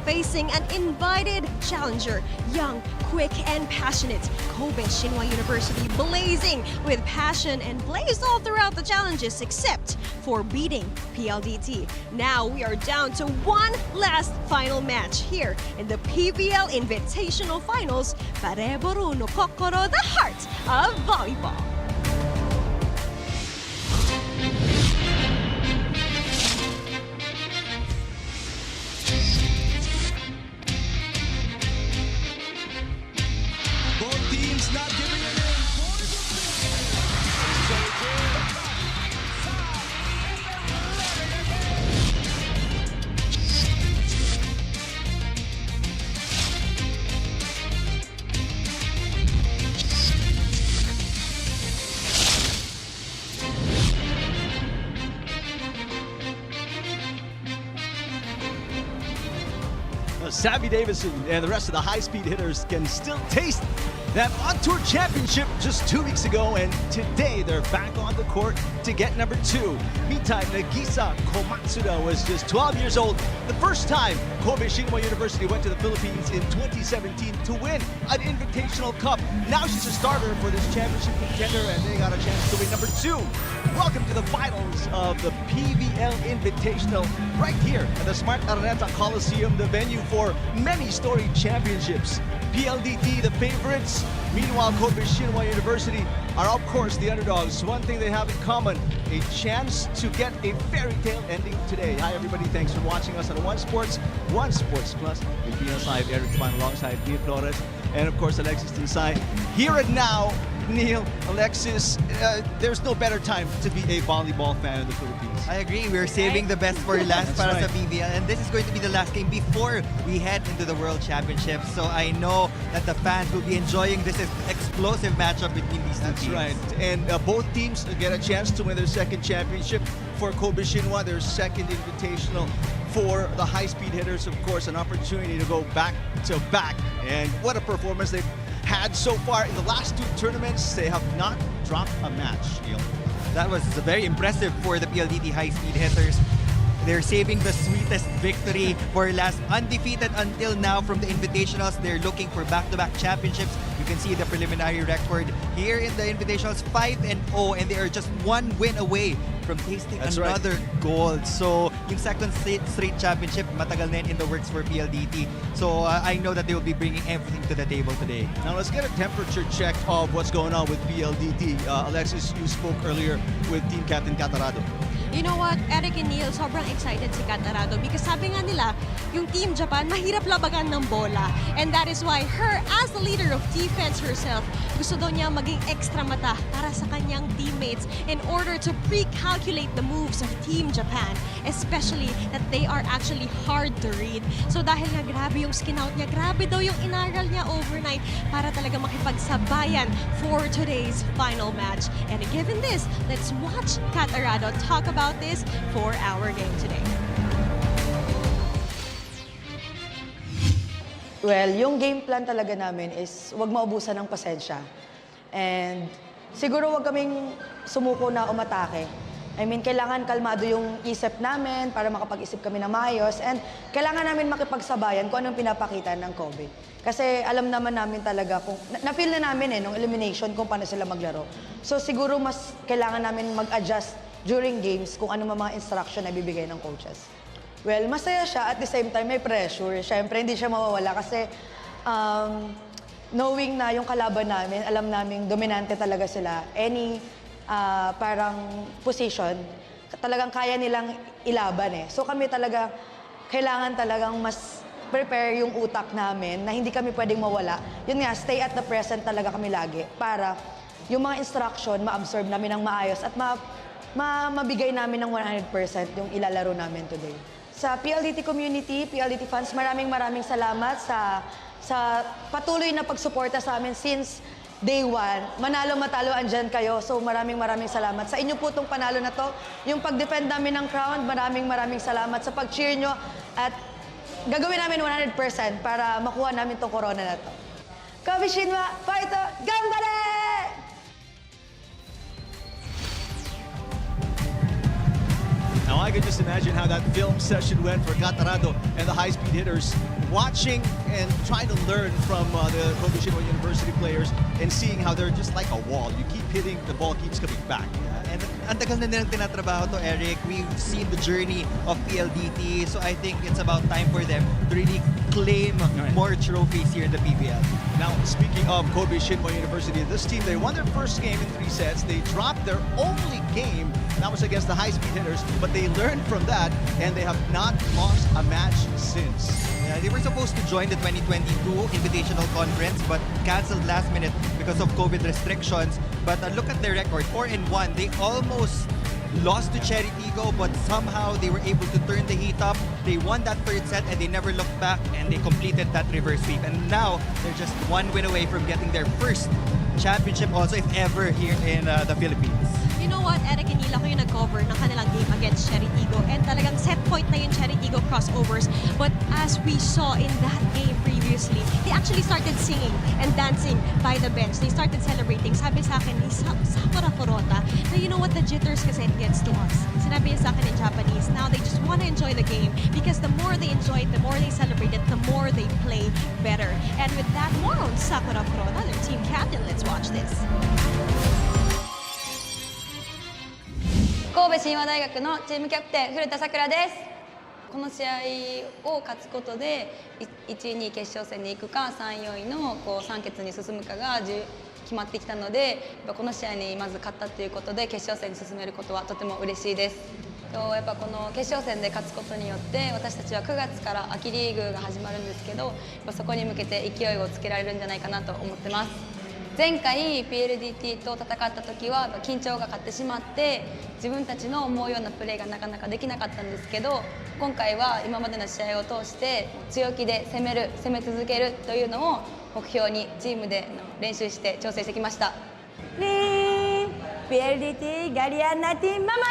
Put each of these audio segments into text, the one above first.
facing an invited challenger, young, quick, and passionate. Kobe Shinwa University blazing with passion and blazed all throughout the challenges except for beating PLDT. Now we are down to one last final match here in the PVL Invitational Finals. Pareboru no Kokoro, the heart of volleyball. Both teams not giving it in. Savvy Davison and the rest of the High Speed Hitters can still taste that on-tour championship just 2 weeks ago, and today they're back on the court to get number 2. Meantime, Nagisa Komatsuda was just 12 years old. The first time Kobe Shinwa University went to the Philippines in 2017 to win an Invitational Cup. Now she's a starter for this championship contender, and they got a chance to win number 2. Welcome to the finals of the PVL Invitational right here at the Smart Araneta Coliseum, the venue for many storied championships. PLDT, the favorites. Meanwhile, Kobe Shinwa University are, of course, the underdogs. One thing they have in common, a chance to get a fairy tale ending today. Hi, everybody. Thanks for watching us on One Sports Plus. Filipinas Live, Eric Fan alongside Neil Flores, and, of course, Alexis Tinsay. Here and now, Neil, Alexis, there's no better time to be a volleyball fan in the Philippines. I agree. We're saving the best for last para right. sa PVL. And this is going to be the last game before we head into the World Championship. So I know that the fans will be enjoying this explosive matchup between these two teams. That's right. And both teams get a chance to win their second championship. For Kobe Shinwa, their second invitational. For the High Speed Hitters, of course, an opportunity to go back to back. And what a performance they've had so far in the last 2 tournaments. They have not dropped a match, Neil. That was very impressive for the PLDT High Speed Hitters. They're saving the sweetest victory for last, undefeated until now from the Invitationals. They're looking for back-to-back championships. You can see the preliminary record here in the Invitationals, 5-0, and they are just 1 win away from tasting another gold. So yung second straight championship, matagal na in the works for PLDT. So I know that they will be bringing everything to the table today. Now let's get a temperature check of what's going on with PLDT. Alexis, you spoke earlier with Team Captain Catarado. You know what, Eric and Neil, sobrang excited si Catarado because sabi nga nila, yung Team Japan mahirap labagan ng bola. And that is why her, as the leader of defense herself, gusto daw niya maging extra mata para sa kanyang teammates in order to pre-calculate the moves of Team Japan, especially that they are actually hard to read. So dahil nga grabe yung skin-out niya, grabe daw yung inaral niya overnight para talaga makipagsabayan for today's final match. And given this, let's watch Catarado talk about this for our game today. Well, yung game plan talaga namin is wag maubusan ng pasensya. And siguro wag kaming sumuko na umatake. I mean, kailangan kalmado yung isip namin para makapag-isip kami ng maayos. And kailangan namin makipagsabayan kung anong pinapakita ng Kobe. Kasi alam naman namin talaga kung... Na-feel na namin nung elimination kung paano sila maglaro. So siguro mas kailangan namin mag-adjust during games kung ano mga instruction na bibigay ng coaches. Well, masaya siya. At the same time, may pressure. Siyempre, hindi siya mawawala kasi knowing na yung kalaban namin, alam naming dominante talaga sila. Any parang position, talagang kaya nilang ilaban eh. So kami talaga, kailangan talagang mas prepare yung utak namin na hindi kami pwedeng mawala. Yun nga, stay at the present talaga kami lagi para yung mga instruction, ma-absorb namin ng maayos at mabigay namin ng 100% yung ilalaro namin today. Sa PLDT community, PLDT fans, maraming salamat sa patuloy na pagsuporta sa amin since day 1. Manalo, matalo, andyan kayo. So maraming salamat. Sa inyo po itong panalo na to, yung pag-defend namin ng crown, maraming salamat sa pag-cheer nyo at gagawin namin 100% para makuha namin itong corona na to. Kobe Shinwa, fighter, gambare! Now I could just imagine how that film session went for Catarado and the High Speed Hitters, watching and trying to learn from the Kobe Shinwa University players and seeing how they're just like a wall. You keep hitting, the ball keeps coming back. And ang tagal na nilang tinatrabaho to, Eric. We've seen the journey of PLDT, so I think it's about time for them to really claim more trophies here in the PVL. Now, speaking of Kobe Shinwa University, this team, they won their first game in 3 sets. They dropped their only game, that was against the High Speed Hitters, but they learned from that, and they have not lost a match since. Yeah, they were supposed to join the 2022 Invitational Conference, but canceled last minute because of COVID restrictions. But look at their record, 4-1. They almost lost to Cheritigo, but somehow they were able to turn the heat up. They won that third set and they never looked back, and they completed that reverse sweep. And now they're just 1 win away from getting their first championship also, if ever, here in the Philippines. You know what, Eric and Neil, ako yung nag-cover ng kanilang game against Cheritigo, and talagang set point na yung Cheritigo crossovers. But as we saw in that game previously, they actually started singing and dancing by the bench. They started celebrating. Sabi sa akin ni Sakura Furota na, you know what, the jitters kasi it gets to us. Sinabi niya sa akin in Japanese, now they just want to enjoy the game because the more they enjoy it, the more they celebrate it, the more they play better. And with that, more on Sakura Furota, their team captain. Let's watch this. 神戸神話大学のチームキャプテン古田さくらです。この試合を勝つことで1位2位決勝戦に行くか3位4位の3決に進むかが決まってきたので、この試合にまず勝ったということで決勝戦に進めることはとても嬉しいです。やっぱこの決勝戦で勝つことによって私たちは9月から秋リーグが始まるんですけど、そこに向けて勢いをつけられるんじゃないかなと思ってます。前回 PLDT と戦った時は緊張が勝ってしまって自分たちの思うようなプレーがなかなかできなかったんですけど、今回は今までの試合を通して強気で攻め続けるというのを目標にチームで練習して調整してきました。PLDT ガリアンナティンママや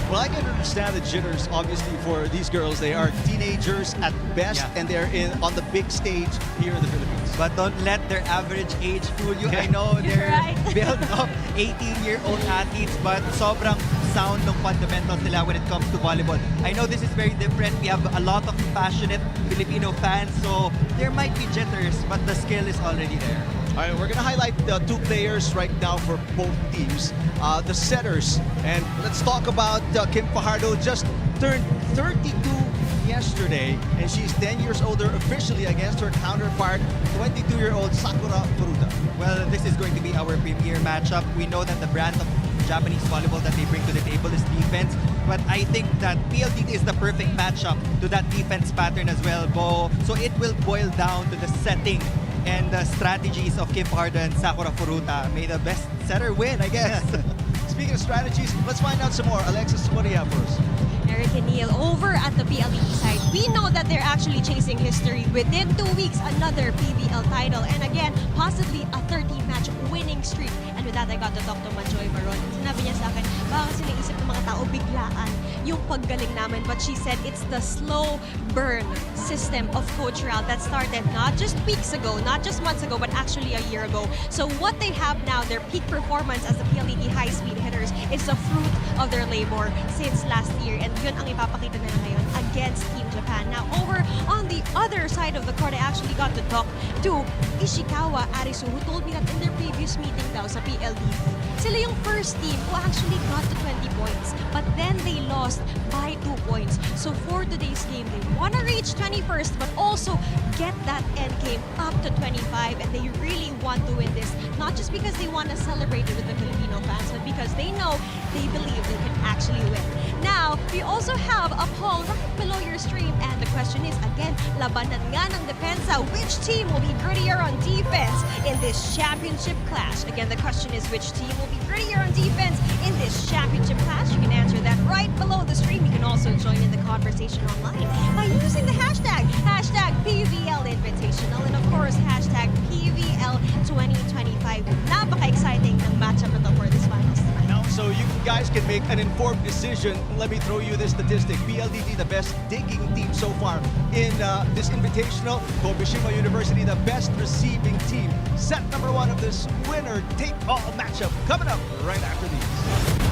Well, I can understand the jitters, obviously, for these girls. They are teenagers at best, and they're on the big stage here in the Philippines. But don't let their average age fool you. I know they're built of 18-year-old athletes, but sobrang sound ng fundamentals nila when it comes to volleyball. I know this is very different. We have a lot of passionate Filipino fans, so there might be jitters, but the skill is already there. All right, we're going to highlight the 2 players right now for both teams. The setters. And let's talk about Kim Fajardo. Just turned 32 yesterday, and she's 10 years older officially against her counterpart, 22-year-old Sakura Furuta. Well, this is going to be our premier matchup. We know that the brand of Japanese volleyball that they bring to the table is defense, but I think that PLDT is the perfect matchup to that defense pattern as well, Bo. So it will boil down to the setting and the strategies of Kim Fajardo and Sakura Furuta. May the best setter win, I guess. Speaking of strategies, let's find out some more. Alexis, what do you have for us? Eric and Neil, over at the PLDT side, we know that they're actually chasing history. Within 2 weeks, another PVL title, and again, possibly a 30-match winning streak. And with that, I got to talk to Manjoy Maron. And sinabi niya sa akin, baka kasi naisip ng mga tao biglaan yung paggaling namin. But she said it's the slow burn system of Coach Ral that started not just weeks ago, not just months ago, but actually a year ago. So what they have now, their peak performance as the PLDT High Speed Hitters, is the fruit of their labor since last year. And yun ang ipapakita nila ngayon against Team Japan. Now, over on the other side of the court, I actually got to talk to Ishikawa Arisu, who told me that in their previous meeting daw sa PLDT, sila yung first team who actually got to 20 points. But then they lost by 2 points. So for today's game, they want to reach 21st, but also get that end game up to 25. And they really want to win this, not just because they want to celebrate it with the Filipino fans, but because they know, they believe they can actually win. Now, we also have a poll right below your stream, and the question is, again, labanan nga ng depensa. Which team will be grittier on defense in this championship clash? Again, the question is, which team will be grittier on defense in this championship clash? You can answer that right below the stream. You can also join in the conversation online by using the hashtag PVL Invitational, and of course, hashtag PVL 2025. Napaka-exciting ng matchup na to for this finals tonight. Now, so you can guys can make an informed decision, let me throw you this statistic. PLDT, the best digging team so far in this Invitational. Kobe Shinwa University, the best receiving team. Set number 1 of this winner-take-all matchup coming up right after these.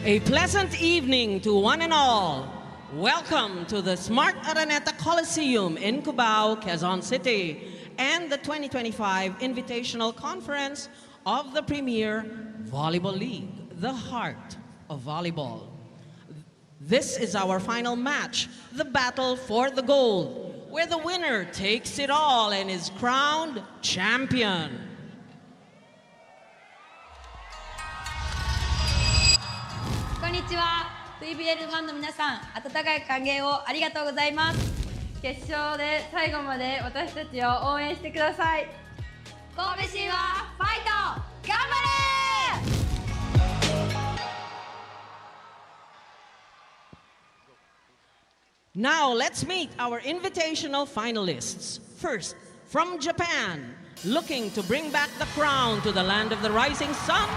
A pleasant evening to one and all. Welcome to the Smart Araneta Coliseum in Cubao, Quezon City, and the 2025 Invitational Conference of the Premier Volleyball League, the heart of volleyball. This is our final match, the battle for the gold, where the winner takes it all and is crowned champion. Konnichiwa, PVL ファンの皆さん、温かい歓迎をありがとうございます。決勝で最後まで私たちを応援してください。神戸神話ファイト、頑張れ！Now let's meet our invitational finalists. First, from Japan, looking to bring back the crown to the land of the rising sun,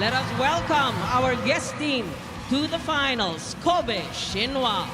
let us welcome our guest team to the finals, Kobe Shinwa.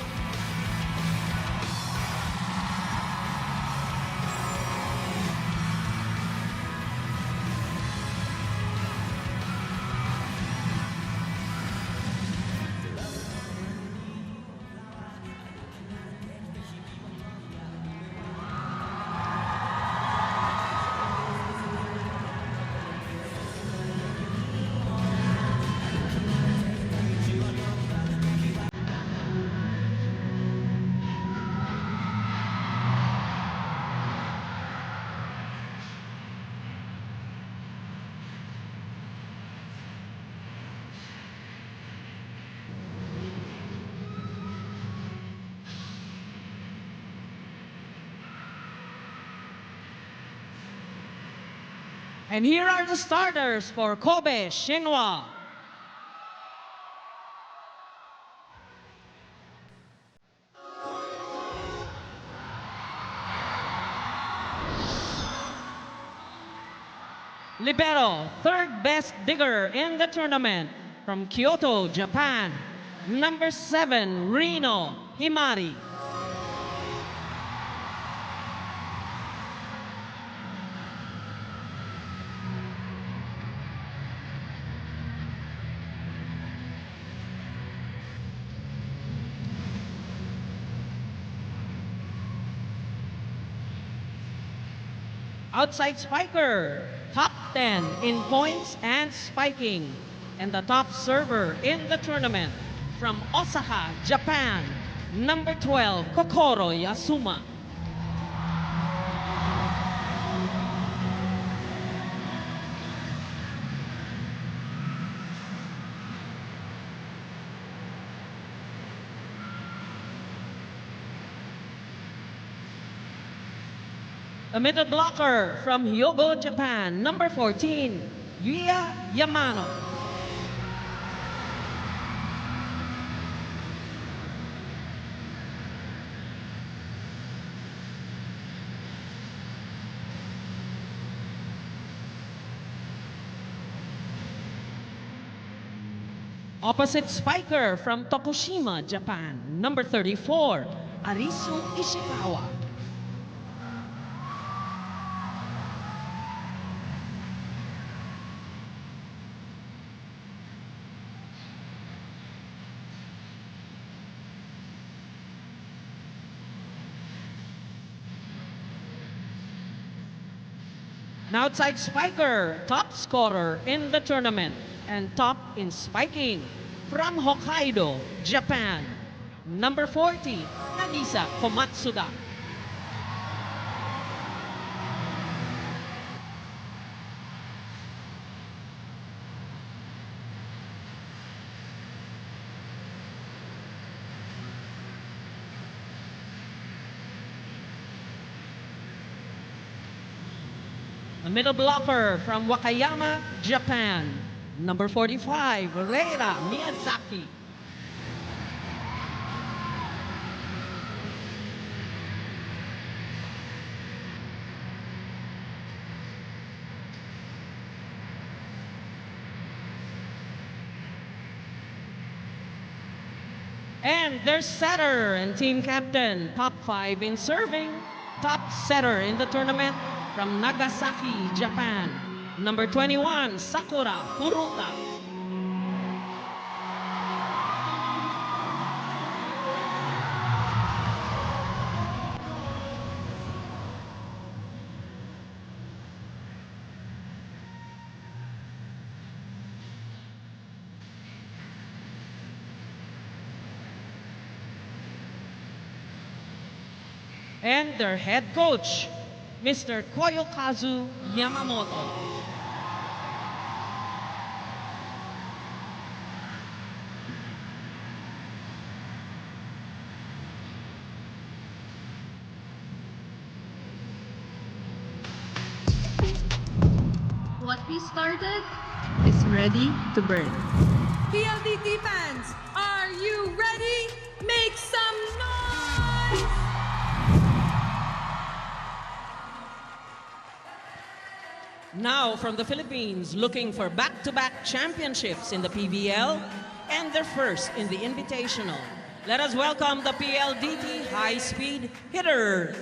And here are the starters for Kobe Shinwa. Libero, third best digger in the tournament from Kyoto, Japan. Number 7, Rino Himari. Outside spiker, top 10 in points and spiking, and the top server in the tournament from Osaka, Japan, number 12, Kokoro Yasuma. A middle blocker from Hyogo, Japan, number 14, Yuya Yamano. Opposite spiker from Tokushima, Japan, number 34, Arisu Ishikawa. An outside spiker, top scorer in the tournament and top in spiking from Hokkaido, Japan, number 40, Nagisa Komatsuda. A middle blocker from Wakayama, Japan, number 45, Reira Miyazaki. And their setter and team captain, top 5 in serving, top setter in the tournament from Nagasaki, Japan, number 21, Sakura Furuta. and their head coach, Mr. Koyokazu Yamamoto. What we started is ready to burn. PLDT fans, are you ready? Make some noise! Now from the Philippines, looking for back-to-back championships in the PVL and their first in the Invitational. Let us welcome the PLDT High Speed Hitters.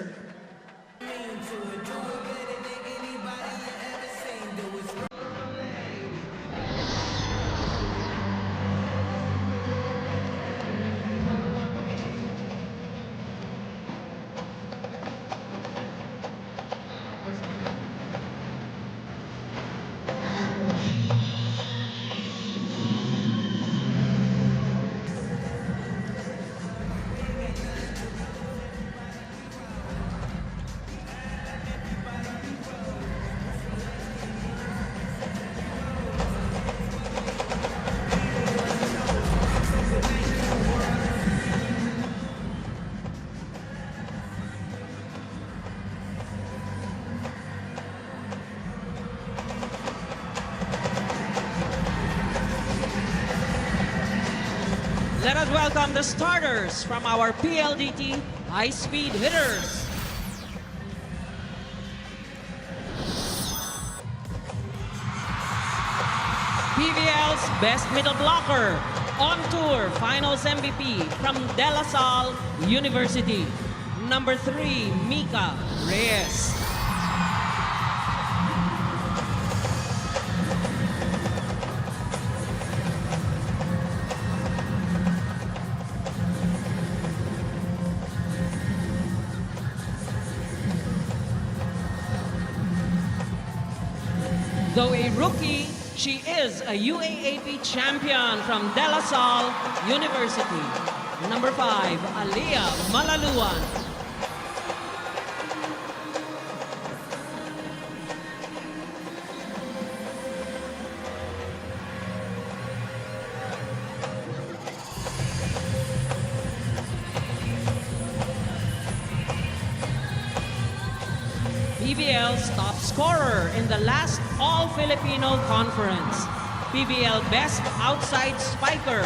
Let us welcome the starters from our PLDT High Speed Hitters. PVL's best middle blocker, on tour finals MVP from De La Salle University, number 3, Mika Reyes. Though a rookie, she is a UAAP champion from De La Salle University. Number 5, Aliyah Malaluan. PVL's top scorer in the last All-Filipino Conference. PVL Best Outside Spiker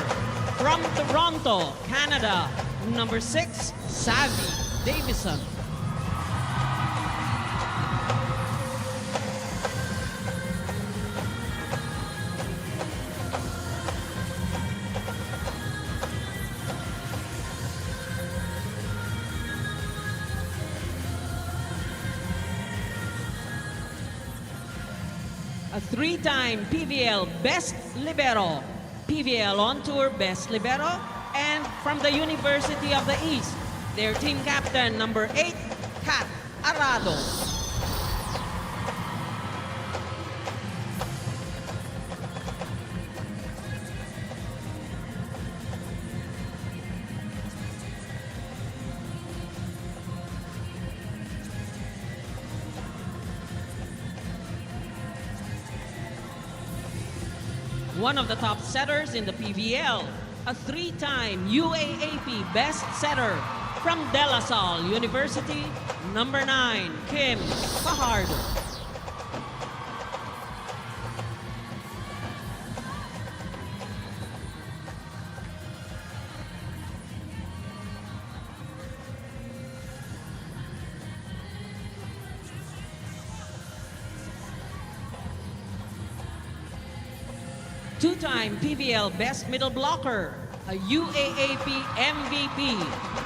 from Toronto, Canada. Number 6, Savvy Davison. A 3-time PVL Best Libero, PVL On Tour Best Libero, and from the University of the East, their team captain, number 8, Kat Arado. One of the top setters in the PVL, a 3-time UAAP Best Setter from De La Salle University, number 9, Kim Fajardo. Two-time PVL Best Middle Blocker, a UAAP MVP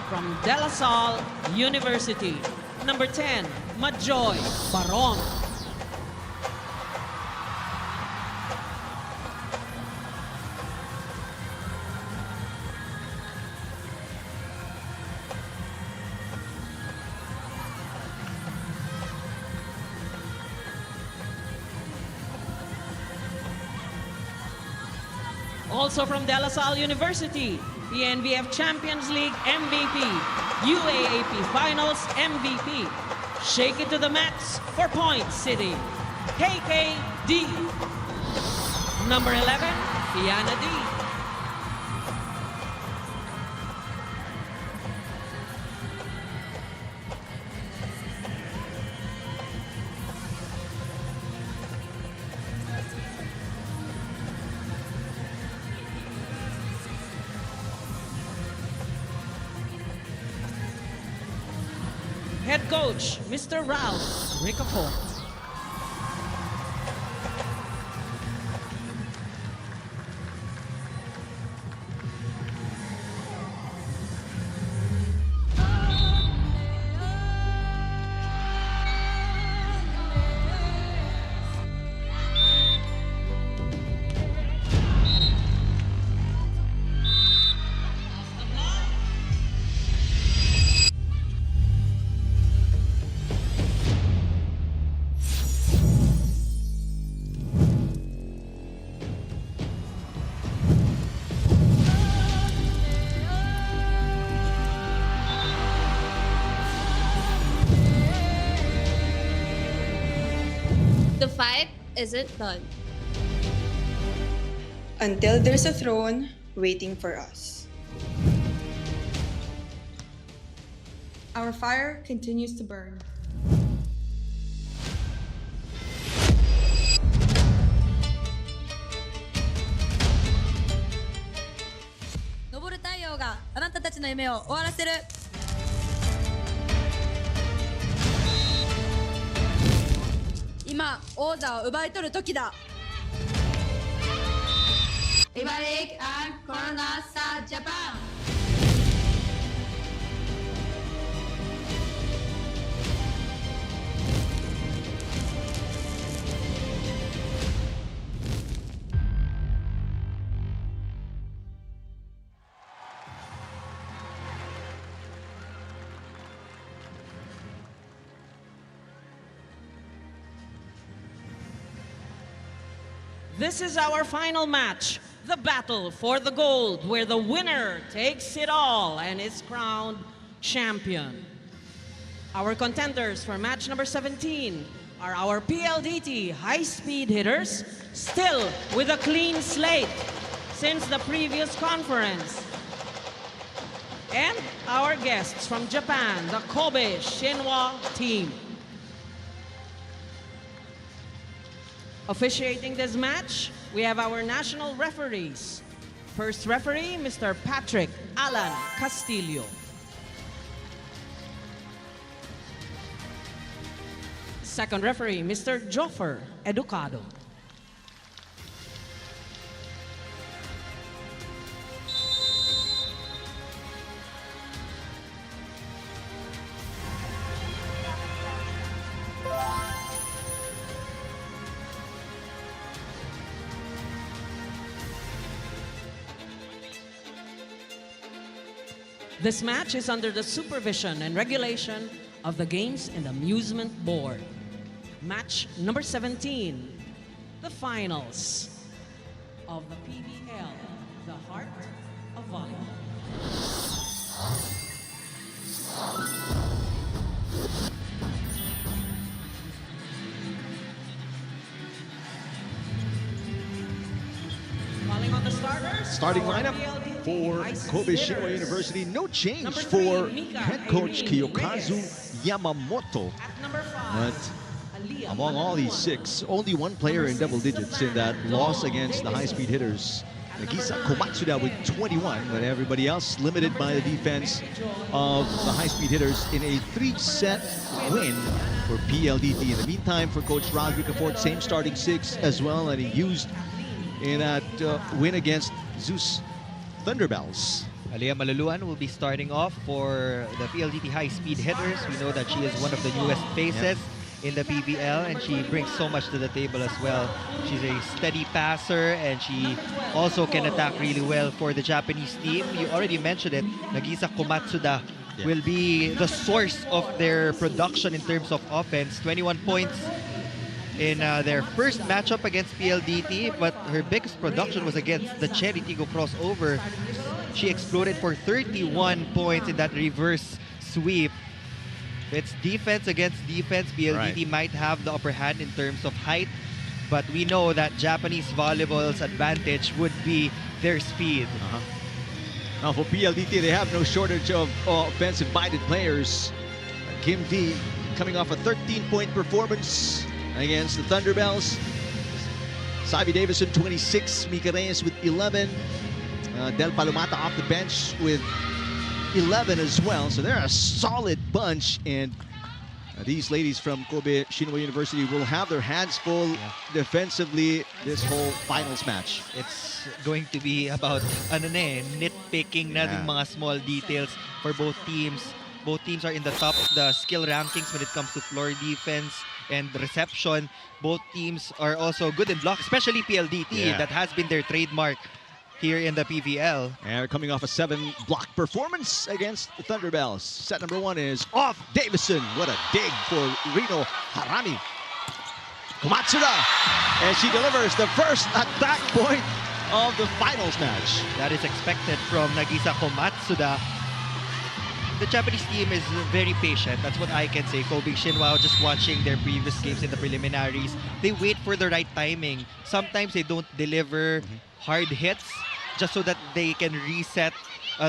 from De La Salle University. Number 10, Majoy Baron. Also from De La Salle University, PNBF Champions League MVP, UAAP Finals MVP. Shake it to the max for Point City, KKD. Number 11, Fiana D. Head coach, Mr. Ralph Ricafort. The fight isn't done. Until there's a throne waiting for us. Our fire continues to burn. Ibalik ang corona sa Japan! This is our final match, the battle for the gold, where the winner takes it all and is crowned champion. Our contenders for match number 17 are our PLDT High Speed Hitters, still with a clean slate since the previous conference. And our guests from Japan, the Kobe Shinwa team. Officiating this match, we have our national referees. First referee, Mr. Patrick Alan Castillo. Second referee, Mr. Joffer Educado. This match is under the supervision and regulation of the Games and Amusement Board. Match number 17, the finals of the PVL, the Heart of Volleyball. Calling on the starters. Starting our lineup PLDT for High Speed Kobe Shinwa Hitters. University. No change Number for 3, Mika head coach Irene Kiyokazu Reyes. Yamamoto. At number 5, But Aliyah among all these Manaluan. 6, only one player in double digits in that loss against the High Speed Hitters. Nagisa Komatsuda with 21, but everybody else limited by the defense of the High Speed Hitters in a 3-set win for PLDT. In the meantime, for Coach Roderick Ford, same starting 6 as well, and he used in that win against Zeus Thunderbells. Aliyah Manaluan will be starting off for the PLDT High Speed Hitters. We know that she is one of the newest faces in the PVL, and she brings so much to the table as well. She's a steady passer, and she also can attack really well for the Japanese team. You already mentioned it, Nagisa Komatsuda will be the source of their production in terms of offense. 21 points in their first matchup against PLDT, but her biggest production was against the Cherry Tigo crossover. She exploded for 31 points in that reverse sweep. It's defense against defense. PLDT might have the upper hand in terms of height, but we know that Japanese volleyball's advantage would be their speed. Now for PLDT, they have no shortage of offensive-minded players. Kim D coming off a 13-point performance against the Thunderbells. Sabi Davison, 26. Mika Reyes with 11. Del Palomata off the bench with 11 as well. So they're a solid bunch. And these ladies from Kobe Shinwa University will have their hands full defensively this whole finals match. It's going to be about nitpicking na ng mga small details for both teams. Both teams are in the top of the skill rankings when it comes to floor defense and reception. Both teams are also good in block, especially PLDT. That has been their trademark here in the PVL. And they're coming off a 7-block performance against the Thunderbells. Set number 1 is off Davison. What a dig for Rino Harami. Komatsuda, and she delivers the first attack point of the finals match. That is expected from Nagisa Komatsuda. The Japanese team is very patient. That's what I can say. Kobe Shinwa, just watching their previous games in the preliminaries, they wait for the right timing. Sometimes they don't deliver hard hits just so that they can reset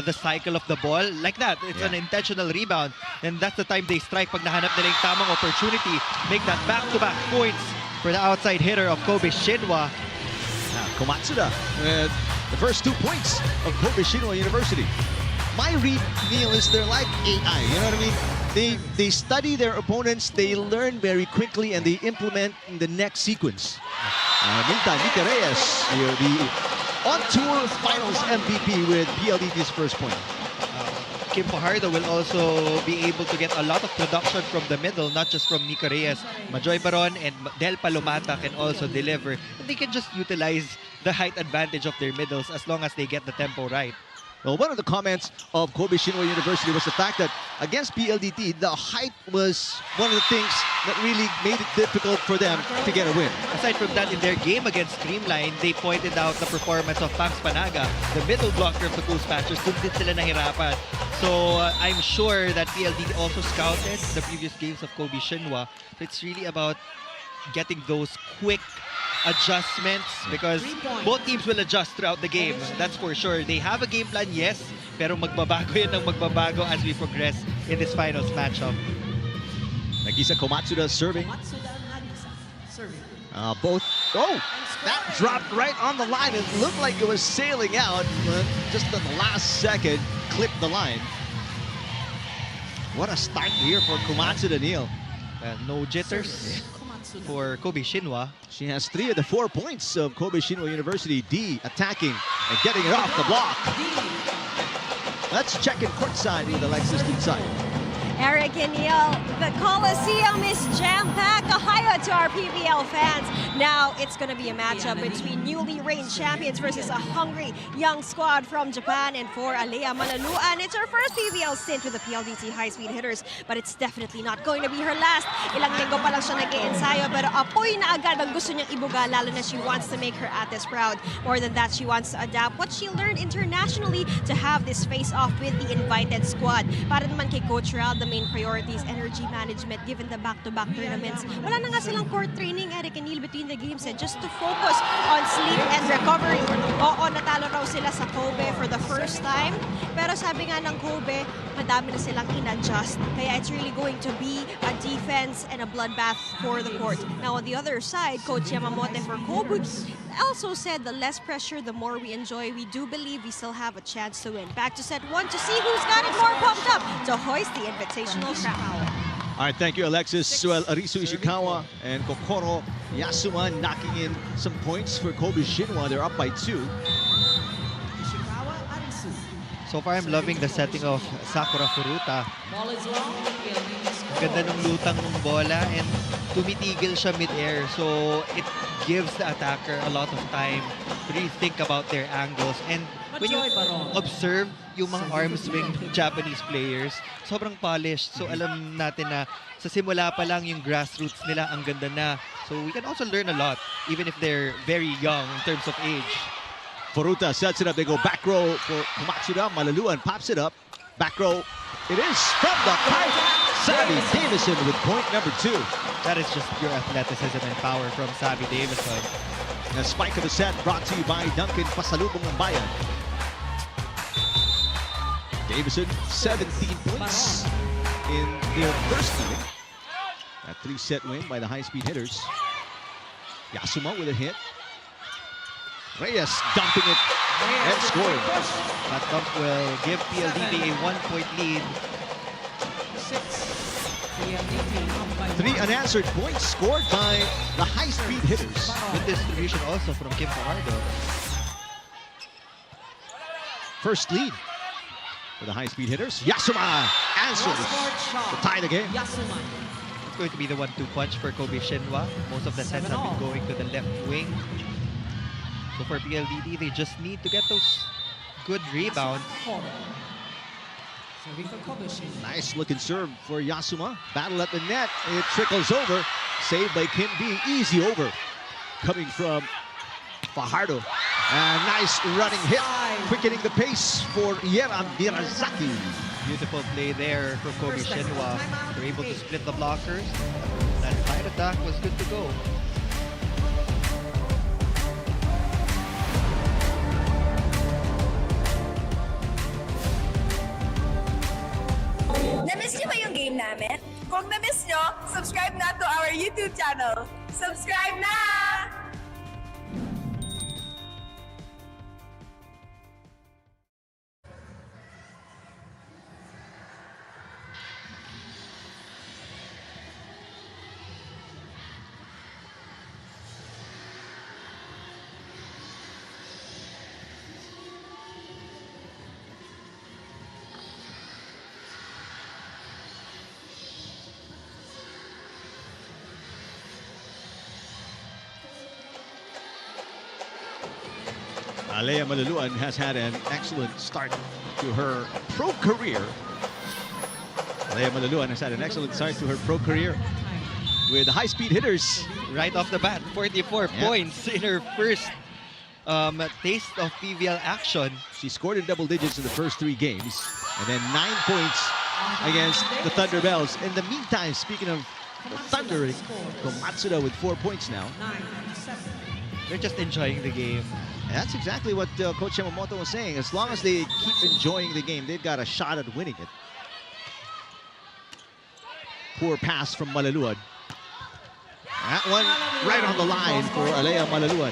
the cycle of the ball. Like that, it's an intentional rebound. And that's the time they strike pag nahanap nila yung tamang opportunity. Make that back-to-back points for the outside hitter of Kobe Shinwa. Now, Komatsuda with the first 2 points of Kobe Shinwa University. My read, Neil, is they're like AI, you know what I mean? They study their opponents, they learn very quickly, and they implement in the next sequence. Meantime, Mika Reyes, the on-tour finals MVP with PLDT's first point. Kim Fajardo will also be able to get a lot of production from the middle, not just from Mika Reyes. Majoy Baron and Del Palomata can also deliver. And they can just utilize the height advantage of their middles as long as they get the tempo right. Well, one of the comments of Kobe Shinwa University was the fact that against PLDT, the height was one of the things that really made it difficult for them to get a win. Aside from that, in their game against Streamline, they pointed out the performance of Pax Panaga, the middle blocker of the Cool Smashers. Dun din sila nahirapan. So I'm sure that PLDT also scouted the previous games of Kobe Shinwa. So it's really about getting those quick adjustments because both teams will adjust throughout the game. That's for sure. They have a game plan, yes, pero magbabago yan ng magbabago as we progress in this finals matchup. Nagisa Komatsuda serving. Both. Oh, that dropped right on the line. It looked like it was sailing out, but just at the last second, clipped the line. What a start here for Komatsuda, Neil. No jitters for Kobe Shinwa. She has 3 of the 4 points of Kobe Shinwa University. D attacking and getting it off the block. Let's check in courtside with Alexis inside. Eric and Neil, the Coliseum is jam-packed. Ohio to our PVL fans. Now it's going to be a matchup between newly reigned champions versus a hungry young squad from Japan. And for Alea Malaluan, it's her first PVL stint with the PLDT High Speed Hitters, but it's definitely not going to be her last. Ilang linggo pa lang siya nag-i-ensayo, pero apoy na agad ang gusto niyang ibuga, lalo na she wants to make her ates proud. More than that, she wants to adapt what she learned internationally to have this face-off with the invited squad. Para naman kay Coach Ral, the main priority is energy management given the back-to-back tournaments. Wala na nga silang court training, Eric and Neil, between the games, just to focus on sleep and recovery. Oo, natalo raw sila sa Kobe for the first time, pero sabi nga ng Kobe, madami na silang in-adjust. Kaya it's really going to be a defense and a bloodbath for the court. Now on the other side, Coach Yamamote for Kobe also said the less pressure, the more we enjoy. We do believe we still have a chance to win. Back to set 1 to see who's got it more pumped up to hoist the Invitational crown. All right, thank you, Alexis. Well, Arisu Ishikawa and Kokoro Yasuma knocking in some points for Kobe Shinwa. They're up by 2. So far, I'm loving the setting of Sakura Furuta. Ganda ng lutang ng bola, and tumitigil siya mid-air. So it gives the attacker a lot of time to really think about their angles. And when you observe yung mga arm swing ng Japanese players, sobrang polished. So alam natin na sa simula pa lang yung grassroots nila ang ganda na. So we can also learn a lot even if they're very young in terms of age. Furuta sets it up. They go back row for Komatsuda. Malaluan pops it up. Back row. It is from the pipe. Savvy Davison with point number 2. That is just pure athleticism and power from Savvy Davison. The spike of the set brought to you by Duncan Pasalubong ng Bayan. Davison, 17 points in their first meeting. That 3-set win by the high-speed hitters. Yasuma with a hit. Reyes dumping it and scoring. That dump will give PLDT a 1-point lead. 3 unanswered points scored by the high-speed hitters. Good distribution also from Kim Fajardo. First lead for the high-speed hitters. Yasuma answers to tie the game. It's going to be the 1-2 punch for Kobe Shinwa. Most of the sets have been going to the left wing. So for PLDT, they just need to get those good rebounds. Nice looking serve for Yasuma. Battle at the net. It trickles over. Saved by Kim D. Easy over. Coming from Fajardo. And nice running hit. Quickening the pace for Yera Mirazaki. Beautiful play there from Kobe Shinwa. They're able to split the blockers. That side attack was good to go. Na-miss niyo ba yung game namin? Kung na-miss niyo, subscribe na to our YouTube channel. Subscribe na! Alea Malaluan has had an excellent start to her pro career. Alea Malaluan has had an excellent start to her pro career with high-speed hitters. Right off the bat, 44 points in her first taste of PVL action. She scored in double digits in the first 3 games, and then 9 points against the Thunderbells. In the meantime, speaking of the Thunder, Komatsuda with 4 points now. They're just enjoying the game. And that's exactly what Coach Yamamoto was saying. As long as they keep enjoying the game, they've got a shot at winning it. Poor pass from Malaluan. That one right on the line for Alea Malaluan.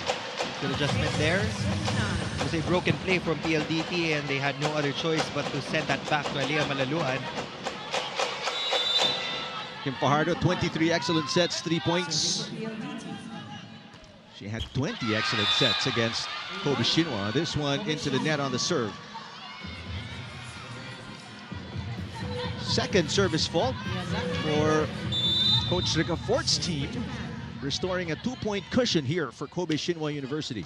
Good adjustment there. It was a broken play from PLDT and they had no other choice but to send that back to Alea Malaluan. Kim Fajardo, 23 excellent sets, 3 points. She had 20 excellent sets against Kobe Shinwa. This one into the net on the serve. Second service fault for Coach Ricafort's team, restoring a 2-point cushion here for Kobe Shinwa University.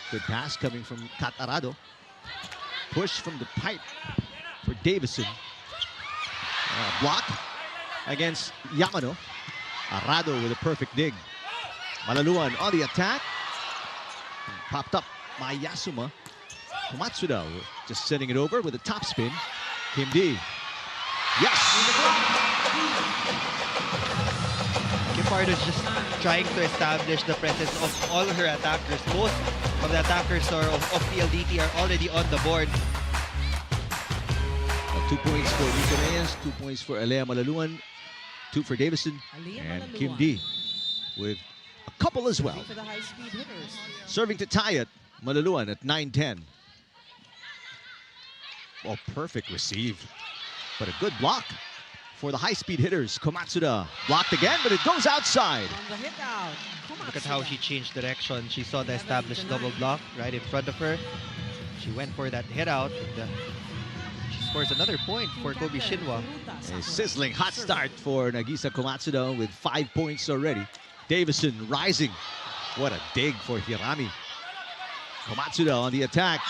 Good pass coming from Catarado. Push from the pipe for Davison. Block against Yamano. Arado with a perfect dig. Malaluan on the attack. Popped up by Yasuma. Komatsuda just sending it over with a top spin. Kim D. Yes! Kim Fajardo is just trying to establish the presence of all her attackers. Most of the attackers of PLDT are already on the board. 2 points for Rico Reyes, 2 points for Alea Malaluan, 2 for Davison, and Kim D with a couple as well. Serving to tie it, Malaluan at 9-10. Oh, perfect receive, but a good block for the high-speed hitters. Komatsuda blocked again, but it goes outside. Look at how she changed direction. She saw the established double block right in front of her. She went for that hit out. She scores another point for Kobe Shinwa. A sizzling hot start for Nagisa Komatsuda with 5 points already. Davison rising. What a dig for Hirami. Komatsuda on the attack.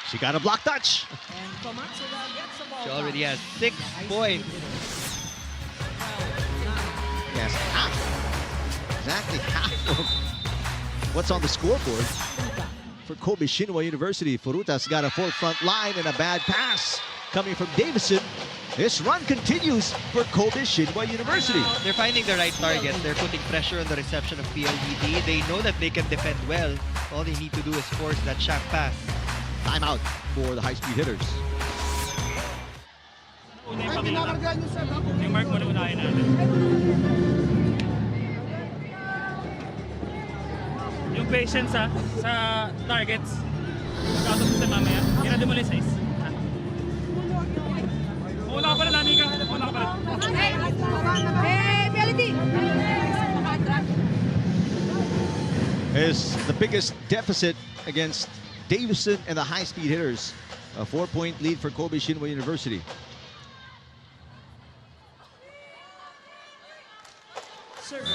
She got a block touch. And Komatsuda gets the ball. She already has 6 points. Yes, half. Exactly half of what's on the scoreboard for Kobe Shinwa University. Furuta's got a forefront line and a bad pass coming from Davison. This run continues for Kobe Shinwa University. They're finding the right targets. They're putting pressure on the reception of PLDT. They know that they can defend well. All they need to do is force that shack pass. Timeout for the high-speed hitters. Yung mark mo na unahin natin. Yung patience sa targets. Pagkatapos sa mamaya, yan na demolize. Una ka pala, nani ka. Una ka pala. Is the biggest deficit against Davison and the high-speed hitters. A 4-point lead for Kobe Shinwa University.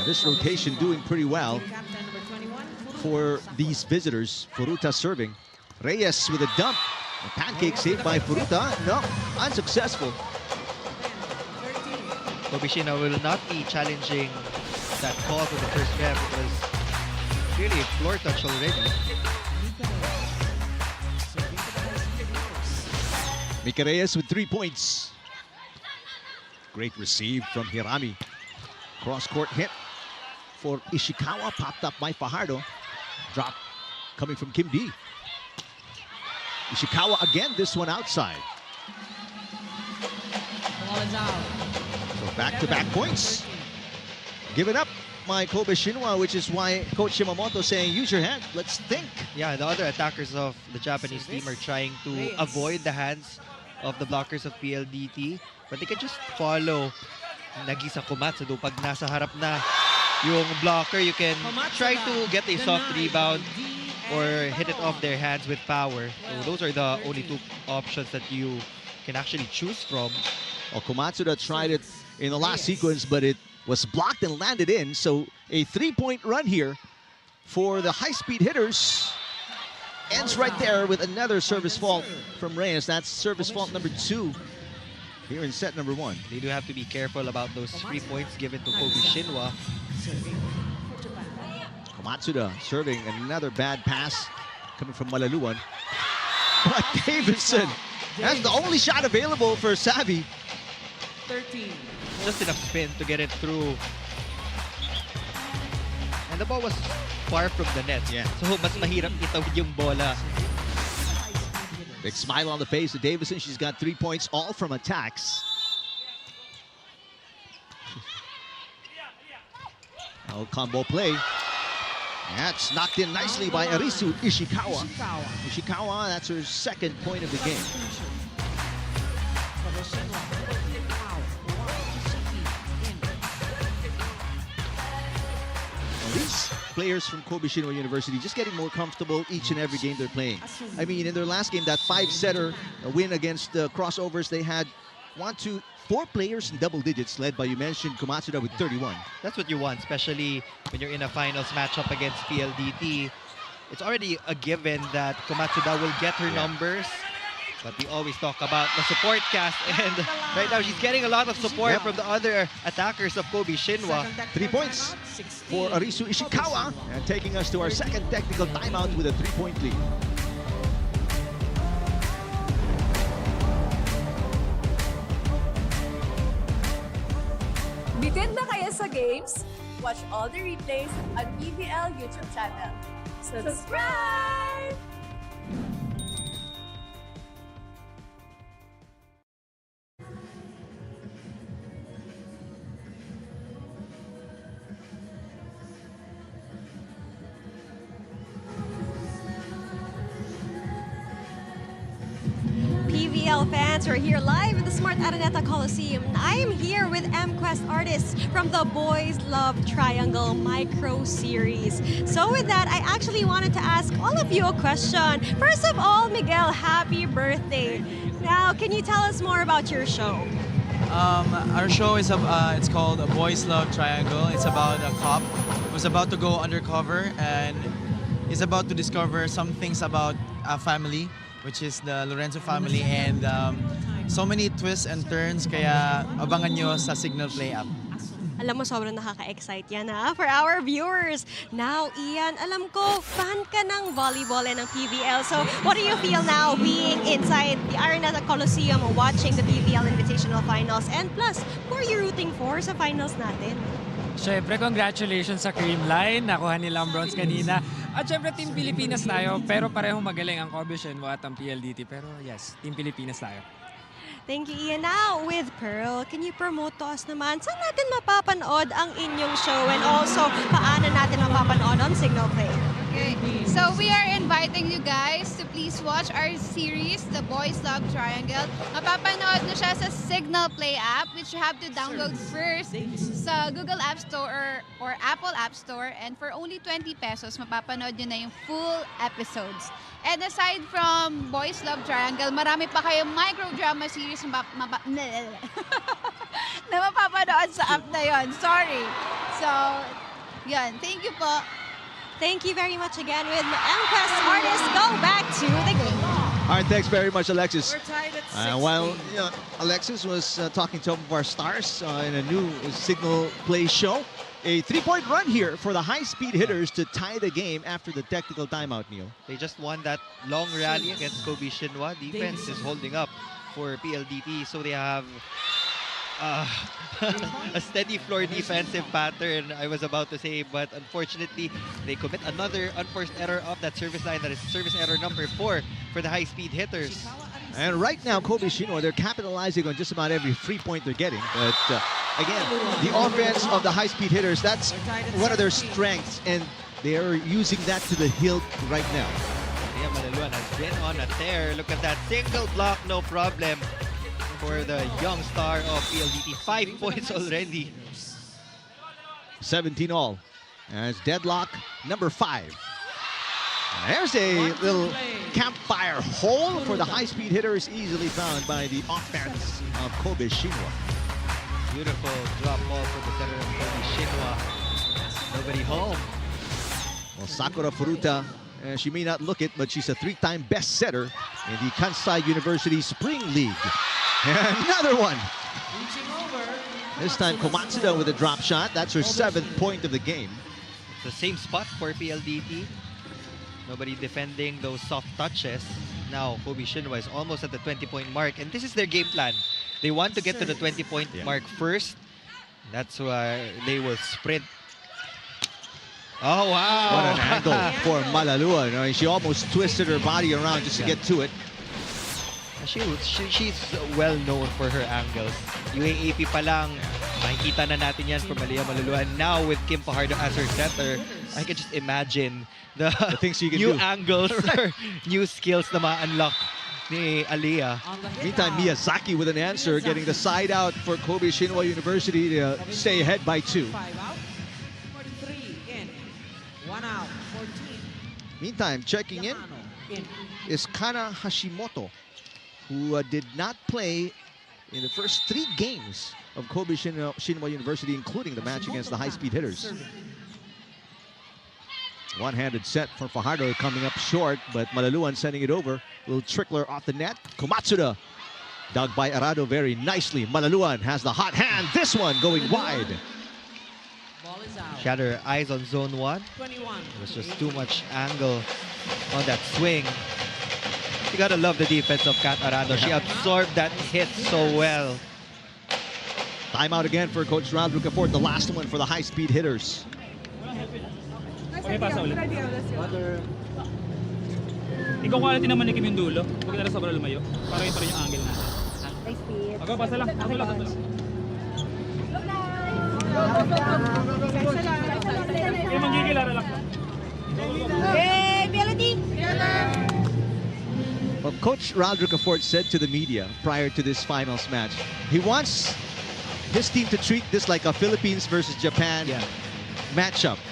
This rotation doing pretty well for these visitors. Furuta serving. Reyes with a dump. A pancake saved by Furuta. No, unsuccessful. Kobe Shinwa will not be challenging that call for the first grab. It was really a floor touch already. Mika Reyes with 3 points. Great receive from Hirami. Cross-court hit for Ishikawa, popped up by Fajardo. Drop coming from Kim D. Ishikawa again, this one outside. Ball is out. So back-to-back points. Give it up, my Kobe Shinwa, which is why Coach Shimamoto saying, use your head, let's think. Yeah, the other attackers of the Japanese team are trying to avoid the hands of the blockers of PLDT, but they can just follow Nagisa Komatsuda. Pag nasa harap na yung blocker, you can try to get a soft rebound or hit it off their hands with power. So those are the only 2 options that you can actually choose from. Well, Komatsuda tried it in the last sequence, but it was blocked and landed in. So a 3-point run here for the high-speed hitters. Ends right there with another service fault from Reyes. That's service fault number 2 here in set number 1. They do have to be careful about those 3 points given to Kobe Shinwa. Komatsuda serving another bad pass coming from Malaluan. But Davison, that's the only shot available for Savvy. 13. Just enough spin to get it through. And the ball was far from the net. Yeah. So mas mahirap itawid yung bola. Big smile on the face of Davison. She's got 3 points, all from attacks. Oh, combo play. That's knocked in nicely by Arisu Ishikawa. Ishikawa, that's her 2nd point of the game. Well, these players from Kobe Shinwa University just getting more comfortable each and every game they're playing. I mean, in their last game, that 5-setter win against the Crossovers, they had 4 players in double digits, led by, you mentioned, Komatsuda with 31. That's what you want, especially when you're in a finals matchup against PLDT. It's already a given that Komatsuda will get her numbers, but we always talk about the support cast, and right now she's getting a lot of support from the other attackers of Kobe Shinwa. 3 points for Arisu Ishikawa, and taking us to our 2nd technical timeout with a 3-point lead. Bitin ba kayo sa games? Watch all the replays on PVL YouTube channel. Subscribe! PVL fans, we're here live in the Smart Araneta Coliseum. I am here with M-Quest artists from the Boys Love Triangle Micro Series. So with that, I actually wanted to ask all of you a question. First of all, Miguel, happy birthday. Now, can you tell us more about your show? Our show is it's called A Boys Love Triangle. It's about a cop who's about to go undercover and is about to discover some things about a family, which is the Lorenzo family, and so many twists and turns. Kaya abangan nyo sa Signal Play app. Alam mo, sobrang nakaka-excite yan for our viewers. Now, Ian, alam ko, fan ka ng volleyball and ng PVL. So, what do you feel now being inside the Araneta Coliseum watching the PVL Invitational Finals? And plus, who are you rooting for sa finals natin? Siyempre, congratulations sa Creamline. Nakuha nilang bronze kanina. At siyempre, Team Pilipinas tayo. Pero parehong magaling ang Kobe Shinwa at ang PLDT. Pero yes, Team Pilipinas tayo. Thank you, Ian. Now, with Pearl, can you promote to us naman? Saan natin mapapanood ang inyong show? And also, paano natin mapapanood on Signal Play? Okay, so we are inviting you guys to please watch our series, The Boys Love Triangle. Mapapanood na siya sa Signal Play app, which you have to download first sa Google App Store or Apple App Store. And for only 20 pesos, mapapanood nyo na yung full episodes. And aside from Boys Love Triangle, marami pa kayong microdrama series na mapapanood sa app na yon. Sorry. So, yun. Thank you po. Thank you very much again with Empress Artists. Go back to the game. All right, thanks very much, Alexis. We're tied at 16. While Alexis was talking to some of our stars in a new Signal Play show, a three-point run here for the High Speed Hitters to tie the game after the technical timeout, Neil. They just won that long rally against Kobe Shinwa. Defense is holding up for PLDT, so they have a steady floor defensive pattern, I was about to say, but unfortunately, they commit another unforced error off that service line. That is service error number 4 for the High Speed Hitters. And right now, Kobe Shinwa, they're capitalizing on just about every free point they're getting. But again, the offense of the High Speed Hitters, that's one of their strengths, and they're using that to the hilt right now. Yeah, Malaluan has been on a tear. Look at that single block, no problem for the young star of PLDT. 5 points already. 17 all. As deadlock number 5. There's a little campfire hole for the High Speed Hitters, easily found by the offense of Kobe Shinwa. Beautiful drop ball for the center of Kobe Shinwa. Nobody home. Well, Sakura Furuta, she may not look it, but she's a 3-time best setter in the Kansai University Spring League. And another one. This time Komatsuda with a drop shot. That's her 7th point of the game. It's the same spot for PLDT. Nobody defending those soft touches. Now Kobe Shinwa is almost at the 20-point mark, and this is their game plan. They want to get to the 20-point mark first. That's why they will sprint. Oh, wow. What an angle for Malalua. You know, she almost twisted her body around just to get to it. She's well known for her angles. UAAP pa lang, makikita na natin yan from Aliyah Malalua. And now with Kim Pajardo as her center, I can just imagine the things you can new do. Angles or new skills na ma-unlock ni Aliyah. Meantime, Miyazaki with an answer, getting the side out for Kobe Shinwa University to stay ahead by 2. 5 out, 43 in, 1 out, 14. Meantime, checking in is Kana Hashimoto, who did not play in the first 3 games of Kobe Shinwa University, including the match against the High Speed Hitters. One-handed set for Fajardo coming up short, but Malaluan sending it over. Little trickler off the net. Komatsuda dug by Arado very nicely. Malaluan has the hot hand. This one going wide. She had her eyes on zone 1. 21. It was just too much angle on that swing. You gotta love the defense of Kat Arado. She absorbed that hit so well. Timeout again for Coach Ronald Rocafort, the last one for the High Speed Hitters. Okay, pasa ulit. Ikaw quality naman ni Kim yung dulo. Huwag na rin sobrang lumayo. Para yun pa rin yung angle natin. High speed. Okay, pasa lang. Pasa lang. Okay, manggigil. Relax lang. Hey, Melody! Well, Coach Ronald Rocafort said to the media prior to this finals match, he wants his team to treat this like a Philippines versus Japan matchup.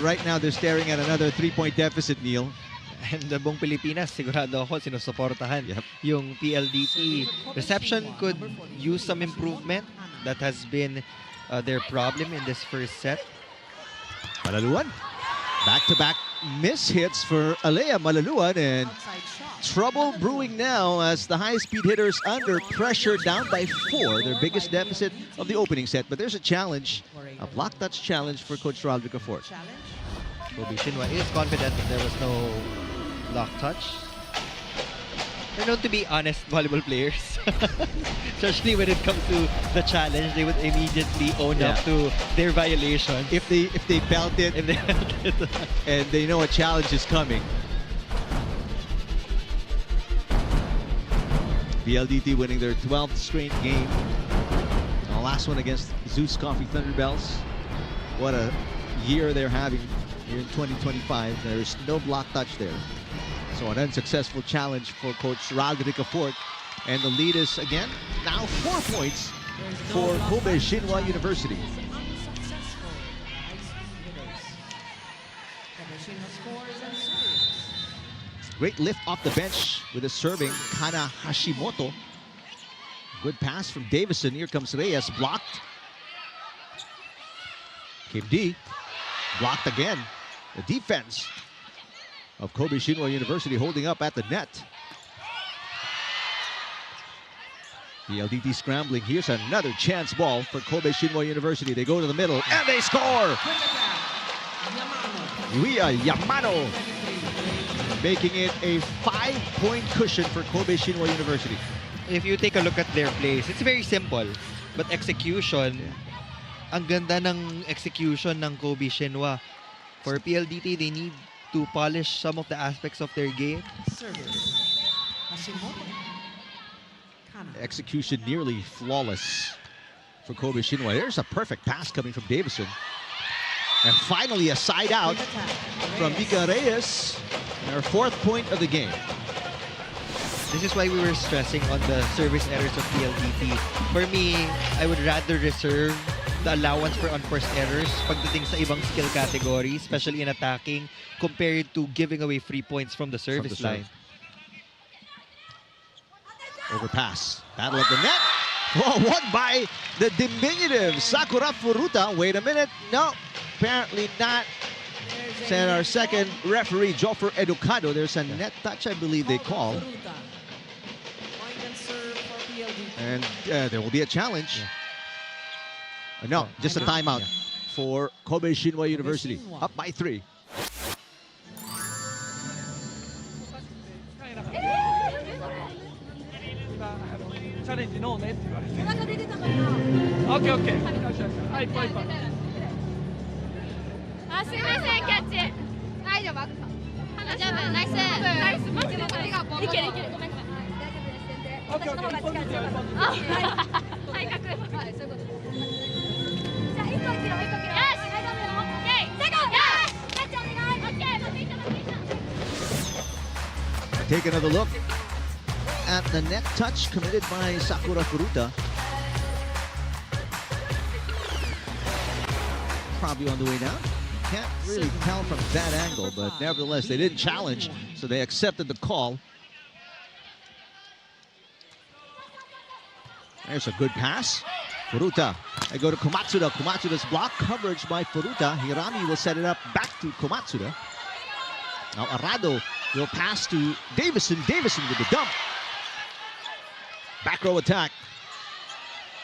Right now, they're staring at another 3-point deficit, Neil. And the buong Pilipinas, sigurado ako, sinusuportahan yung PLDT. Reception could use some improvement. That has been their problem in this first set. Malaluan. Back-to-back miss hits for Alea Malaluan, and trouble brewing now as the high-speed hitters under pressure, down by 4, their biggest deficit of the opening set. But there's a challenge, a block touch challenge for Coach Rodrigo Fort. Kobe Shinwa is confident that there was no block touch. They're known to be honest volleyball players. Especially when it comes to the challenge, they would immediately own up to their violation. If they felt it, and they know a challenge is coming. PLDT winning their 12th straight game. The last one against Zeus Coffee Thunderbells. What a year they're having here in 2025. There's no block touch there. So an unsuccessful challenge for Coach Rodrigo Fort. And the lead is, again, now 4 points for Kobe Shinwa University. Great lift off the bench with a serving Kana Hashimoto. Good pass from Davison. Here comes Reyes, blocked. Kim D, blocked again. The defense of Kobe Shinwa University holding up at the net. PLDT scrambling. Here's another chance ball for Kobe Shinwa University. They go to the middle and they score! Yuya Yamano making it a 5-point cushion for Kobe Shinwa University. If you take a look at their plays, it's very simple. But execution, ang ganda ng execution ng Kobe Shinwa. For PLDT, they need to polish some of the aspects of their game. Execution nearly flawless for Kobe Shinwa. There's a perfect pass coming from Davison. And finally a side out from Mika Reyes. Our 4th point of the game. This is why we were stressing on the service errors of PLDT. For me, I would rather reserve the allowance for unforced errors pagdating sa ibang skill categories, especially in attacking, compared to giving away free points from the service line. Overpass. Battle of the net. Oh, won by the diminutive Sakura Furuta. Wait a minute. No, apparently not. And our second referee, Joffer Educado. There's a net touch, I believe they call. And there will be a challenge. No, just a timeout for Kobe Shinwa University. Up by 3. Take another look at the net touch committed by Sakura Furuta. Probably on the way down. Can't really tell from that angle, but nevertheless, they didn't challenge, so they accepted the call. There's a good pass. Furuta. They go to Komatsuda. Komatsuda's block coverage by Furuta. Hirami will set it up back to Komatsuda. Now Arado will pass to Davison. Davison with the dump. Back row attack.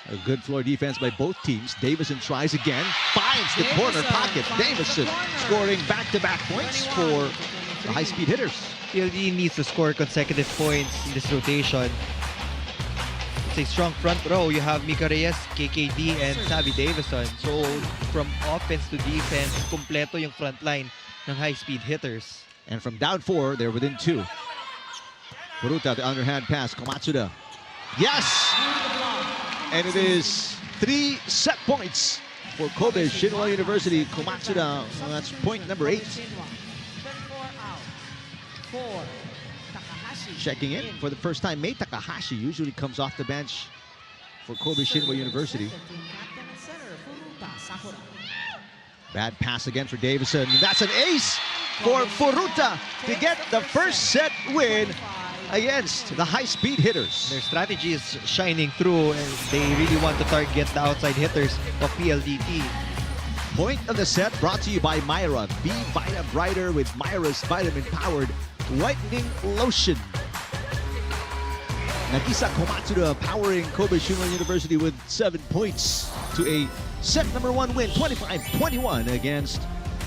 A good floor defense by both teams. Davison tries again. Finds the corner pocket. Davison scoring back-to-back points for the high-speed hitters. PLD needs to score consecutive points in this rotation. It's a strong front row. You have Mika Reyes, KKD, and Savvy Davison. So from offense to defense, kompleto yung front line ng high-speed hitters. And from down 4, they're within 2. Furuta, the underhand pass. Komatsuda. Yes! And it is 3 set points for Kobe Shinwa University. Komatsuda, well, that's point number 8. Checking in for the first time, Mei Takahashi usually comes off the bench for Kobe Shinwa University. Bad pass again for Davison. That's an ace for Furuta to get the first set win against the High Speed Hitters. Their strategy is shining through, and they really want to target the outside hitters of PLDT. Point of the set brought to you by Myra. Be Vita Brighter with Myra's vitamin-powered whitening lotion. Nagisa Komatsuda powering Kobe Shinwa University with 7 points to a set number 1 win, 25-21 against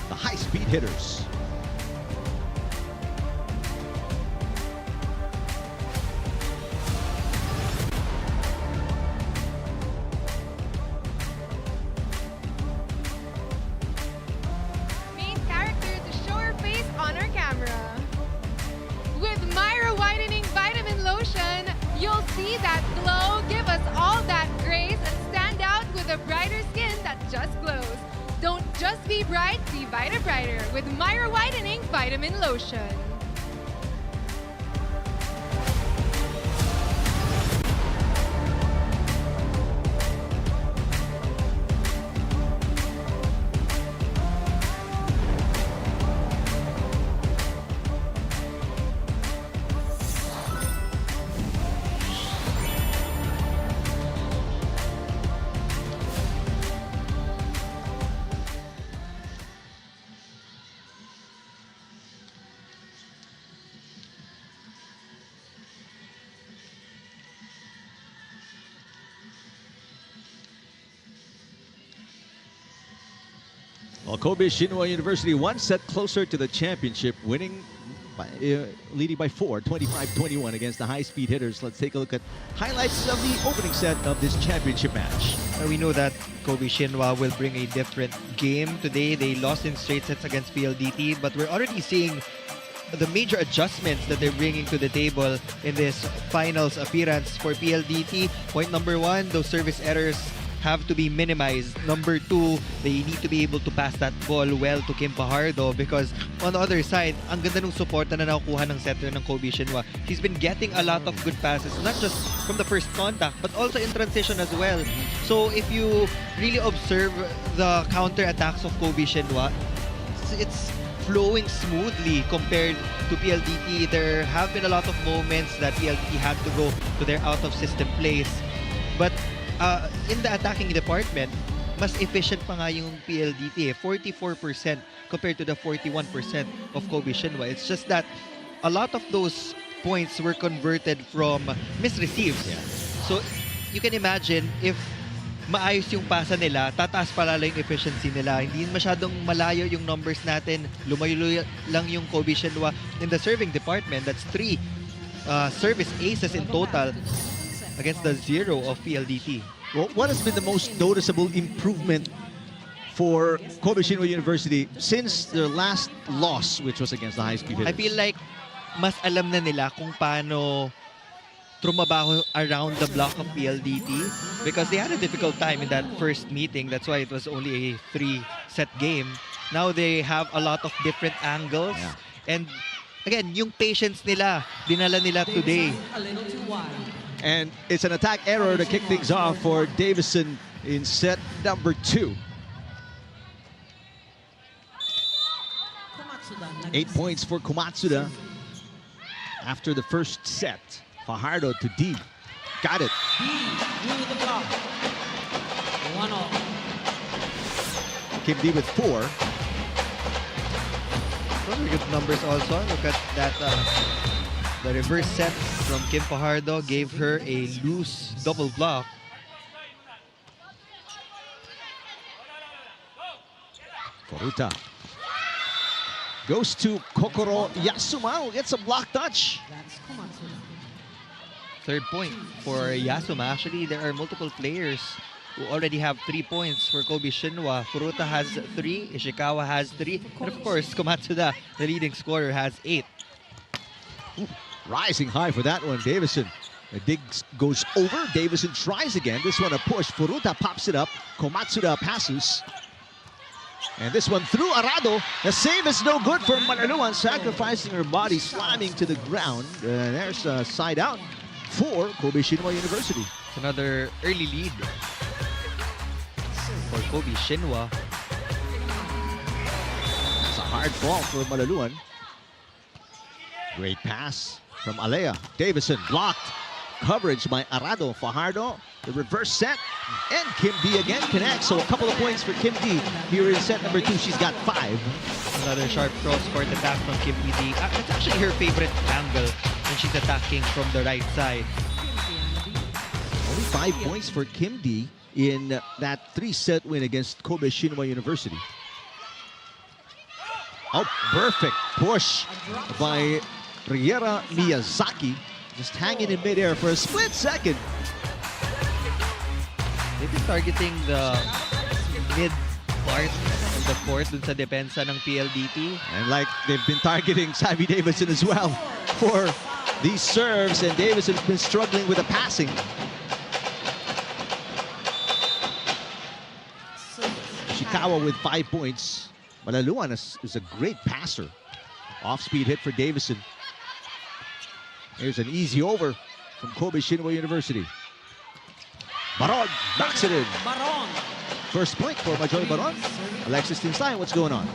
the High Speed Hitters. Main character to show her face on our camera. With Myra Whitening Vitamin Lotion, you'll see that glow, give us all that grace, and stand out with a brighter skin that just glows. Don't just be bright, be Vita Brighter with Myra Whitening Vitamin Lotion. Well, Kobe Shinwa University 1 set closer to the championship, leading by 4, 25-21 against the High Speed Hitters. Let's take a look at highlights of the opening set of this championship match. We know that Kobe Shinwa will bring a different game today. They lost in straight sets against PLDT, but we're already seeing the major adjustments that they're bringing to the table in this finals appearance for PLDT. Point number 1, those service errors have to be minimized. Number 2, they need to be able to pass that ball well to Kim Pajardo, because on the other side, ang ganda ng suporta na nakukuha ng setter ng Kobe Shinwa. He's been getting a lot of good passes, not just from the first contact, but also in transition as well. So if you really observe the counter attacks of Kobe Shinwa, it's flowing smoothly compared to PLDT. There have been a lot of moments that PLDT had to go to their out-of-system plays. But in the attacking department, mas efficient pa nga yung PLDT, 44% compared to the 41% of Kobe Shinwa. It's just that a lot of those points were converted from misreceives. Yeah. So you can imagine, if maayos yung pasa nila, tataas palala yung efficiency nila. Hindi masyadong malayo yung numbers natin. Lumayo lang yung Kobe Shinwa in the serving department. That's 3 service aces in total against the 0 of PLDT. Well, what has been the most noticeable improvement for Kobe Shinwa University since their last loss, which was against the High Speed Hitters? I feel like mas alam na nila kung paano trumabaho around the block of PLDT, because they had a difficult time in that first meeting. That's why it was only a 3-set game. Now they have a lot of different angles. Yeah. And again, yung patience nila, dinala nila today. And it's an attack error to kick things off for Davison in set number 2. 8 points for Komatsuda after the first set. Fajardo to D. Got it. Kim D with 4. Very good numbers also. Look at that. The reverse set from Kim Pajardo gave her a loose double block. Furuta goes to Kokoro Yasuma, who gets a block touch. Third point for Yasuma. Actually, there are multiple players who already have 3 points for Kobe Shinwa. Furuta has 3, Ishikawa has 3, and of course, Komatsuda, the leading scorer, has 8. Ooh, rising high for that one, Davison. The dig goes over, Davison tries again. This one a push, Furuta pops it up, Komatsuda passes. And this one through Arado. The save is no good for Malaluan, sacrificing her body, slamming to the ground. There's a side out for Kobe Shinwa University. It's another early lead for Kobe Shinwa. hard ball for Malaluan. Great pass from Alea. Davison blocked. Coverage by Arado. Fajardo, the reverse set. And Kim D again connects. So a couple of points for Kim D here in set number 2. She's got 5. Another sharp cross-court attack from Kim D. That's actually her favorite angle when she's attacking from the right side. Only 5 points for Kim D in that 3-set win against Kobe Shinwa University. Oh, perfect push by Riera Miyazaki. Just hanging in midair for a split second. They've been targeting the mid part of the court dun sa depensa ng PLDT. And like they've been targeting Savvy Davidson as well for these serves. And Davidson's been struggling with the passing. Ishikawa with 5 points. Malaluan is a great passer. Off-speed hit for Davison. Here's an easy over from Kobe Shinwa University. Baron knocks it in. Baron. First point for Majoy Baron. Alexis Tinsayan, what's going on?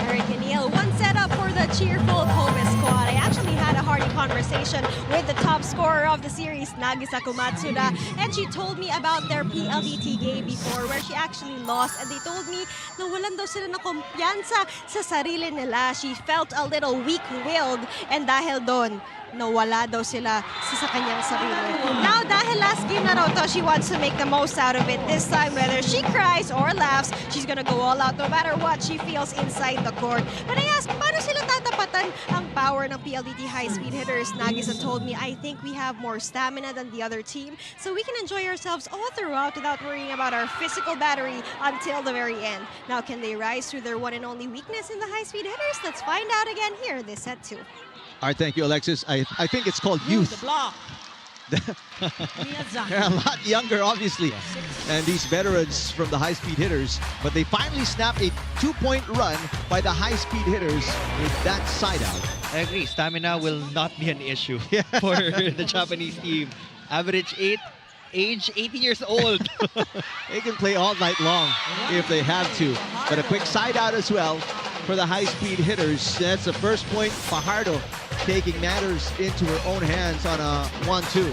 Eric and Neil, one setup for the cheerful Kobe squad. I actually had a hearty conversation with the top scorer of the series, Nagisa Kumatsuda, and she told me about their PLDT game before where she actually lost, and they told me na walan daw sila na kumpiyansa sa sarili nila. She felt a little weak-willed, and dahil doon, nawala daw sila sa kanyang sarili. Now, dahil last game na raw to, she wants to make the most out of it. This time, whether she cries or laughs, she's gonna go all out no matter what she feels inside the court. But I asked, paano sila tatapatan ang power ng PLDT High Speed Hitters? Nagisa told me, I think we have more stamina than the other team, so we can enjoy ourselves all throughout without worrying about our physical battery until the very end. Now, can they rise through their one and only weakness in the High Speed Hitters? Let's find out again here in this set 2. All right, thank you, Alexis. I think it's called youth. The block. They're a lot younger, obviously, and these veterans from the high-speed hitters, but they finally snapped a 2-point run by the high-speed hitters with that side out. I agree, stamina will not be an issue for the Japanese team. Average age 18 years old. They can play all night long if they have to, but a quick side out as well for the high-speed hitters. That's the first point. Fajardo taking matters into her own hands on a 1-2.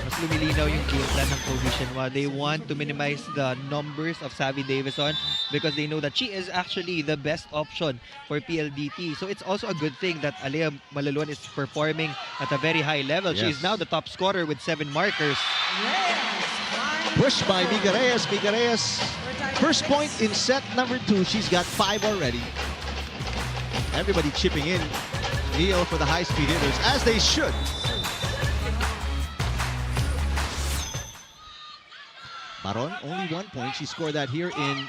Mas lumilinaw yung game plan ng Kobe Shinwa. They want to minimize the numbers of Savvy Davison because they know that she is actually the best option for PLDT. So it's also a good thing that Alea Malaluan is performing at a very high level. She is now the top scorer with 7 markers. Push by Miga Reyes. Miga Reyes, first point in set number 2. She's got 5 already. Everybody chipping in. Neil for the high-speed hitters, as they should. Baron, only 1 point. She scored that here in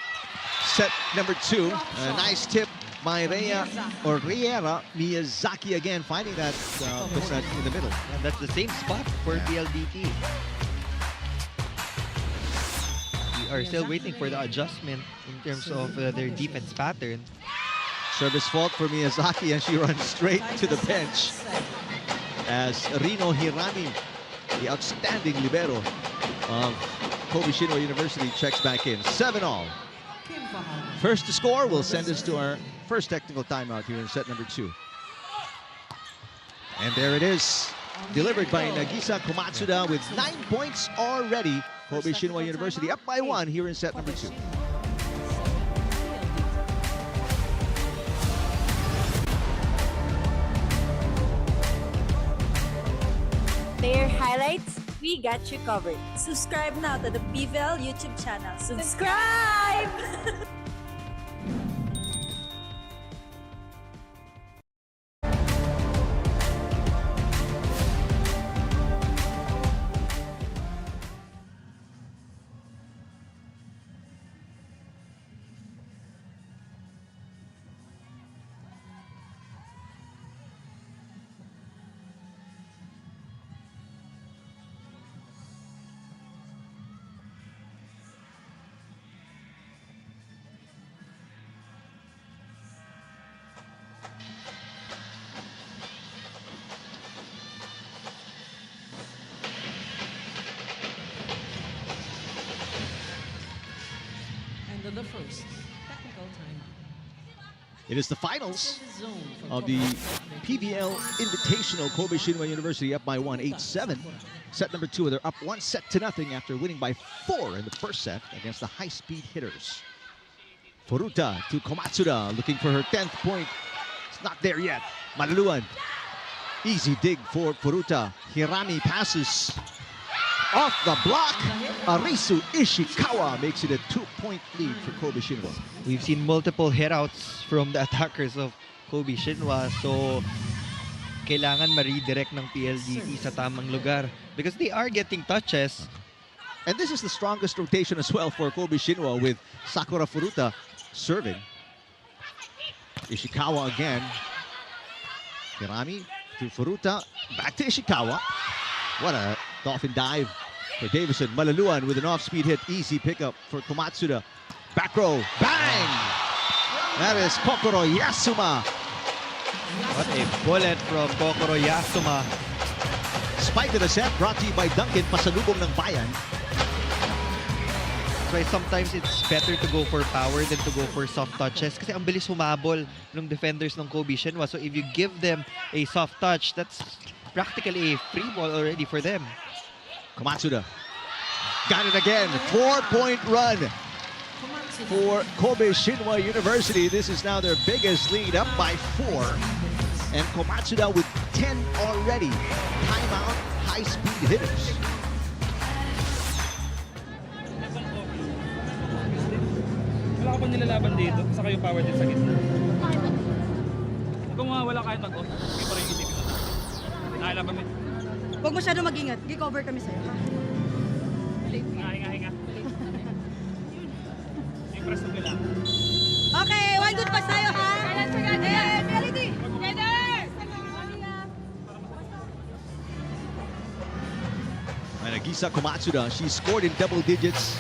set number 2. A nice tip by Riera Miyazaki again, finding that puts that in the middle. And that's the same spot for PLDT. We are still waiting for the adjustment in terms of their defense pattern. Service fault for Miyazaki, and she runs straight to the bench as Rino Hirami, the outstanding libero of Kobe Shinwa University, checks back in. 7-all. First to score will send us to our first technical timeout here in set number 2. And there it is, delivered by Nagisa Komatsuda with 9 points already. Kobe Shinwa University up by 1 here in set number 2. Player highlights, we got you covered. Subscribe now to the PVL YouTube channel. Subscribe! And the first technical time. It is the finals of the PVL Invitational. Kobe Shinwa University up by 1, 8-7. Set number 2, they're up 1-0 after winning by 4 in the first set against the High Speed Hitters. Furuta to Komatsuda, looking for her 10th point. It's not there yet. Malaluan. Easy dig for Furuta. Hirami passes off the block. Arisu Ishikawa makes it a 2-point lead for Kobe Shinwa. We've seen multiple hitouts from the attackers of Kobe Shinwa, so kailangan ma-redirect ng PLDT sa tamang lugar because they are getting touches. And this is the strongest rotation as well for Kobe Shinwa with Sakura Furuta serving. Ishikawa again. Hirami to Furuta, back to Ishikawa. What a dolphin dive for Davison. Malaluan with an off-speed hit, easy pickup for Komatsuda. Back row, bang! That is Kokoro Yasuma. What a bullet from Kokoro Yasuma. Spike to the set, brought to you by Duncan, pasalubong ng bayan. That's why sometimes it's better to go for power than to go for soft touches kasi ang bilis humabol ng defenders ng Kobe Shinwa. So if you give them a soft touch, that's practically a free ball already for them. Komatsuda got it again. 4-point run for Kobe Shinwa University. This is now their biggest lead, up by 4. And Komatsuda with 10 already. Timeout, High Speed Hitters. Wala ka bang nilalaban dito? Saka yung power din sa gitna. Kung wala kahit mag-off, hindi pa rin isipin mo. Nakalaban mo. Huwag masyado mag-ingat. Gi-cover kami sa'yo, ha? Hinga. Yung press na bila. Okay, one good pass tayo, ha? Reality! Nagisa Komatsuda, she scored in double digits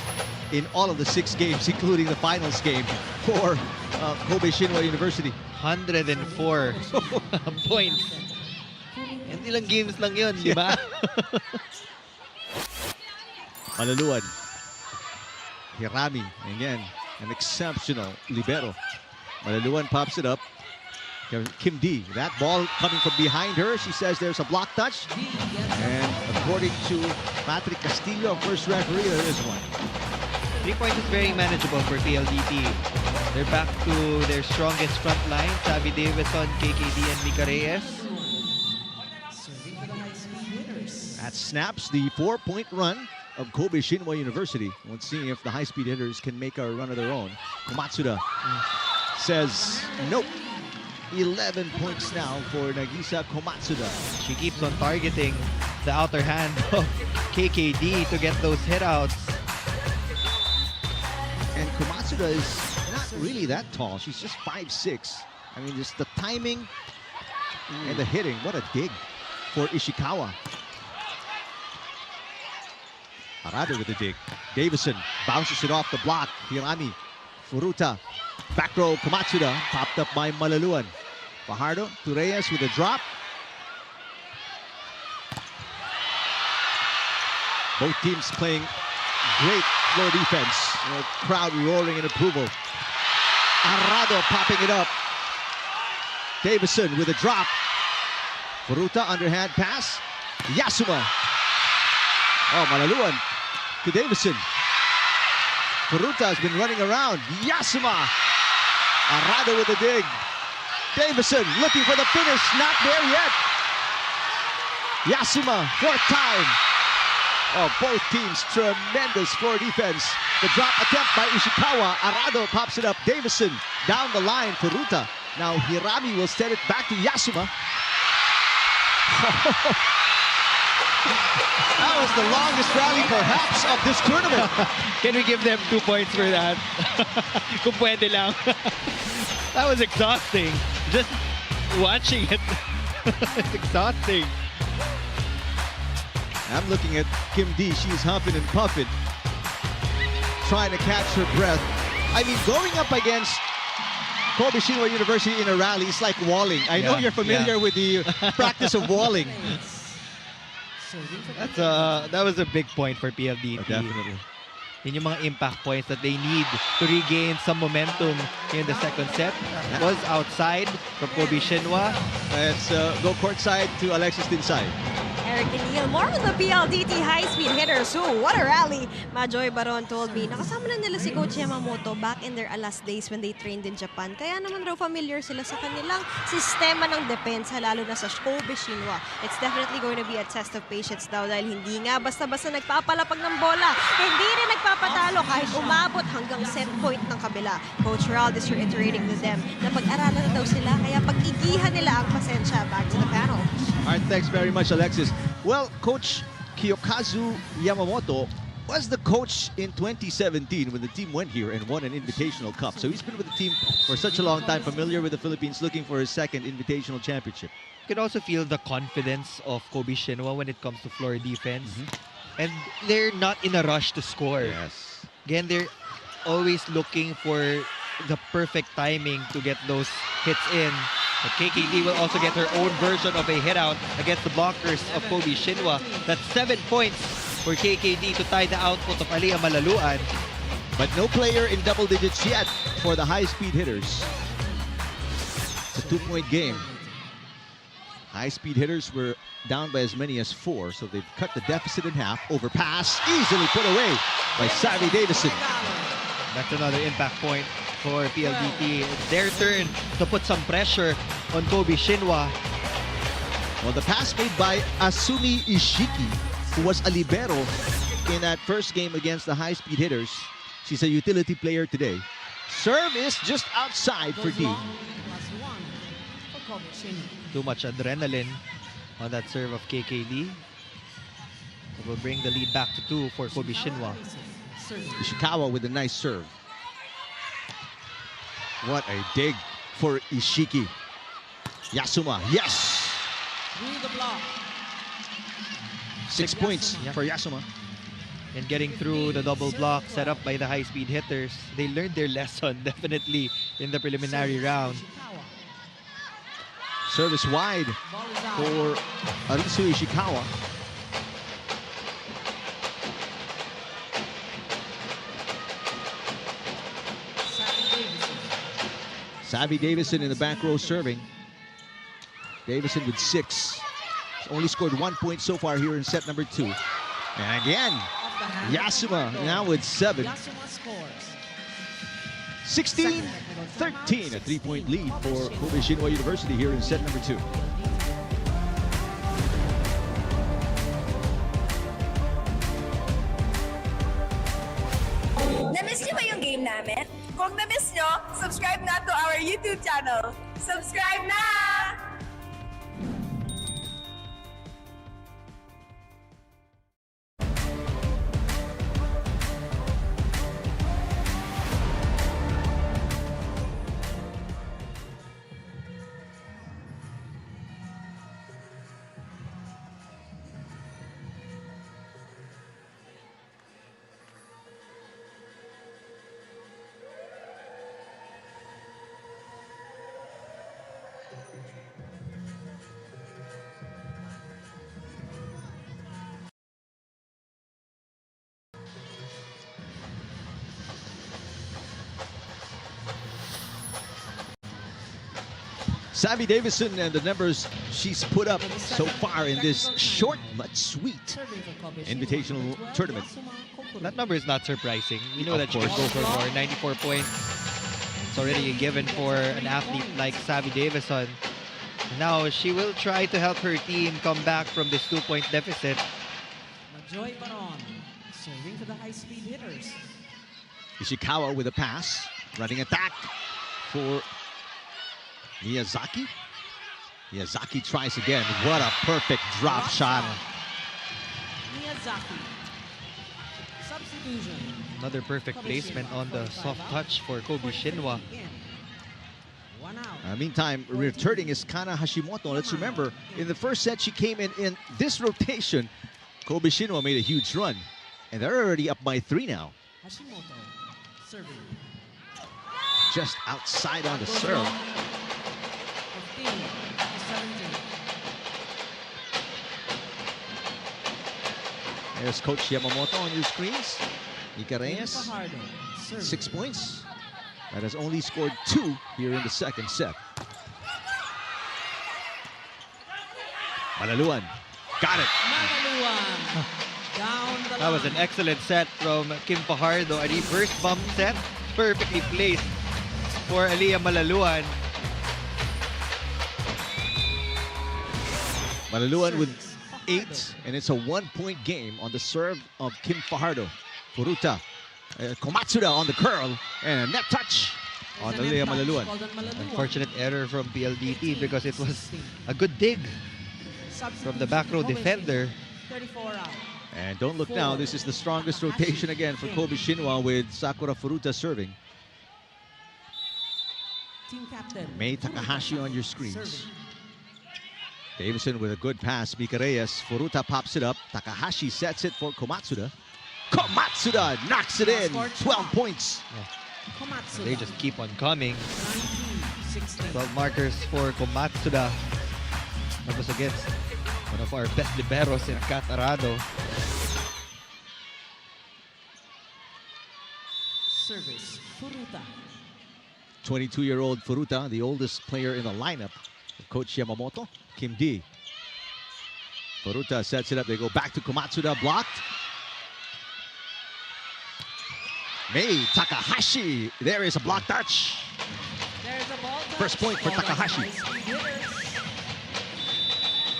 in all of the 6 games, including the finals game for Kobe Shinwa University. 104 points. And ilang games lang yun, di ba? Malaluan. Hirami, again, an exceptional libero. Malaluan pops it up. Kim D, that ball coming from behind her. She says there's a block touch. And according to Patrick Castillo, first referee, there is one. 3 points is very manageable for PLDT. They're back to their strongest front line, Savi Davidson, KKD, and Mika Reyes. That snaps the 4-point run of Kobe Shinwa University. Let's see if the High Speed Hitters can make a run of their own. Komatsuda says nope. 11 points now for Nagisa Komatsuda. She keeps on targeting the outer hand of KKD to get those hitouts. And Komatsuda is not really that tall. She's just 5'6". I mean, just the timing and the hitting. What a dig for Ishikawa. Arado with the dig. Davison bounces it off the block. Hirami, Furuta, back row, Komatsuda, popped up by Malaluan. Fajardo to Reyes with a drop. Both teams playing great floor defense. Crowd roaring in approval. Arado popping it up. Davison with a drop. Furuta underhand pass. Yasuma. Oh, Malaluan to Davison. Furuta has been running around. Yasuma. Arado with a dig. Davison looking for the finish. Not there yet. Yasuma, 4th time. Oh, both teams tremendous floor defense. The drop attempt by Ishikawa. Arado pops it up. Davison down the line. Furuta. Now Hirami will set it back to Yasuma. That was the longest rally perhaps of this tournament. Can we give them 2 points for that? Kung pwede lang. That was exhausting. Just watching it. It's exhausting. I'm looking at Kim D. She's huffing and puffing, trying to catch her breath. I mean, going up against Kobe Shinwa University in a rally is like walling. I know you're familiar with the practice of walling. That was a big point for PLDT. Definitely. Yun yung mga impact points that they need to regain some momentum in the second set. That was outside from Kobe Shinwa. Let's go courtside to Alexis Dinsay. Eric Neal, more on the PLDT High Speed Hitters. Ooh, what a rally! Majoy Baron told me, nakasama na nila si Coach Yamamoto back in their last days when they trained in Japan. Kaya naman raw familiar sila sa kanilang sistema ng depensa, lalo na sa Kobe Shinwa. It's definitely going to be a test of patience daw dahil hindi nga basta-basta nagpapalapag ng bola. Hindi rin nagpapatalo kahit umabot hanggang set point ng kabila. Coach Rald is reiterating to them na pag-aralan na daw sila, kaya pag-igihan nila ang pasensya. Back to the panel. All right, thanks very much, Alexis. Well, Coach Kiyokazu Yamamoto was the coach in 2017 when the team went here and won an Invitational Cup. So he's been with the team for such a long time, familiar with the Philippines, looking for his second Invitational Championship. You can also feel the confidence of Kobe Shinwa when it comes to floor defense. And they're not in a rush to score. Yes. Again, they're always looking for the perfect timing to get those hits in. But KKD will also get her own version of a hit out against the blockers of Kobe Shinwa. That's 7 points for KKD to tie the output of Aliyah Malaluan. But no player in double digits yet for the High Speed Hitters. It's a 2-point game. High Speed Hitters were down by as many as 4, so they've cut the deficit in half. Overpass, easily put away by Savvy Davison. That's another impact point for PLDT. It's their turn to put some pressure on Kobe Shinwa. Well, the pass made by Asumi Ishiki, who was a libero in that first game against the High Speed Hitters. She's a utility player today. Serve is just outside for D. Too much adrenaline on that serve of KKD. It will bring the lead back to 2 for Kobe Shinwa. Ishikawa with a nice serve. What a dig for Ishiki. Yasuma, yes! 6 points for Yasuma. And getting through the double block set up by the High Speed Hitters. They learned their lesson definitely in the preliminary round. Service wide for Arisu Ishikawa. Savvy Davison in the back row serving. Davison with 6. He's only scored 1 point so far here in set number 2. And again, Yasuma now with 7. 16-13, a 3-point lead for Kobe Shinwa University here in set number 2. Na-miss niyo ba yung game namin? Kung na-miss niyo, subscribe na to our YouTube channel. Subscribe na! Savvy Davison and the numbers she's put up so far in this short but sweet invitational tournament. That number is not surprising. We know that she can go for more. 94 points. It's already a given for an athlete like Savvy Davison. Now she will try to help her team come back from this 2-point deficit. Majoy Baron serving to the High Speed Hitters. Ishikawa with a pass. Running attack for Miyazaki. Miyazaki tries again. What a perfect drop shot. Miyazaki. Substitution. Another perfect placement on the soft touch for Kobe Shinwa. Meantime, returning is Kana Hashimoto. Let's remember, in the first set, she came in this rotation. Kobe Shinwa made a huge run. And they're already up by 3 now. Hashimoto serving. Just outside on the serve. There's Coach Yamamoto on your screens. Mika Reyes, Fajardo, serving. 6 points. That has only scored 2 here in the second set. Malaluan, got it. Malaluan, down the That was an line. excellent set from Kim Fajardo. A reverse bump set, perfectly placed for Aliyah Malaluan. Malaluan with 8, and it's a 1-point game on the serve of Kim Fajardo. Furuta, Komatsuda on the curl, and a net touch on There's a Aliyah net touch Malaluan. called on Malaluan. Unfortunate error from PLDT because it was a good dig from the back row defender. 34 out. And don't look now, this is the strongest rotation again for Kobe Shinwa with Sakura Furuta serving. Team captain. Mei Takahashi on your screens. Davison with a good pass, Mika Reyes. Furuta pops it up. Takahashi sets it for Komatsuda. Komatsuda knocks it in. 12 points. Komatsuda. They just keep on coming. 19-16. 12 markers for Komatsuda. That was against one of our best liberos in Kat Arado. Service, Furuta. 22-year-old Furuta, the oldest player in the lineup of Coach Yamamoto. Kim D. Furuta sets it up. They go back to Komatsuda, blocked. Mei Takahashi. There is a block touch. There's a ball touch. First point for Called on Takahashi. High Speed Hitters.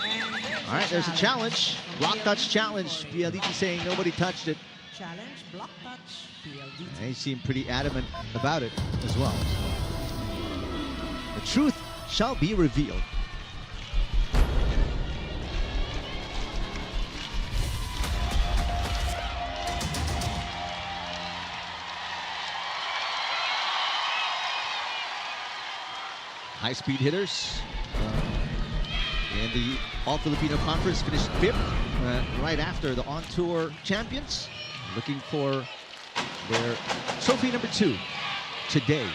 And there's All right, there's a challenge. Block touch challenge. PLDT saying nobody touched it. Challenge, block touch, PLDT. And he seemed pretty adamant about it as well. The truth shall be revealed. High Speed Hitters in the All-Filipino Conference finished 5th right after the on-tour champions, looking for their trophy number 2 today.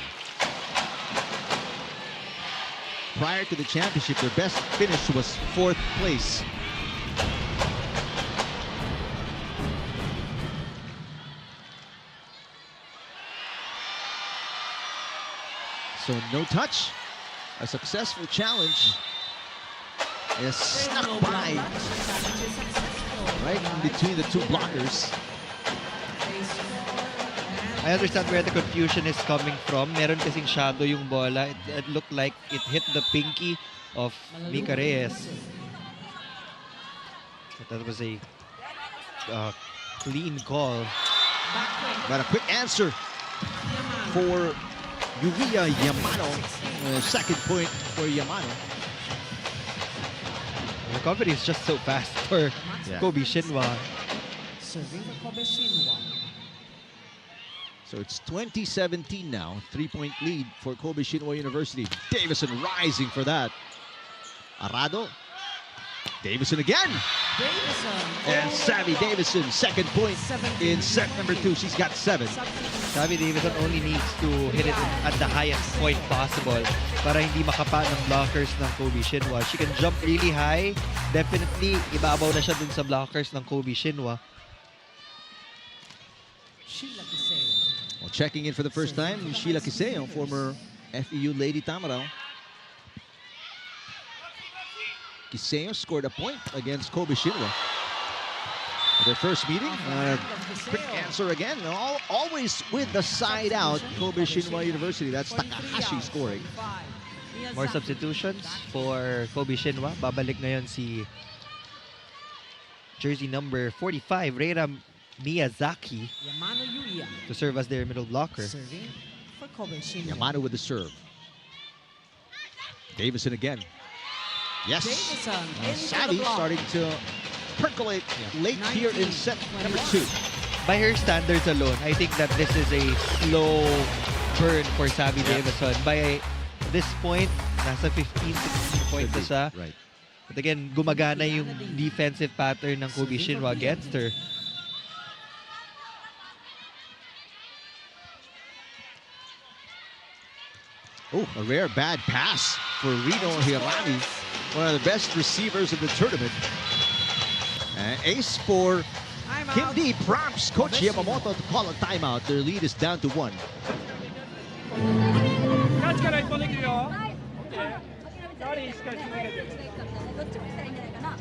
Prior to the championship, their best finish was 4th place. So no touch. A successful challenge is snuck by right in between the two blockers. I understand where the confusion is coming from. Meron kasing shadow yung bola. It looked like it hit the pinky of Mika Reyes. But that was a clean call. But a quick answer for Yuviya Yamano. Second point for Yamano. The recovery is just so fast for Kobe Shinwa. Serving for Kobe Shinwa. So it's 2017 now. 3-point lead for Kobe Shinwa University. Davison rising for that. Arado. Davison again. Davison. And Savvy Davison, second point in set number 2. She's got 7. Savvy Davison only needs to hit it at the highest point possible para hindi makapa ng blockers ng Kobe Shinwa. She can jump really high. Definitely, ibabaw na siya dun sa blockers ng Kobe Shinwa. Sheila Kiseo. Well, checking in for the first time, Sheila Kiseo, former FEU Lady Tamarao. Kiseo scored a point against Kobe Shinwa. Their first meeting, quick answer again. Always with the side out, Kobe Shinwa University. That's Takahashi scoring. More substitutions for Kobe Shinwa. Babalik ngayon si jersey number 45, Reira Miyazaki, Yamano Yuya. to serve as their middle blocker. Serving for Kobe Shinwa. Yamano with the serve. Davison again. Yes. Davison into Savvy the block. starting to percolate late here in set number 2. By her standards alone, I think that this is a slow burn for Savvy Davison. By this point, nasa 15, 16 points na siya. Right. But again, gumagana yung defensive pattern ng Kobe Shinwa against her. Oh, a rare bad pass for Rino Hirami, one of the best receivers of the tournament. Ace for Kim D prompts Coach Yamamoto to call a timeout. Their lead is down to 1. キャッチから一本できるよ。サーリーしっかり続けて。どっちもしたらいいんじゃないかな。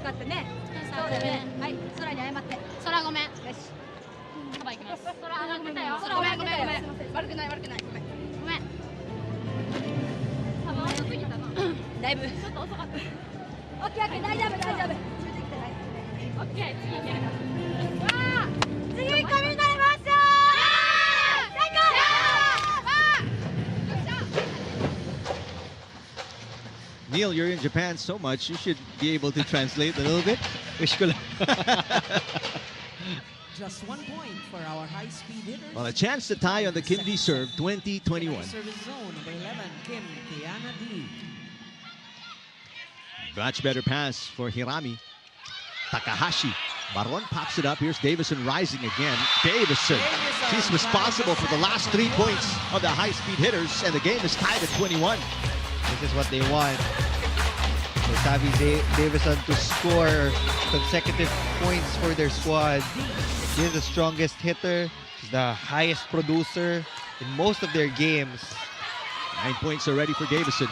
使ってね。そうだよね。はい、空に謝って。空ごめん。よし。カバー行きます。空上がってたよ。空ごめんごめんごめん。悪くない悪くない。ごめん。ごめん。多分遅すぎたな。だいぶ。ちょっと遅かった。オッケーオッケー大丈夫大丈夫。オッケー次行けるから。わあ次込みになりました。最高。Neil, you're in Japan so much, you should be able to translate a little bit. Wish ko lang. Just 1 point for our high-speed hitters. Well, a chance to tie on the Kim D serve, 20-21. Service zone, number 11, Kim Kiana D. Much better pass for Hirami. Takahashi. Baron pops it up. Here's Davison rising again. Davison. She's responsible for the last 3 points of the high-speed hitters, and the game is tied at 21. This is what they want. For Savi Davison to score consecutive points for their squad. She is the strongest hitter. She's the highest producer in most of their games. 9 points already for Davison.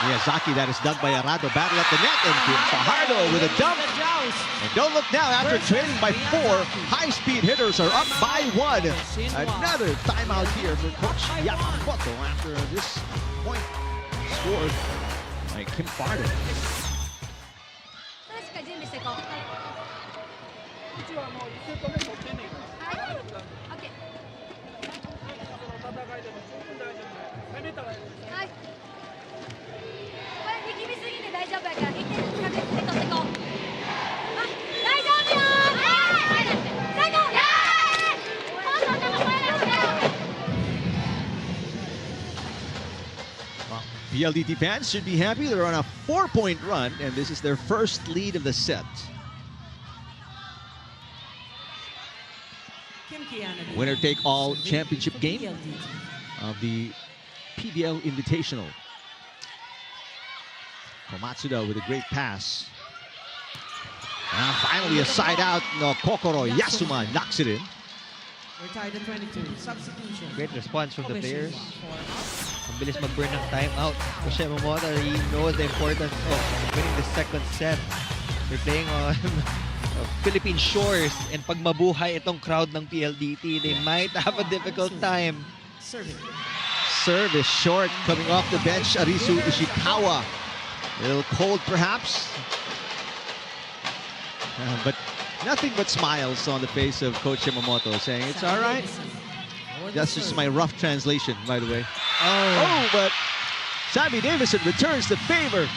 Miyazaki, that is dug by Arado. Battle at the net, and Fajardo with a dump. And don't look now, after trailing by 4, high-speed hitters are up by 1. Another timeout here for Coach Yamamoto after this point scored by Kim Fardo. 確か準備していこう。一応もう1セット目取ってんねんから。はい。オッケー。その戦いでも十分大丈夫。攻めたらいいです。はい。これ力みすぎて大丈夫やから1点ずつ確実に取っていこう。あ、大丈夫よー。最高。PLDT fans should be happy. They're on a 4-point run, and this is their first lead of the set. Kim Kiana D. Winner-take-all championship game of the PVL Invitational. Komatsuda with a great pass. Now finally a side out. No, Kokoro Yasuma knocks it in. We're tied at 22. Substitution. Great response from the Kobe players. Shinwa Ang bilis mag-burn ng timeout. Coach Yamamoto, he knows the importance of winning the second set. They're playing on Philippine shores, and pag mabuhay itong crowd ng PLDT, they might have a difficult time. Serving. Serve is short, coming off the bench, Arisu Ishikawa. A little cold perhaps. But nothing but smiles on the face of Coach Yamamoto, saying it's all right. That's just my rough translation, by the way. Oh, but Sammy Davison returns the favor.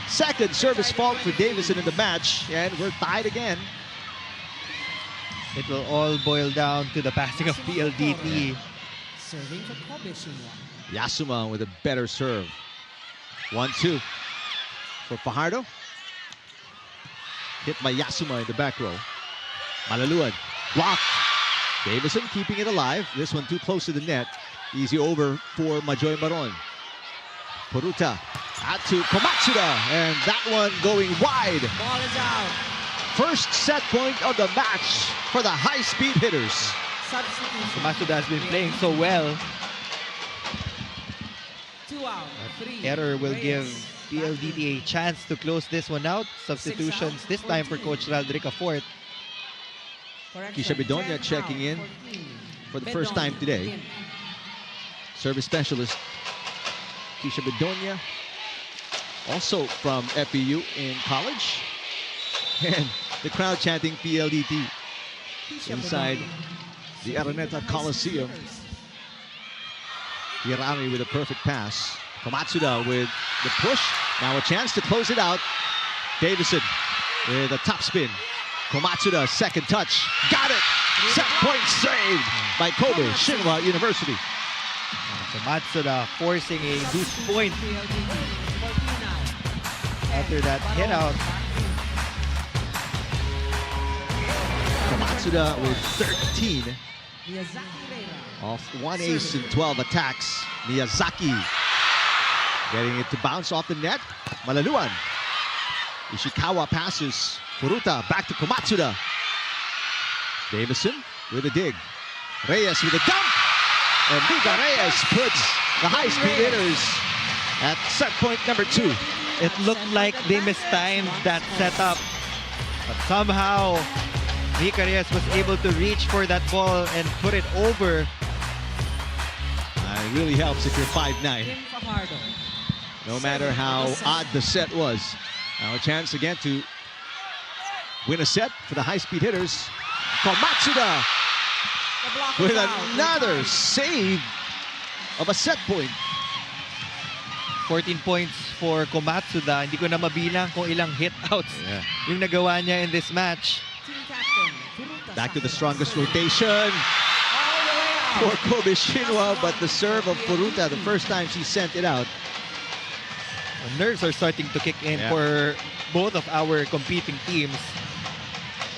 Second service fault for Davison in the match, and we're tied again. It will all boil down to the passing of PLDT. Serving for Kobe Shinwa. Yasuma with a better serve. 1-2 for Fajardo. Hit by Yasuma in the back row. Malaluan blocked. Davison keeping it alive. This one too close to the net. Easy over for Majoy Maron. Puruta out to Komatsuda, and that one going wide. Ball is out. First set point of the match for the high-speed hitters. Substitution. Komatsuda has been playing so well. 2 out. 3. Error will give PLDT a chance to close this one out. Substitutions this time for Coach Raldrick Fort. Kisha Bedonia checking in for the first time today. Service specialist Kisha Bedonia, also from FEU in college. And the crowd chanting PLDT inside the Araneta Coliseum. Hirami with a perfect pass. Komatsuda with the push. Now a chance to close it out. Davison with a top spin. Komatsuda, second touch. Got it! Set point saved by Kobe Shinwa University. Komatsuda forcing a loose point after that hit out. Komatsuda with 13 off 1 ace in 12 attacks. Miyazaki getting it to bounce off the net. Malaluan. Ishikawa passes. Furuta back to Komatsuda. Davison with a dig. Reyes with a dump. And Mika Reyes puts the High Speed Hitters at set point number 2. It looked like they mistimed that setup. But somehow, Mika Reyes was able to reach for that ball and put it over. It really helps if you're 5'9". No matter how odd the set was. Now a chance again to win a set for the High Speed Hitters. Komatsuda with another save of a set point. 14 points for Komatsuda. Hindi ko na mabilang kung ilang hit outs yung nagawa niya in this match. Back to the strongest rotation for Kobe Shinwa, but the serve of Furuta, the first time she sent it out. The nerves are starting to kick in for both of our competing teams.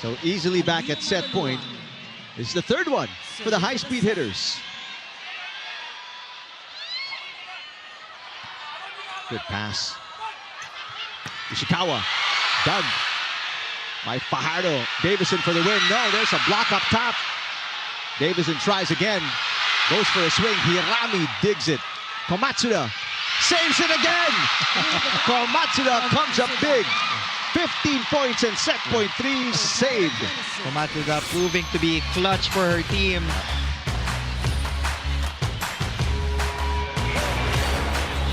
So easily back at set point. This is the third one for the High Speed Hitters. Good pass. Ishikawa. Dug by Fajardo. Davison for the win. No, there's a block up top. Davison tries again. Goes for a swing. Hirami digs it. Komatsuda saves it again. Komatsuda comes up big. 15 points and set point 3 saved. Komatsuda proving to be clutch for her team.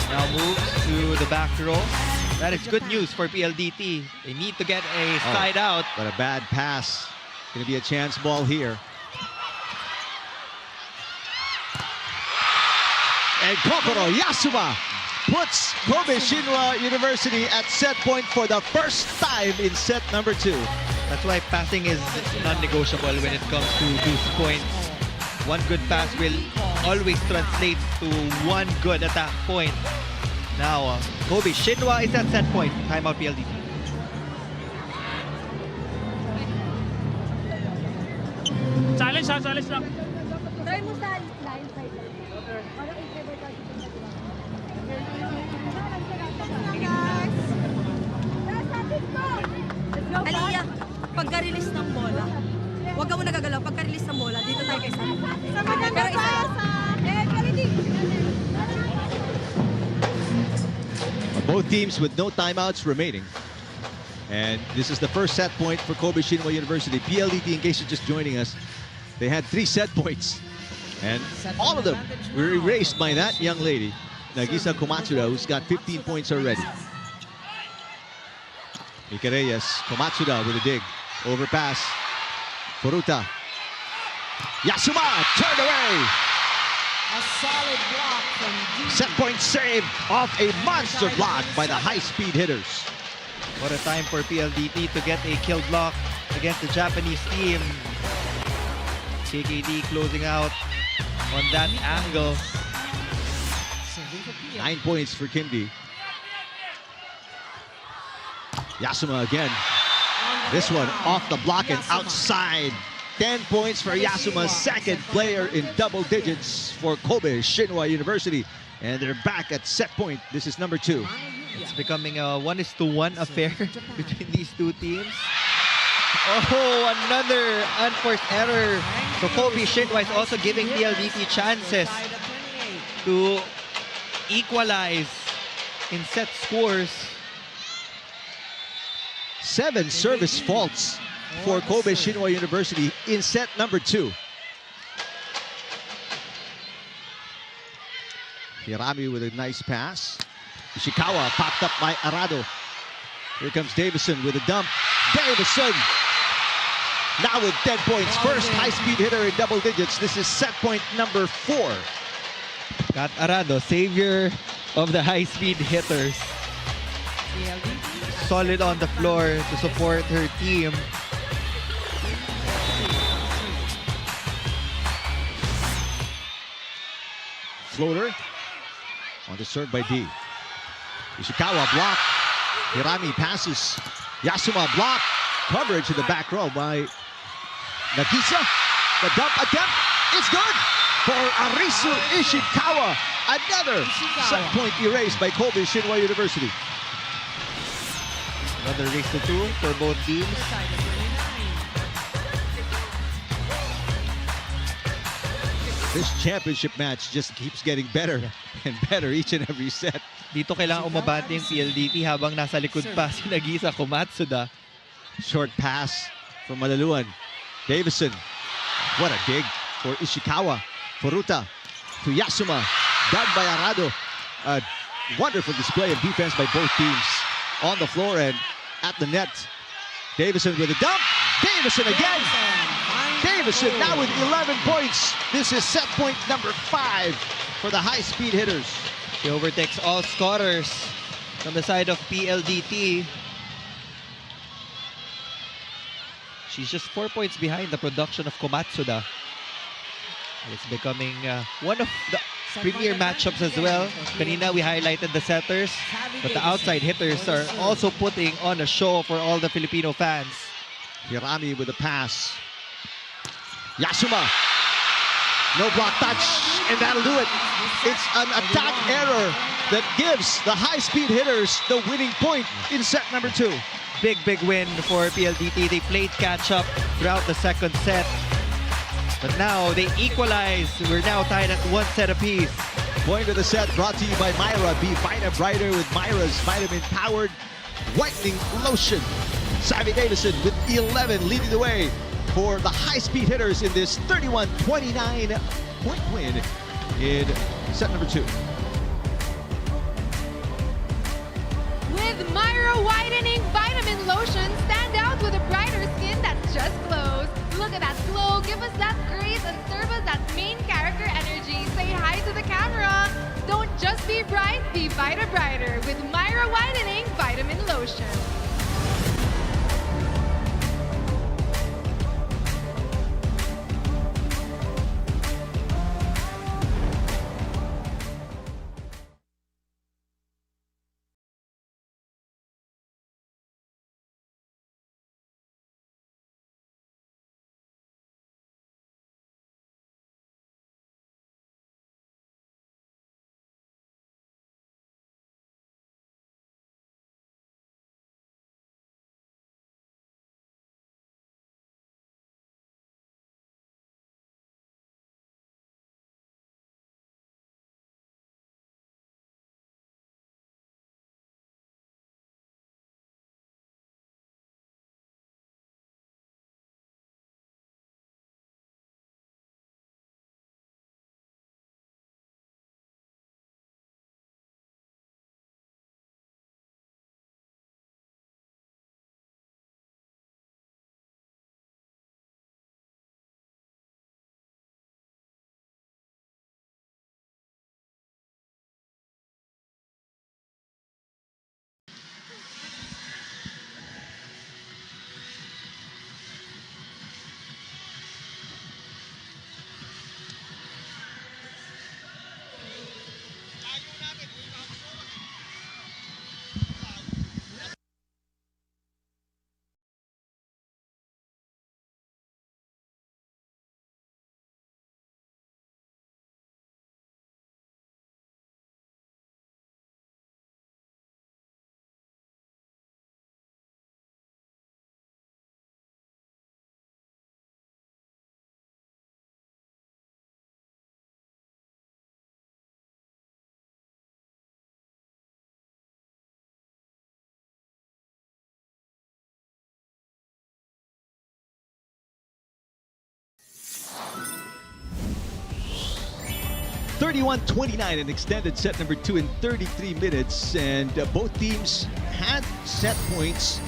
Now moves to the back row. That is good news for PLDT. They need to get a side out. But a bad pass. Going to be a chance ball here. And Kokoro Yasuma puts Kobe Shinwa University at set point for the first time in set number 2. That's why passing is non-negotiable when it comes to these points. One good pass will always translate to one good attack point. Now, Kobe Shinwa is at set point. Timeout PLDT. Challenge ha, challenge lang. Try mo sa line side. Aliyah, pagka-release ng bola, huwag ka mo nagagalaw. Pagka-release ng bola, dito tayo kay Sam. Pero isa. Both teams with no timeouts remaining. And this is the first set point for Kobe Shinwa University. PLDT, in case you're just joining us, they had 3 set points. And all of them were erased by that young lady, Nagisa Komatsuda, who's got 15 points already. Mika Reyes, Komatsuda with a dig. Overpass. Furuta. Yasuma turned away. A solid block from Set point save off a monster block by the High Speed Hitters. What a time for PLDT to get a kill block against the Japanese team. KKD closing out on that angle. 9 points for Kimdi. Yasuma again. This one off the block and outside. 10 points for Yasuma, second player in double digits for Kobe Shinwa University. And they're back at set point. This is number 2. It's becoming a 1-1 affair between these two teams. Oh, another unforced error. So Kobe Shinwa is also giving PLDT chances to equalize in set scores. 7 service faults for Kobe Shinwa University in set number 2. Hirami with a nice pass. Ishikawa popped up by Arado. Here comes Davison with a dump. Davison now with 10 points. First high-speed hitter in double digits. This is set point number 4. Got Arado, savior of the high-speed hitters. Solid on the floor to support her team. Floater on the serve by D. Ishikawa block. Hirami passes. Yasuma block. Coverage in the back row by Nagisa. The dump attempt is good for Arisu Ishikawa. Another set point erased by Kobe Shinwa University. Another race to 2 for both teams. This championship match just keeps getting better and better each and every set. Dito kailangan umabante yung PLDT habang nasa likod pa si Nagisa Komatsuda. Short pass from Malaluan. Davison. What a dig for Ishikawa. Furuta to Yasuma. Dug by Arado. A wonderful display of defense by both teams on the floor and at the net. Davison with a dump. Davison again. Davison now with 11 points. This is set point number 5 for the high-speed hitters. He overtakes all scorers from the side of PLDT. She's just 4 points behind the production of Komatsuda. It's becoming one of the premier matchups as well. Kanina we highlighted the setters, but the outside hitters are also putting on a show for all the Filipino fans. Hirami with a pass. Yasuma. No block touch, and that'll do it. It's an attack error that gives the high-speed hitters the winning point in set number 2. Big win for PLDT. They played catch-up throughout the second set. But now they equalize. We're now tied at 1 set apiece. Point of the set brought to you by Myra. Be Vita Brighter with Myra's vitamin-powered whitening lotion. Savvy Davison with 11 leading the way for the high-speed hitters in this 31-29 point win in set number 2. With Myra Whitening Vitamin Lotion, stand out with a brighter skin that just glows. Look at that glow, give us that grace, and serve us that main character energy. Say hi to the camera. Don't just be bright, be Vita Brighter with Myra Whitening Vitamin Lotion. (31-29) in extended set number 2 in 33 minutes, and both teams had set points.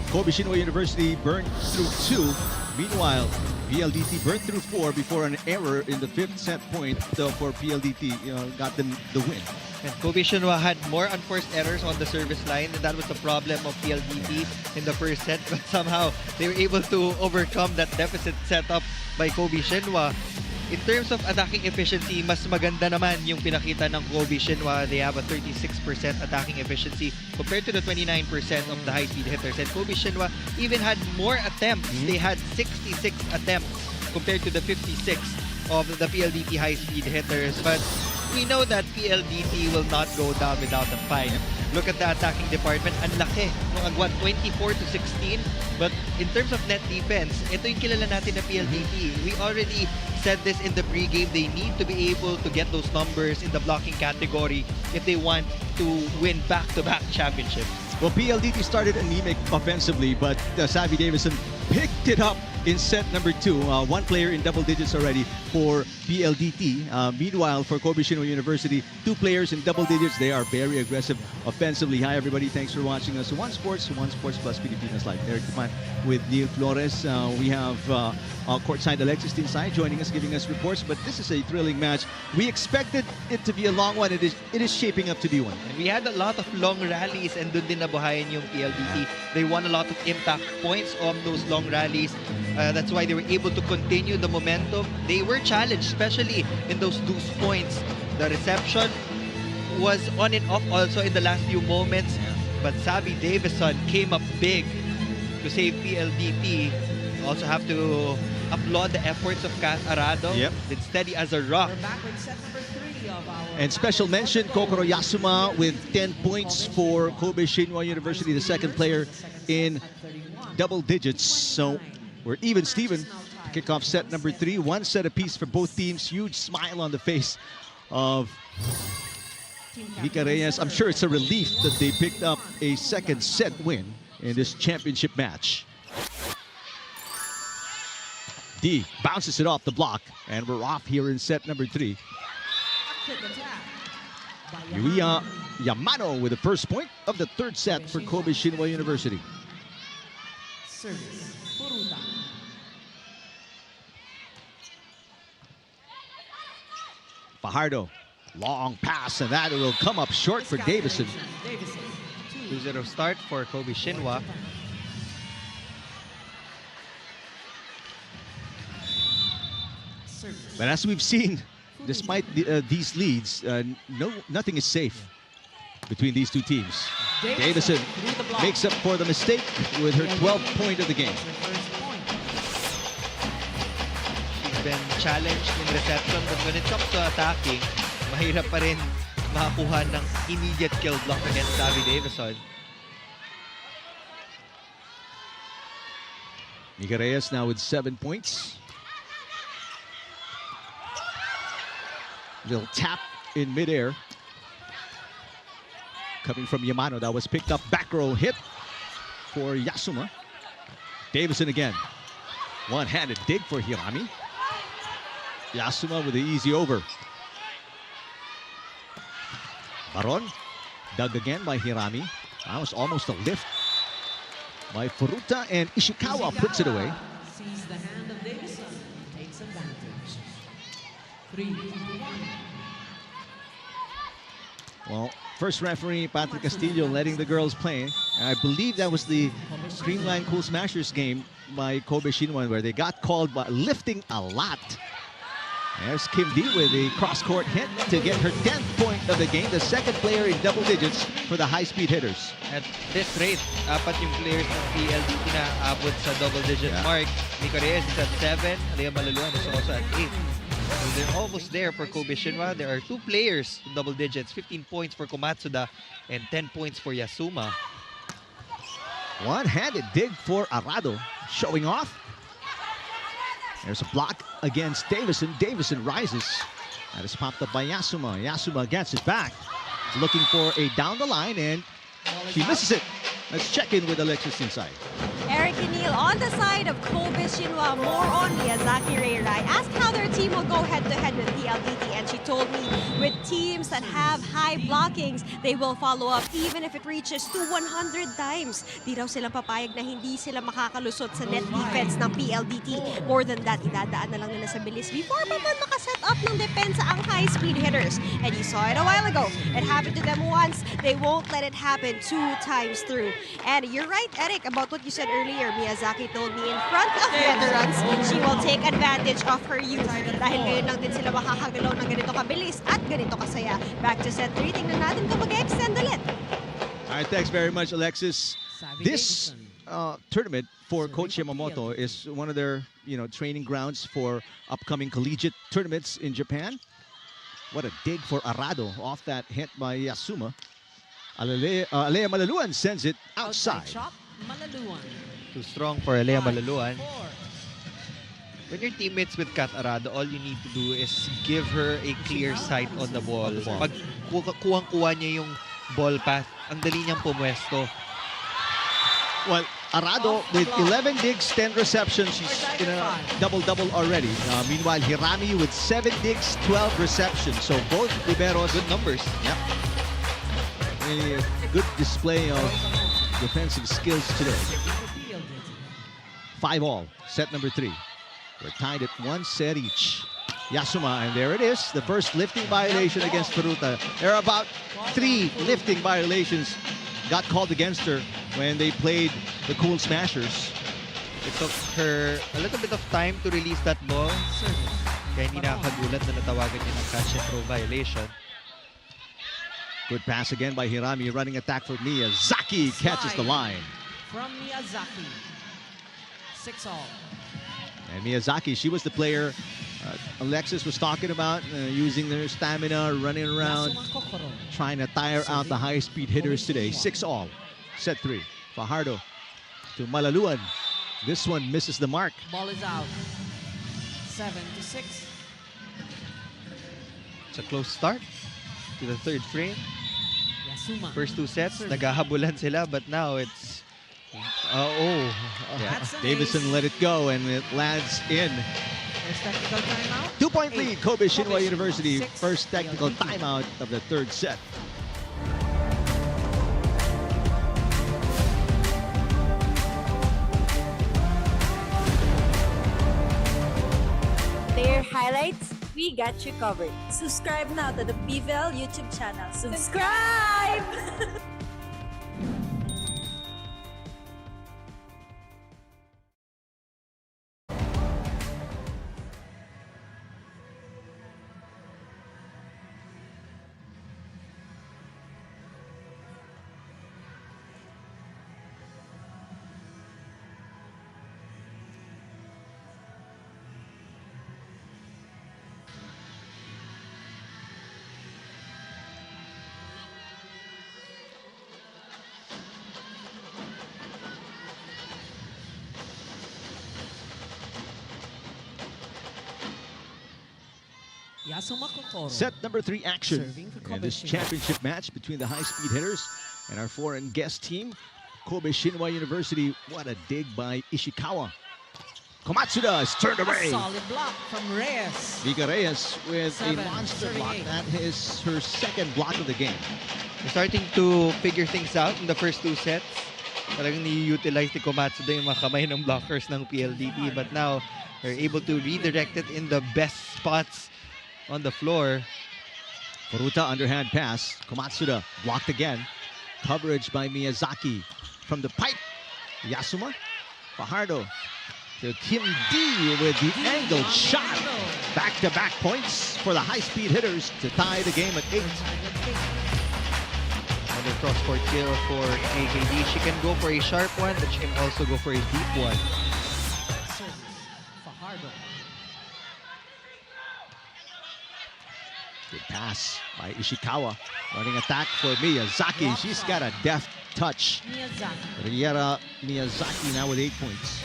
Kobe Shinwa University burned through 2. Meanwhile, PLDT burned through 4 before an error in the 5th set point for PLDT got them the win. And Kobe Shinwa had more unforced errors on the service line, and that was the problem of PLDT in the first set. But somehow, they were able to overcome that deficit set up by Kobe Shinwa. In terms of attacking efficiency, mas maganda naman yung pinakita ng Kobe Shinwa. They have a 36% attacking efficiency compared to the 29% of the high-speed hitters. And Kobe Shinwa even had more attempts. They had 66 attempts compared to the 56 of the PLDT high-speed hitters. But we know that PLDT will not go down without a fight. Look at the attacking department. Ang laki. Nung agwat 24-16. But in terms of net defense, ito yung kilala natin na PLDT. We already said this in the pregame, they need to be able to get those numbers in the blocking category if they want to win back-to-back championships. Well, PLDT started anemic offensively, but Savvy Davison picked it up in set number 2. One player in double digits already for PLDT. Meanwhile, for Kobe Shinwa University, 2 players in double digits. They are very aggressive offensively. Hi, everybody. Thanks for watching us. One Sports Plus Pilipinas Live. Eric Tupan with Neil Flores. We have courtside Alexis Tinsay joining us, giving us reports. But this is a thrilling match. We expected it to be a long one. It is shaping up to be one. And we had a lot of long rallies and dun din nabuhayan yung PLDT. They won a lot of impact points on those long rallies. That's why they were able to continue the momentum. They were challenged, especially in those loose points. The reception was on and off also in the last few moments. But Savvy Davison came up big to save PLDT. Also have to applaud the efforts of Kat Arado. Yep. Been steady as a rock. And special mention, Kokoro Yasuma with 10 points for Kobe Shinwa University, the second player in double digits. So we're even, Steven, to kick off set number 3. 1 set apiece for both teams. Huge smile on the face of Mika Reyes. I'm sure it's a relief that they picked up a second set win in this championship match. D bounces it off the block, and we're off here in set number 3. Yuya Yamano with the first point of the third set for Kobe Shinwa University. Fajardo, long pass, and that will come up short for Davison. 2-0 start for Kobe Shinwa. But as we've seen, despite these leads, nothing is safe between these two teams. Davison makes up for the mistake with her 12th point of the game. She's been challenged in reception, but when it comes to attacking, mahirap pa rin makakuha ng immediate kill block against Savvy Davison. Mika Reyes now with 7 points. Little tap in midair. Coming from Yamano, that was picked up. Back row hit for Yasuma. Davison again. One-handed dig for Hirami. Yasuma with the easy over. Baron, dug again by Hirami. That was almost a lift by Furuta, and Ishikawa puts it away. Sees the hand of Davison, takes advantage. 3-1. Well, first referee, Patrick Castillo, letting the girls play. And I believe that was the Creamline Cool Smashers game by Kobe Shinwa, where they got called by lifting a lot. There's Kim D with a cross-court hit to get her 10th point of the game, the second player in double digits for the High Speed Hitters. At this rate, 4 yung players ng PLDT na abot sa double-digit mark. Mika Reyes is at 7, Lea Malaluan is also at 8. So they're almost there for Kobe Shinwa. There are 2 players in double digits, 15 points for Komatsuda and 10 points for Yasuma. One-handed dig for Arado, showing off. There's a block against Davison. Davison rises. That is popped up by Yasuma. Yasuma gets it back. He's looking for a down the line, and she misses it. Let's check in with Alexis inside. Eric and Neil on the side of Kobe Shinwa, more on Miyazaki Reyra. I asked how their team will go head-to-head with PLDT, and she told me with teams that have high blockings, they will follow up even if it reaches to 100 times. Di raw sila papayag na hindi sila makakalusot sa net defense ng PLDT. More than that, idadaan na lang nila sa bilis before pa man makaset up ng depensa ang high-speed hitters. And you saw it a while ago. It happened to them once. They won't let it happen 2 times through. And you're right, Eric, about what you said earlier. Miyazaki told me in front of veterans, she will take advantage of her youth. Dahil ngayon lang din sila makakagalaw ng ganito kabilis at ganito kasaya. Back to set 3, tingnan natin kung mag-extend ulit. All right, thanks very much, Alexis. This tournament for Coach Yamamoto is one of their, training grounds for upcoming collegiate tournaments in Japan. What a dig for Arado off that hit by Yasuma. Alea Malaluan sends it outside. Shot, Malaluan. Too strong for Lea Malaluan. When you're teammates with Kat Arado, all you need to do is give her a clear sight on the ball. Pag kuwang-kuha niya yung ball path, ang dali niyang pumwesto. Well, Arado with 11 digs, 10 receptions. She's in a double-double already. Meanwhile, Hirami with 7 digs, 12 receptions. So both liberos. Good numbers. Yep. A good display of defensive skills today. 5-all, set number 3. We're tied at 1 set each. Yasuma, and there it is. The first lifting violation against Furuta. There are about 3 lifting violations got called against her when they played the Cool Smashers. It took her a little bit of time to release that ball. Kaya hindi nakakagulat na natawagan niya ng catch and throw violation. Good pass again by Hirami, running attack for Miyazaki. Catches the line. From Miyazaki. 6-all. And Miyazaki, she was the player Alexis was talking about, using their stamina, running around, trying to tire out the high-speed hitters today. 6-all. Set 3. Fajardo to Malaluan. This one misses the mark. Ball is out. 7-6. It's a close start to the 3rd frame. Yasuma. First 2 sets, naghahabulan sila, but now it's... Yeah. Davison let it go, and it lands in. First technical timeout. 2-point lead, Kobe Shinwa University. First technical timeout of the 3rd set. Player highlights, we got you covered. Subscribe now to the PVL YouTube channel. Subscribe! Set number 3 action in this championship match between the high-speed hitters and our foreign guest team, Kobe Shinwa University. What a dig by Ishikawa. Komatsuda is turned away. Solid block from Reyes. Vika Reyes with a monster block. That is her 2nd block of the game. We're starting to figure things out in the first 2 sets. Talagang ni-utilize ni Komatsuda yung mga kamay ng blockers ng PLDT, but now they're able to redirect it in the best spots on the floor. Furuta underhand pass. Komatsuda blocked again. Coverage by Miyazaki from the pipe. Yasuma. Fajardo to Kim D with the angled shot. Back-to-back points for the high-speed hitters to tie the game at 8. Another cross-court kill for AKD. She can go for a sharp one, but she can also go for a deep one. Good pass by Ishikawa. Running attack for Miyazaki. She's got a deft touch. Riera Miyazaki now with 8 points.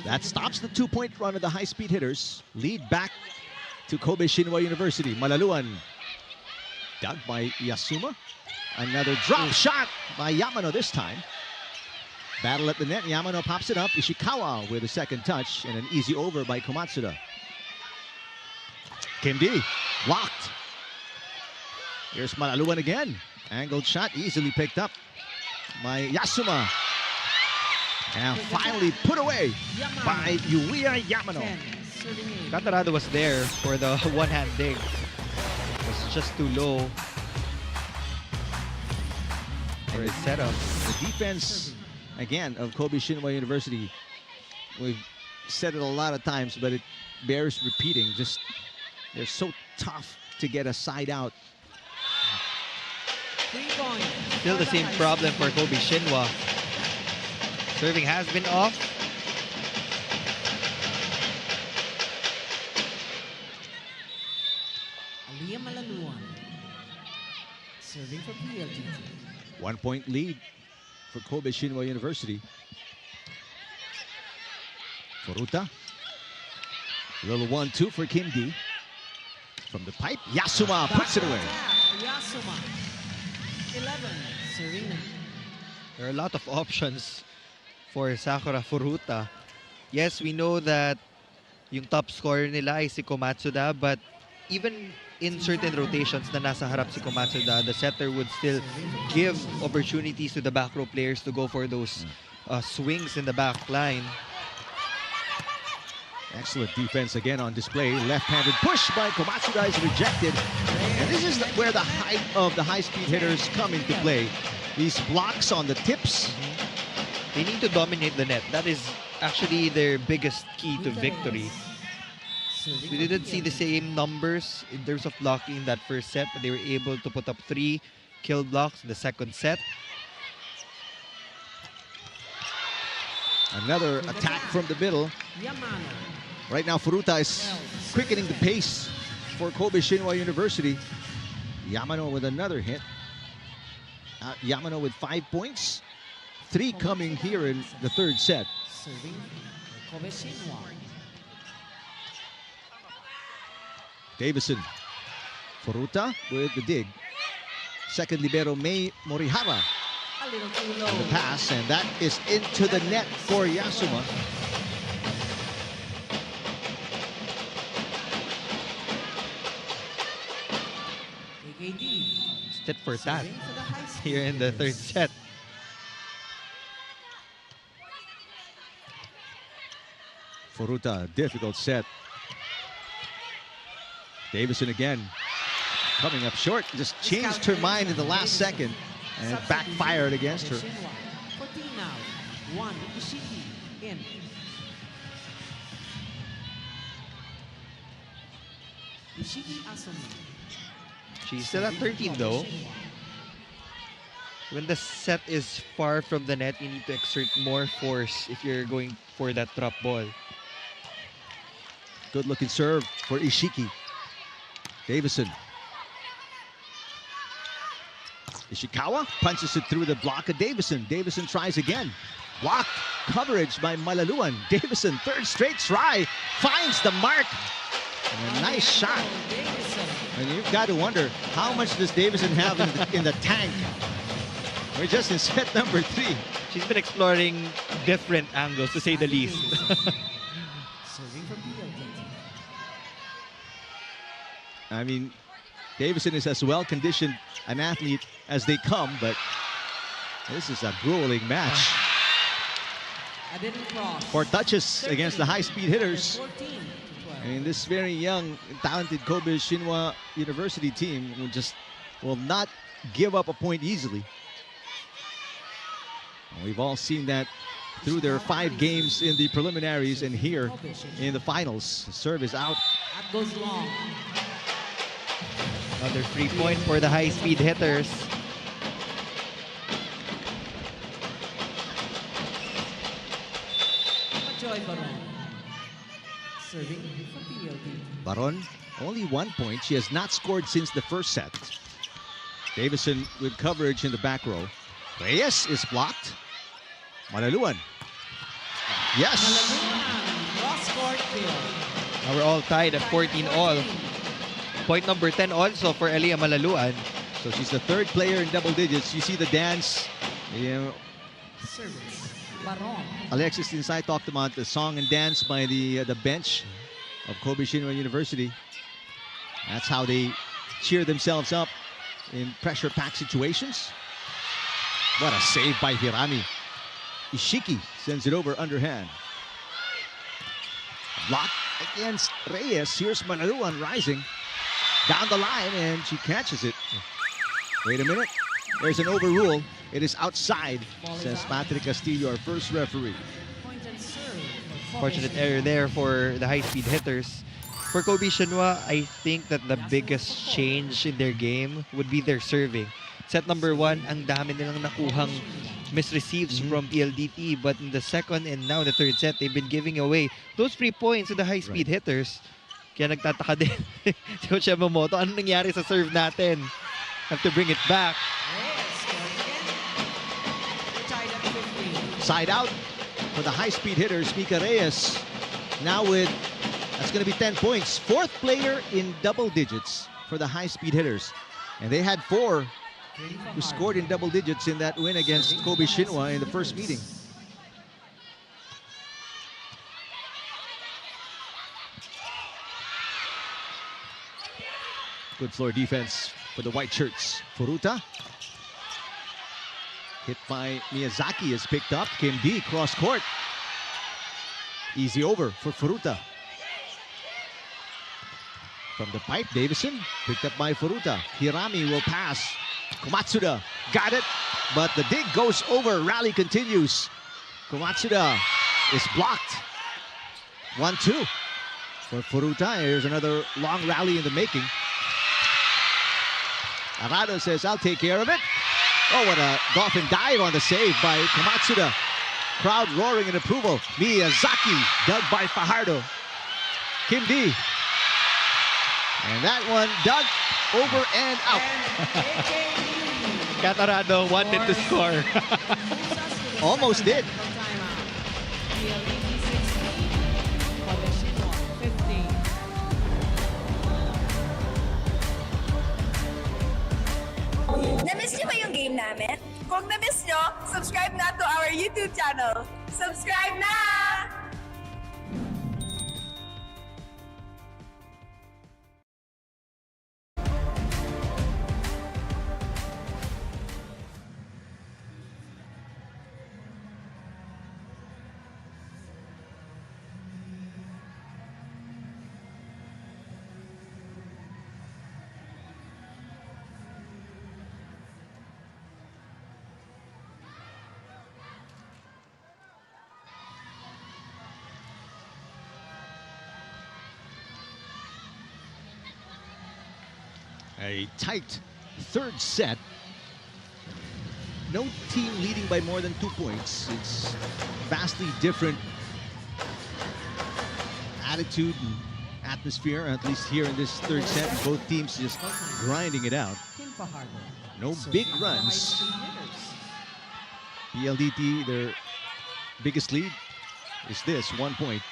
That stops the 2-point run of the high-speed hitters. Lead back to Kobe Shinwa University. Malaluan dug by Yasuma. Another drop shot by Yamano this time. Battle at the net. Yamano pops it up. Ishikawa with a 2nd touch and an easy over by Komatsuda. Kim D blocked. Here's Malaluan again. Angled shot easily picked up by Yasuma. And finally put away by Yuiya Yamano. Katarado was there for the one-hand dig. It was just too low for his setup. The defense, again, of Kobe Shinwa University, we've said it a lot of times, but it bears repeating. Just, they're so tough to get a side out. Still the same problem for Kobe Shinwa. Serving has been off. Aliyah Malaluan. Serving for PLDT. 1-point lead for Kobe Shinwa University. Furuta. A little 1-2 for Kim D. From the pipe, Yasuma puts it away. Yasuma. 11. Serena. There are a lot of options for Sakura Furuta. Yes, we know that yung top scorer nila ay si Komatsuda, but even in certain rotations na nasa harap si Komatsuda, the setter would still give opportunities to the back row players to go for those swings in the back line. Excellent defense again on display. Left-handed push by Komatsuda is rejected. And this is where the height of the high-speed hitters come into play. These blocks on the tips. They need to dominate the net. That is actually their biggest key to victory. We didn't see the same numbers in terms of blocking in that first set, but they were able to put up 3 kill blocks in the second set. Another attack from the middle. Right now, Furuta is quickening the pace for Kobe Shinwa University. Yamano with another hit. Yamano with 5 points. 3 coming here in the third set. Davison. Furuta with the dig. Second libero, Mei Morihara. A little too low. And the pass, and that is into the net for Yasuma. Tit for tat here in the third set. Furuta, difficult set. Davison again, coming up short. Just changed her mind in the last second, and it backfired against her. 14 now. 1. Ishiki in. Ishiki Asumi. She's still at 13 though. When the set is far from the net, you need to exert more force if you're going for that drop ball. Good looking serve for Ishiki. Davison. Ishikawa punches it through the block of Davison. Davison tries again. Blocked coverage by Malaluan. Davison, third straight try, finds the mark. And a nice shot. And you've got to wonder, how much does Davison have in the tank? We're just in set number 3. She's been exploring different angles, to say the least. I mean, Davison is as well-conditioned an athlete as they come, but this is a grueling match. For touches against the high-speed hitters. I mean, this very young, talented Kobe Shinwa University team will not give up a point easily. We've all seen that through their 5 games in the preliminaries and here in the finals. The serve is out. That goes long. Another 3-point for the high-speed hitters. Joy Baron. Serving for PLD. Baron, only 1 point. She has not scored since the first set. Davison with coverage in the back row. Reyes is blocked. Malaluan. Yes. Cross-court kill. Now we're all tied at 14 all. Point number 10 also for Elia Malaluan. So she's the 3rd player in double digits. You see the dance. Service. Baron. Alexis Tinsay talked about the song and dance by the bench of Kobe Shinwa University. That's how they cheer themselves up in pressure-packed situations. What a save by Hirami. Ishiki sends it over underhand. Block against Reyes. Here's Malaluan rising down the line, and she catches it. Wait a minute. There's an overrule. It is outside, says Patrick Castillo, our first referee. Fortunate error there for the high-speed hitters. For Kobe Shinwa, I think that the biggest change in their game would be their serving. Set number 1, ang dami nilang nakuhang misreceives from PLDT, but in the second and now the third set, they've been giving away those 3 points to the high-speed hitters. Kaya nagtataka din si Coach Yamamoto, ano nangyari sa serve natin? Have to bring it back. Side out for the high-speed hitters, Mika Reyes. Now with, that's going to be 10 points. Fourth player in double digits for the high-speed hitters. And they had 4 who scored in double digits in that win against Kobe Shinwa in the first meeting. Good floor defense for the white shirts. Furuta. Hit by Miyazaki is picked up. Kim D cross court. Easy over for Furuta. From the pipe, Davison picked up by Furuta. Hirami will pass. Komatsuda got it, but the dig goes over. Rally continues. Komatsuda is blocked. 1-2 for Furuta. Here's another long rally in the making. Arado says, I'll take care of it. Oh, what a dolphin dive on the save by Komatsuda. Crowd roaring in approval. Miyazaki dug by Fajardo. Kim D. And that one dug over and out. Catarado wanted to score. Almost did. Na-miss niyo ba yung game namin? Kung na-miss niyo, subscribe na to our YouTube channel. Subscribe na! A tight third set. No team leading by more than 2 points. It's vastly different attitude and atmosphere, at least here in this third set. Both teams just grinding it out. No big runs. PLDT, their biggest lead is this, 1 point.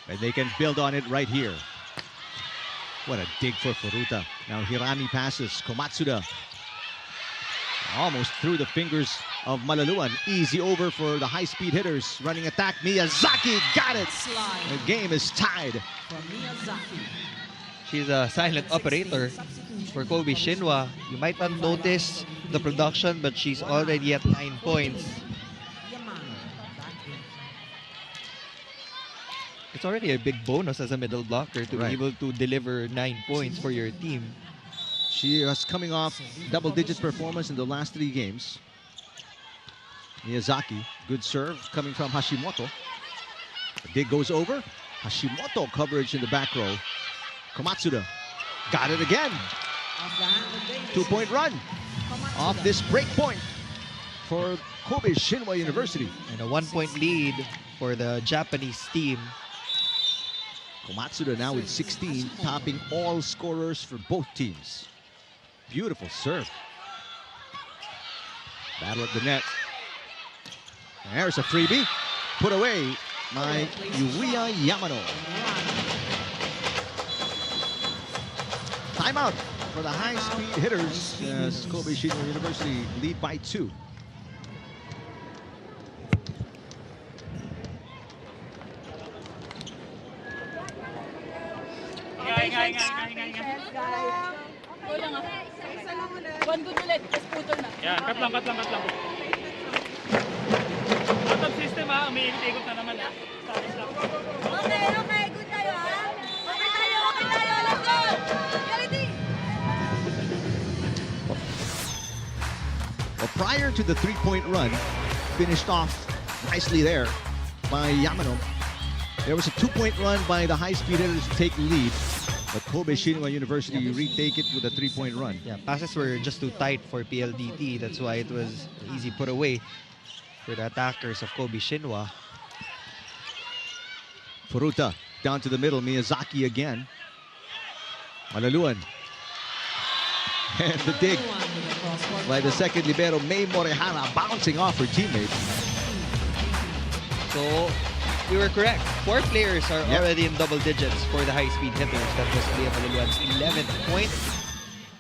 And they can build on it right here. What a dig for Furuta. Now Hirami passes. Komatsuda. Almost through the fingers of Malaluan. Easy over for the high-speed hitters. Running attack. Miyazaki got it. The game is tied. She's a silent operator for Kobe Shinwa. You might not notice the production, but she's already at 9 points. It's already a big bonus as a middle blocker to be able to deliver 9 points for your team. She was coming off double-digit performance in the last 3 games. Miyazaki, good serve coming from Hashimoto. The dig goes over. Hashimoto coverage in the back row. Komatsuda got it again. 2-point run off this break point for Kobe Shinwa University. And a 1-point lead for the Japanese team. Komatsuda now with 16, topping all scorers for both teams. Beautiful serve. Battle at the net. And there's a freebie. Put away by Yuiya Yamano. Timeout for the high-speed hitters as Kobe Shinwa University lead by 2. One good ulit, tapos putol na. Yan, cut lang. Out of system ha, umiikot-ikot na naman ha. Status lang. Okay, good tayo ha. Okay tayo, let's go! Reality! Well, prior to the 3-point run, finished off nicely there by Yamano. There was a 2-point run by the high-speed hitters to take the lead. But Kobe Shinwa University retake it with a 3-point run. Yeah, passes were just too tight for PLDT. That's why it was an easy put away for the attackers of Kobe Shinwa. Furuta down to the middle. Miyazaki again. Malaluan. And the dig by the second libero, May Morehana, bouncing off her teammate. So, we were correct. 4 players are already in double digits for the high-speed hitters. That was Lea Malaluan's 11th point.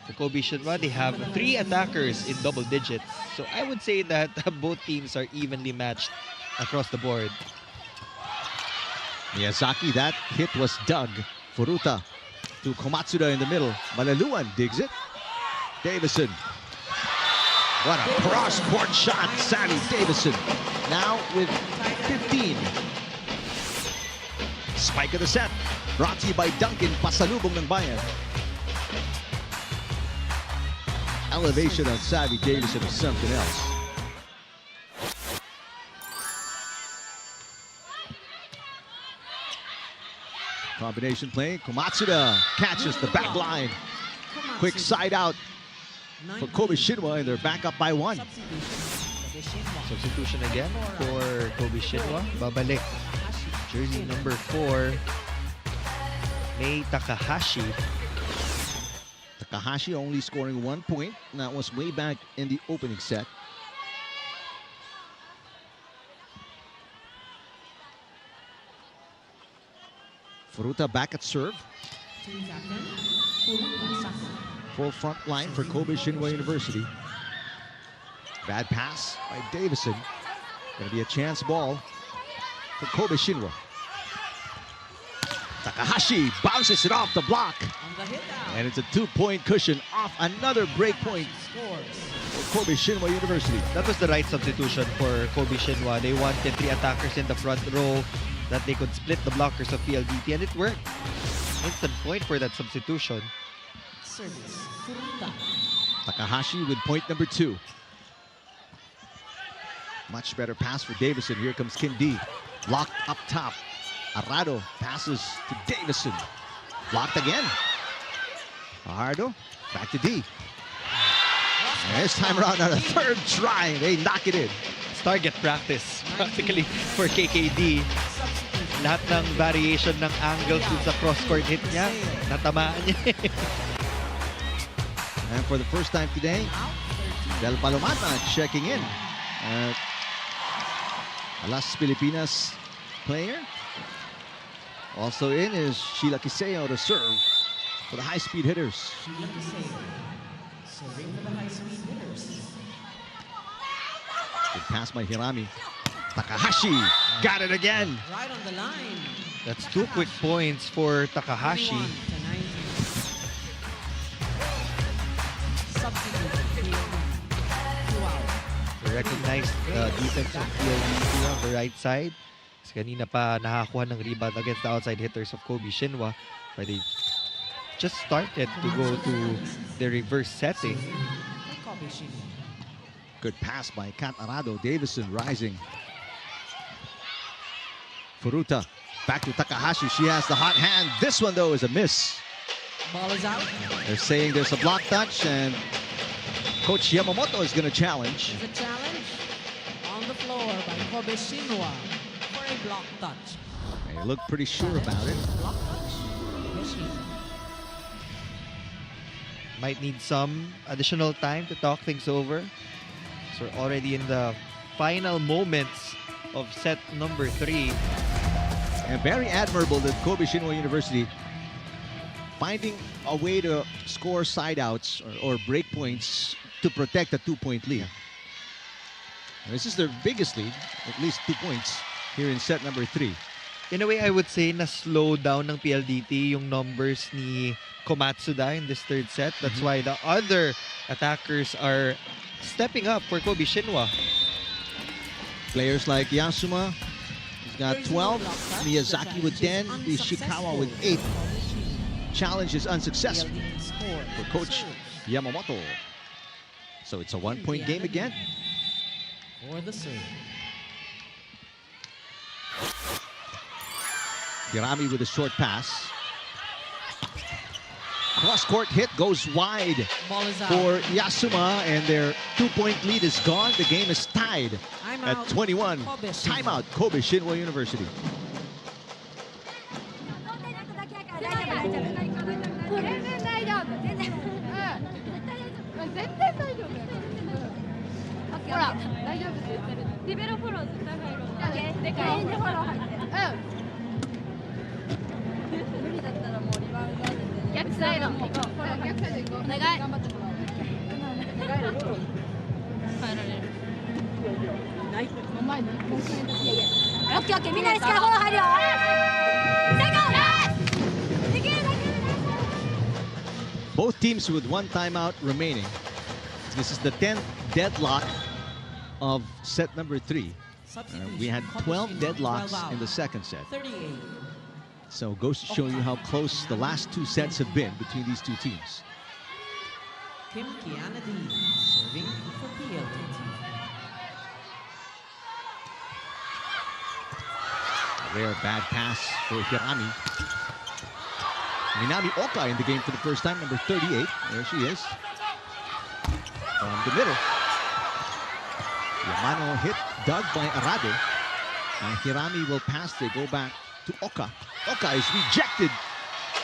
For Kobe Shinwa, they have 3 attackers in double digits. So, I would say that both teams are evenly matched across the board. Miyazaki, that hit was dug. Furuta to Komatsuda in the middle. Malaluan digs it. Davison. What a cross-court shot, Sammy Davison. Now with 15. Spike of the set. Brought to you by Duncan, pasalubong ng bayan. Elevation on Savvy Davison is something else. Combination play. Komatsuda catches the back line. Quick side out for Kobe Shinwa, and they're back up by 1. Substitution again for Kobe Shinwa. Babalik. Jersey number 4, Mei Takahashi. Takahashi only scoring 1 point. That was way back in the opening set. Furuta back at serve. Full front line for Kobe Shinwa University. Bad pass by Davison. Gonna be a chance ball for Kobe Shinwa. Takahashi bounces it off the block. And it's a 2-point cushion off another break point for Kobe Shinwa University. That was the right substitution for Kobe Shinwa. They wanted 3 attackers in the front row that they could split the blockers of PLDT, and it worked. Instant point for that substitution. Takahashi with point number 2. Much better pass for Davison. Here comes Kindi. Blocked up top. Arado passes to Davison. Blocked again. Arado back to D. And this time around on a 3rd try, they knock it in. It's target practice practically for KKD. Lahat ng variation ng angles dun sa cross-court hit niya, natamaan niya. And for the first time today, Del Palomata checking in. Alas Pilipinas player. Also in is Sheila Kiseo to serve for the high-speed hitters. Good pass by Hirami. Takahashi got it again. Right on the line. That's 2 quick points for Takahashi. We recognized the defense of PLDT on the right side. Kasi kanina pa nakakuha ng rebound against the outside hitters of Kobe Shinwa. But they just started to go to the reverse setting. Good pass by Kat Arado. Davison rising. Furuta back to Takahashi. She has the hot hand. This one, though, is a miss. Ball is out. They're saying there's a block touch, and Coach Yamamoto is going to challenge. There's a challenge on the floor by Kobe Shinwa for a block touch. They look pretty sure about it. Block touch. Might need some additional time to talk things over. So we're already in the final moments of set number 3. And very admirable that Kobe Shinwa University finding a way to score side outs or break points to protect a 2-point lead. And this is their biggest lead, at least 2 points here in set number 3. In a way, I would say na slow down ng PLDT yung numbers ni Komatsuda in this 3rd set. That's why the other attackers are stepping up for Kobe Shinwa. Players like Yasuma, he's got 12, Miyazaki with 10, Ishikawa with 8. Challenge is unsuccessful for Coach Yamamoto. So it's a 1-point game again. For the serve. Hirami with a short pass. Cross-court hit goes wide for Yasuma, and their 2-point lead is gone. The game is tied at 21. Timeout, Kobe Shinwa University. 全然大丈夫だから。ほら、大丈夫って言ってる。リベロフォロー絶対入ろうな。でかい。でフォロー入って。無理だったらもうリバウンド当てて。逆サイド行こう。逆サイド行こう。お願い。頑張ってもらおう。お願いだ。変えられる。ない。お前ね。オッケーオッケー。みんなで力フォロー入るよ。成功。Both teams with one timeout remaining. This is the 10th deadlock of set number 3. We had 12 deadlocks in the second set. 38. So it goes to show you how close the last 2 sets have been between these 2 teams. Kim Kianadi serving for PLDT. A rare bad pass for Hirami. Minami Oka in the game for the first time, number 38. There she is. From the middle. Yamano hit dug by Arade. And Hirami will pass. They go back to Oka. Oka is rejected.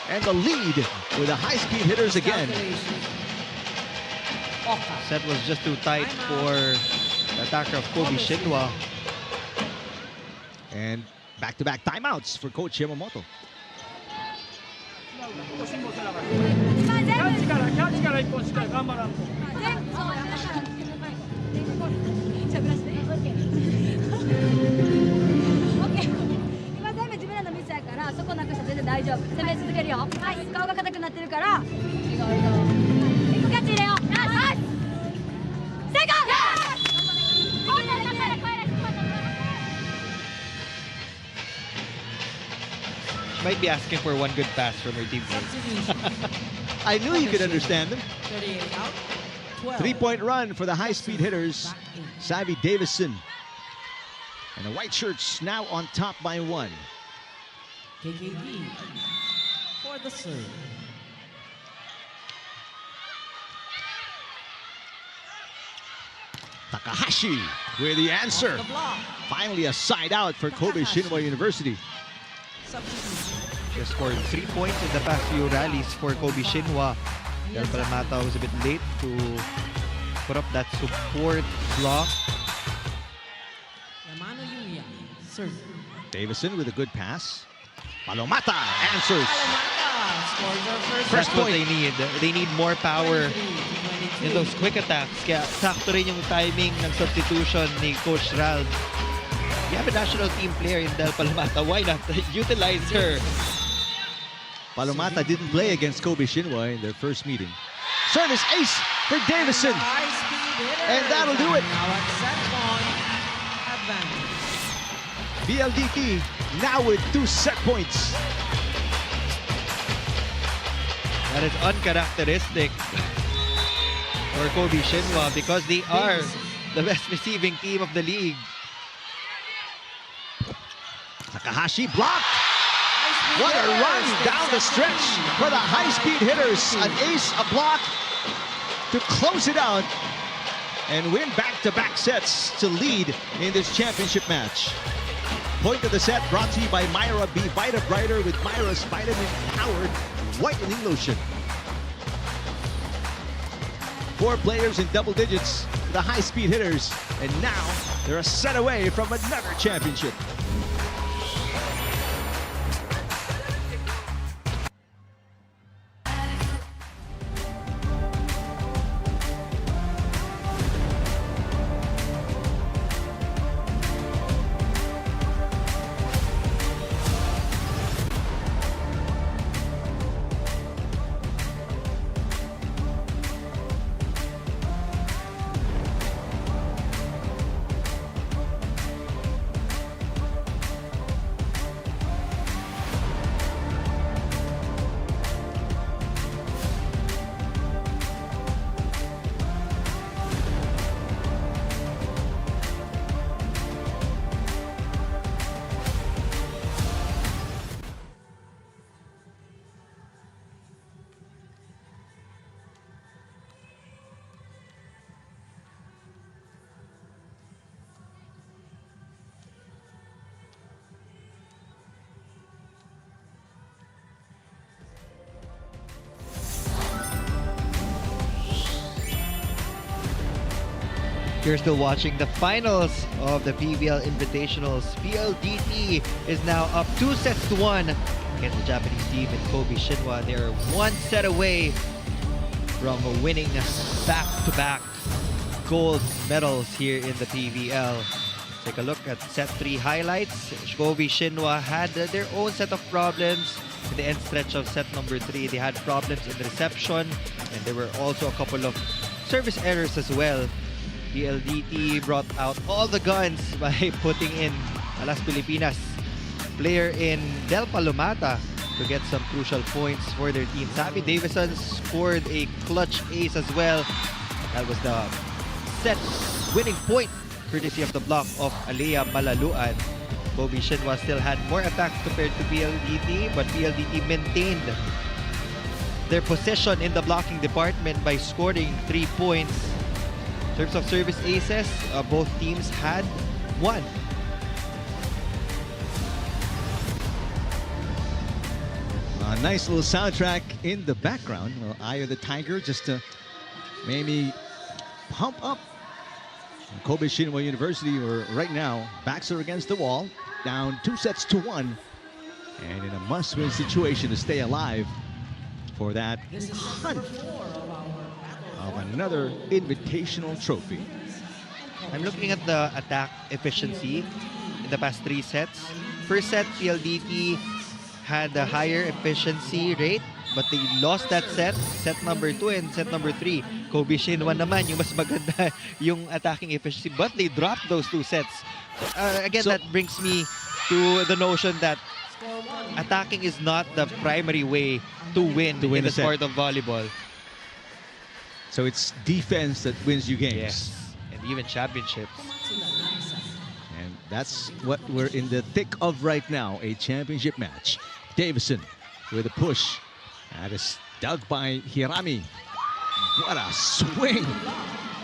And the lead with the high-speed hitters again. Set was just too tight for the attacker of Kobe Shinwa. And back-to-back timeouts for Coach Yamamoto. キャッチから一本しっかり頑張らんと。今全部自分らのミスやからそこなくして全然大丈夫。攻め続けるよ。はい、顔が硬くなってるから。一個キャッチ入れよう。成功。Might be asking for one good pass from her teammates. I knew you could understand them. 38 out. 12. 3-point run for the high-speed hitters. Savvy Davison. And the white shirts now on top by 1. KKD for the serve. Takahashi with the answer. Finally a side out for Kobe Shinwa University. She has scored 3 points in the past few rallies for Kobe Shinwa. Del Palamata was a bit late to put up that support block. Yamano Yuya serve. Davison with a good pass. Palomata answers. Palomata scores her first That's what point. they need. They need more power in those quick attacks. Kaya sakto rin yung timing ng substitution ni Coach Ralph. You have a national team player in Del Palamata. Why not utilize her? Palomata didn't play against Kobe Shinwa in their first meeting. Service ace for Davison. And that'll do it. Now at set point advantage. BLDT now with 2 set points. That is uncharacteristic for Kobe Shinwa because they are the best receiving team of the league. Takahashi blocked. What a run down the stretch for the high-speed hitters. An ace, a block to close it out and win back-to-back sets to lead in this championship match. Point of the set brought to you by Myra B. Vita Brighter with Myra's vitamin-powered whitening lotion. 4 players in double digits, the high-speed hitters, and now they're a set away from another championship. You're still watching the finals of the PVL Invitationals. PLDT is now up 2-1 against the Japanese team in Kobe Shinwa. They're one set away from winning back-to-back gold medals here in the PVL. Take a look at set 3 highlights. Kobe Shinwa had their own set of problems in the end stretch of set number 3. They had problems in the reception, and there were also a couple of service errors as well. PLDT brought out all the guns by putting in Alas Pilipinas player in Del Palomata to get some crucial points for their team. Sabi Davison scored a clutch ace as well. That was the set winning point courtesy of the block of Alea Malaluan. Kobe Shinwa still had more attacks compared to PLDT, but PLDT maintained their possession in the blocking department by scoring 3 points. In terms of service aces, both teams had 1. A nice little soundtrack in the background. Well, Eye of the Tiger, just to maybe pump up Kobe Shinwa University, where right now backs are against the wall, down 2-1, and in a must-win situation to stay alive for that hunt of another invitational trophy. I'm looking at the attack efficiency in the past 3 sets. First set, PLDT had a higher efficiency rate, but they lost that set number 2 and set number 3. Kobe Shinwa naman, yung mas maganda yung attacking efficiency, but they dropped those 2 sets. Again, that brings me to the notion that attacking is not the primary way to win in the sport of volleyball. So it's defense that wins you games. Yes, and even championships. And that's what we're in the thick of right now, a championship match. Davison with a push. That is dug by Hirami. What a swing.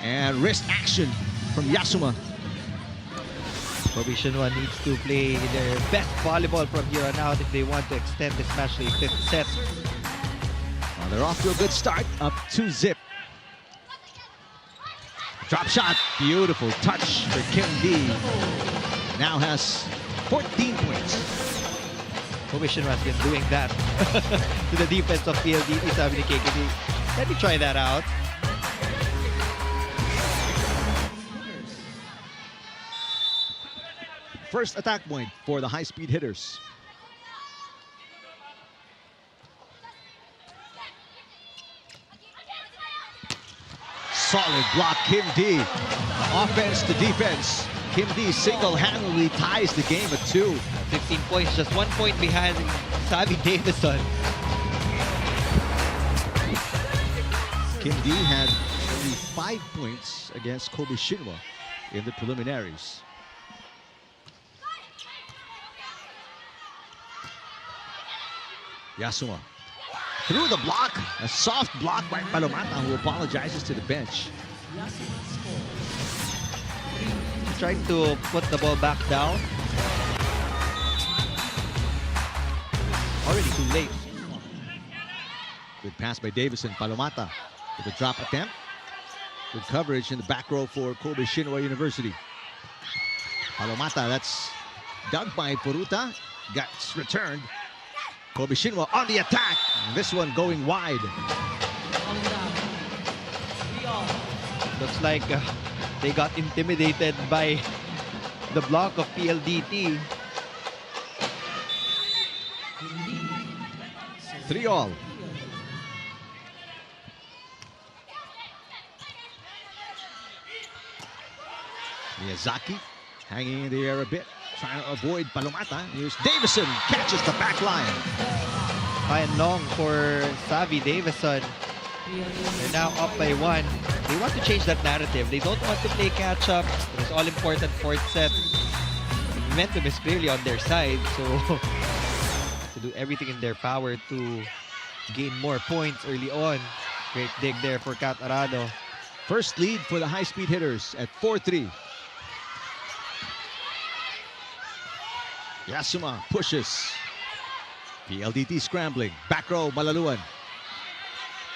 And wrist action from Yasuma. Kobe Shinwa needs to play their best volleyball from here on out if they want to extend this match to a 5th set. Well, they're off to a good start, up 2-0. Drop shot, beautiful touch for Kim D. Now has 14 points. Kobe Shinwa has been doing that to the defense of PLDT. Sabi ni KKD, let me try that out. First attack point for the High Speed Hitters. Solid block, Kim D. Offense to defense. Kim D single-handedly ties the game at 2. 15 points, just 1 point behind Sabi Davison. Kim D had only 5 points against Kobe Shinwa in the preliminaries. Yasuma through the block, a soft block by Palomata, who apologizes to the bench. Trying to put the ball back down. Already too late. Good pass by Davison. Palomata with a drop attempt. Good coverage in the back row for Kobe Shinwa University. Palomata, that's dug by Puruta. Gets returned. Kobe Shinwa on the attack. And this one going wide. Looks like they got intimidated by the block of PLDT. 3-all. Miyazaki hanging in the air a bit, trying to avoid Palomata. Here's Davison, catches the back line. High and long for Savi Davison. They're now up by 1. They want to change that narrative. They don't want to play catch-up. It's all-important 4th set. Momentum is clearly on their side, so to do everything in their power to gain more points early on. Great dig there for Kat Arado. First lead for the High Speed Hitters at 4-3. Yasuma pushes. PLDT scrambling. Back row, Malaluan.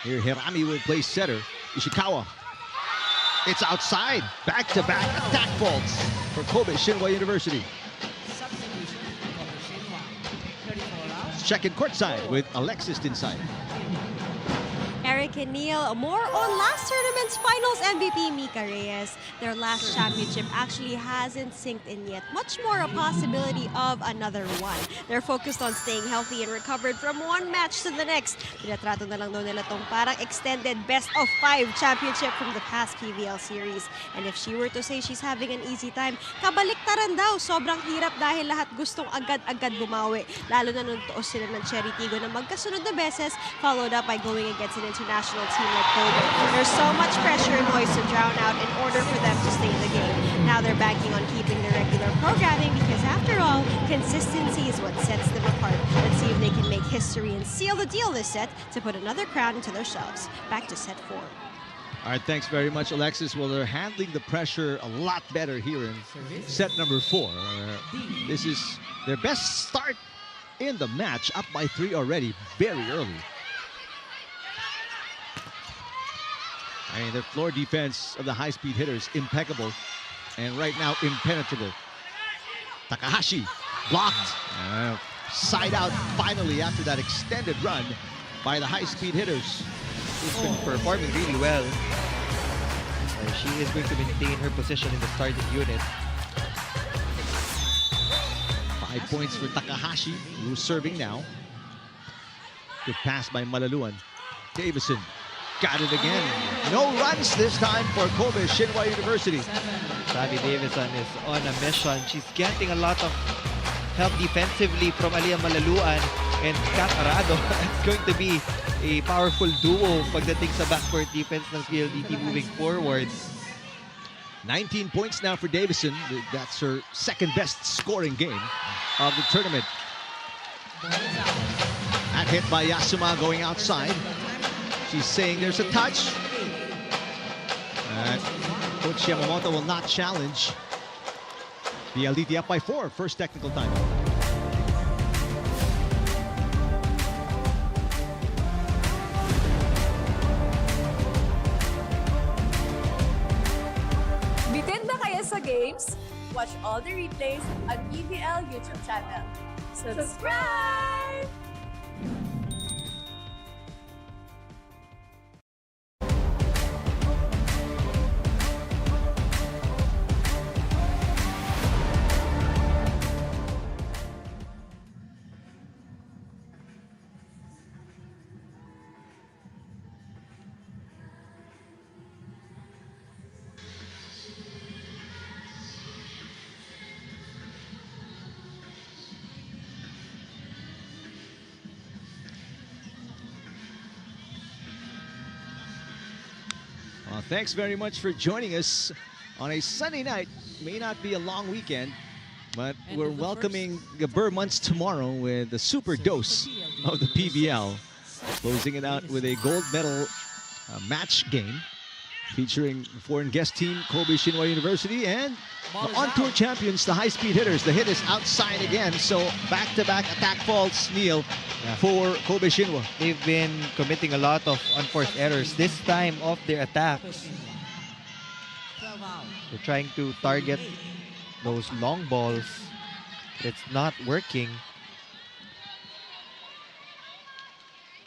Here, Hirami will play setter. Ishikawa. It's outside. Back-to-back attack faults for Kobe Shinwa University. Substitution, Kobe Shinwa. 34 out. Checking courtside with Alexis inside. Eric and Neil, more on last tournament's finals MVP Mika Reyes. Their last championship actually hasn't synced in yet. Much more a possibility of another one. They're focused on staying healthy and recovered from one match to the next. Tinatrato na lang daw nila tong parang extended best of 5 championship from the past PVL series. And if she were to say she's having an easy time, kabaliktaran daw. Sobrang hirap dahil lahat gustong agad-agad bumawi. Lalo na nung tuos sila ng Cherry Tigo na magkasunod na beses, followed up by going against an international team like Kobe. There's so much pressure and noise to drown out in order for them to stay in the game. Now they're banking on keeping the regular programming because after all, consistency is what sets them apart. Let's see if they can make history and seal the deal this set to put another crown into their shelves. Back to set 4. All right, thanks very much, Alexis. Well, they're handling the pressure a lot better here in set number 4. This is their best start in the match, up by 3 already, very early. I mean, the floor defense of the high-speed hitters, impeccable. And right now, impenetrable. Takahashi, blocked. Side out finally after that extended run by the high-speed hitters. She's been performing really well. She is going to maintain her position in the starting unit. 5 points for Takahashi, who's serving now. Good pass by Malaluan. Davison got it again. No runs this time for Kobe Shinwa University. Sabi Davison is on a mission. She's getting a lot of help defensively from Aliyah Malaluan and Kat Arado. It's going to be a powerful duo pagdating sa backcourt defense ng PLDT moving forward. 19 points now for Davison. That's her second best scoring game of the tournament. That hit by Yasuma going outside. She's saying there's a touch. Coach Yamamoto will not challenge. PLDT up by 4, first technical time. Bitin na kaya sa games? Watch all the replays on PVL YouTube channel. Subscribe! Well, thanks very much for joining us on a Sunday night. May not be a long weekend, but we're welcoming Gabur months tomorrow with a super dose of the PVL. Closing it out with a gold medal match game featuring foreign guest team Kobe Shinwa University and the on-tour champions, the High Speed Hitters. The hit is outside again, so back-to-back attack faults, Neil, for Kobe Shinwa. They've been committing a lot of unforced errors, this time off their attacks. They're trying to target those long balls. It's not working.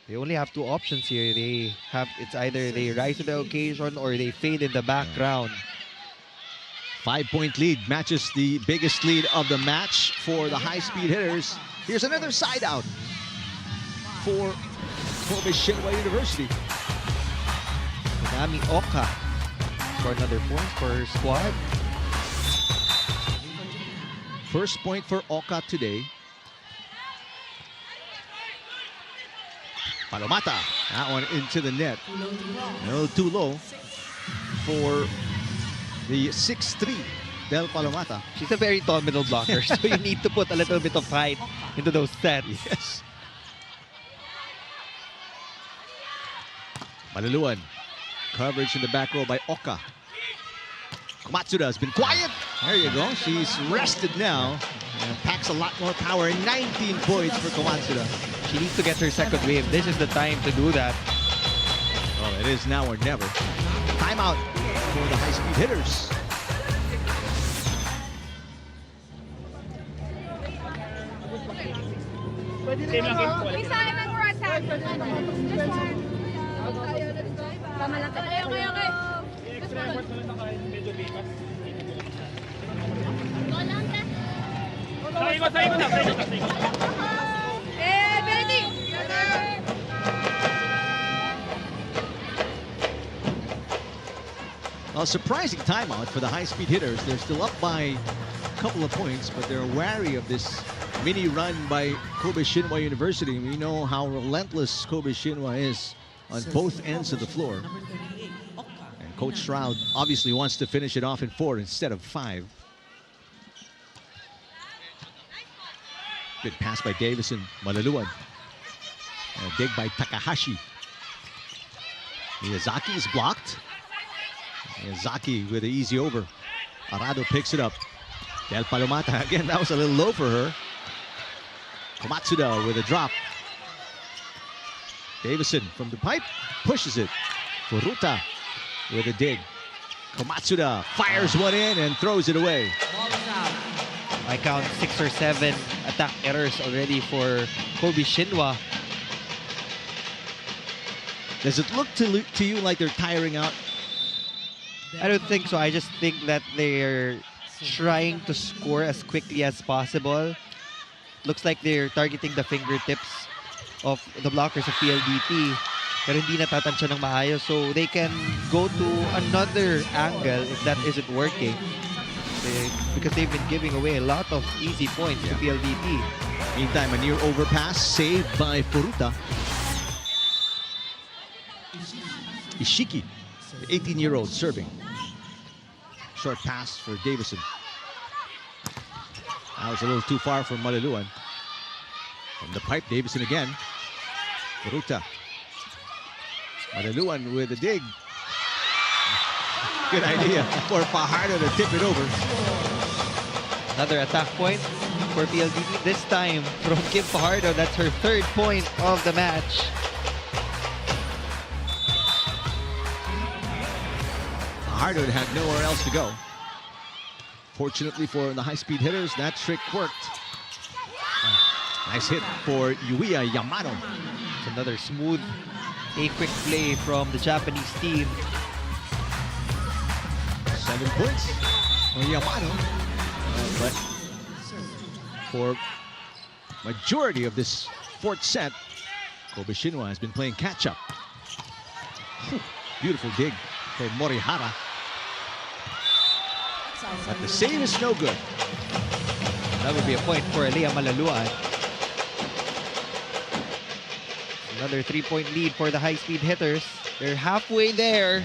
They only have 2 options here. It's either they rise to the occasion or they fade in the background. 5-point lead matches the biggest lead of the match for the high-speed hitters. Here's another side out for Kobe Shinwa University. Nami Oka for another point for her squad. First point for Oka today. Palomata, that one into the net. A little too low for the 6'3" Del Palomata. She's a very tall middle blocker, so you need to put a little bit of height into those sets. Yes. Malaluan. Coverage in the back row by Oka. Komatsuda has been quiet. There you go. She's rested now and packs a lot more power. 19 points for Komatsuda. She needs to get her second wave. This is the time to do that. Well, it is now or never. Timeout for the High Speed Hitters. A surprising timeout for the High Speed Hitters. They're still up by a couple of points, but they're wary of this mini run by Kobe Shinwa University. We know how relentless Kobe Shinwa is on both ends of the floor. And Coach Stroud obviously wants to finish it off in 4 instead of 5. Good pass by Davison, Malaluan. And a dig by Takahashi. Miyazaki is blocked. Miyazaki with an easy over. Arado picks it up. Del Palomata, again, that was a little low for her. Komatsuda with a drop. Davison from the pipe, pushes it. Furuta with a dig. Komatsuda fires one in and throws it away. I count 6 or 7 attack errors already for Kobe Shinwa. Does it look to you like they're tiring out? I don't think so. I just think that they're trying to score as quickly as possible. Looks like they're targeting the fingertips of the blockers of PLDT. Pero hindi natatansya ng maayos. So they can go to another angle if that isn't working. Because they've been giving away a lot of easy points to PLDT. Meantime, a near overpass saved by Furuta. Ishiki, the 18-year-old serving. Short pass for Davison. That was a little too far for Malaluan. From the pipe, Davison again. Furuta. Malaluan with a dig. Good idea for Fajardo to tip it over. Another attack point for PLDT. This time from Kim Fajardo. That's her 3rd point of the match. Fajardo had nowhere else to go. Fortunately for the High Speed Hitters, that trick worked. Nice hit for Yuiya Yamano. It's another smooth, quick play from the Japanese team. 7 points for Yamano. But for majority of this 4th set, Kobe Shinwa has been playing catch-up. Beautiful dig for Morihara. But the save is no good. That would be a point for Alea Malaluan. Another 3-point lead for the High Speed Hitters. They're halfway there.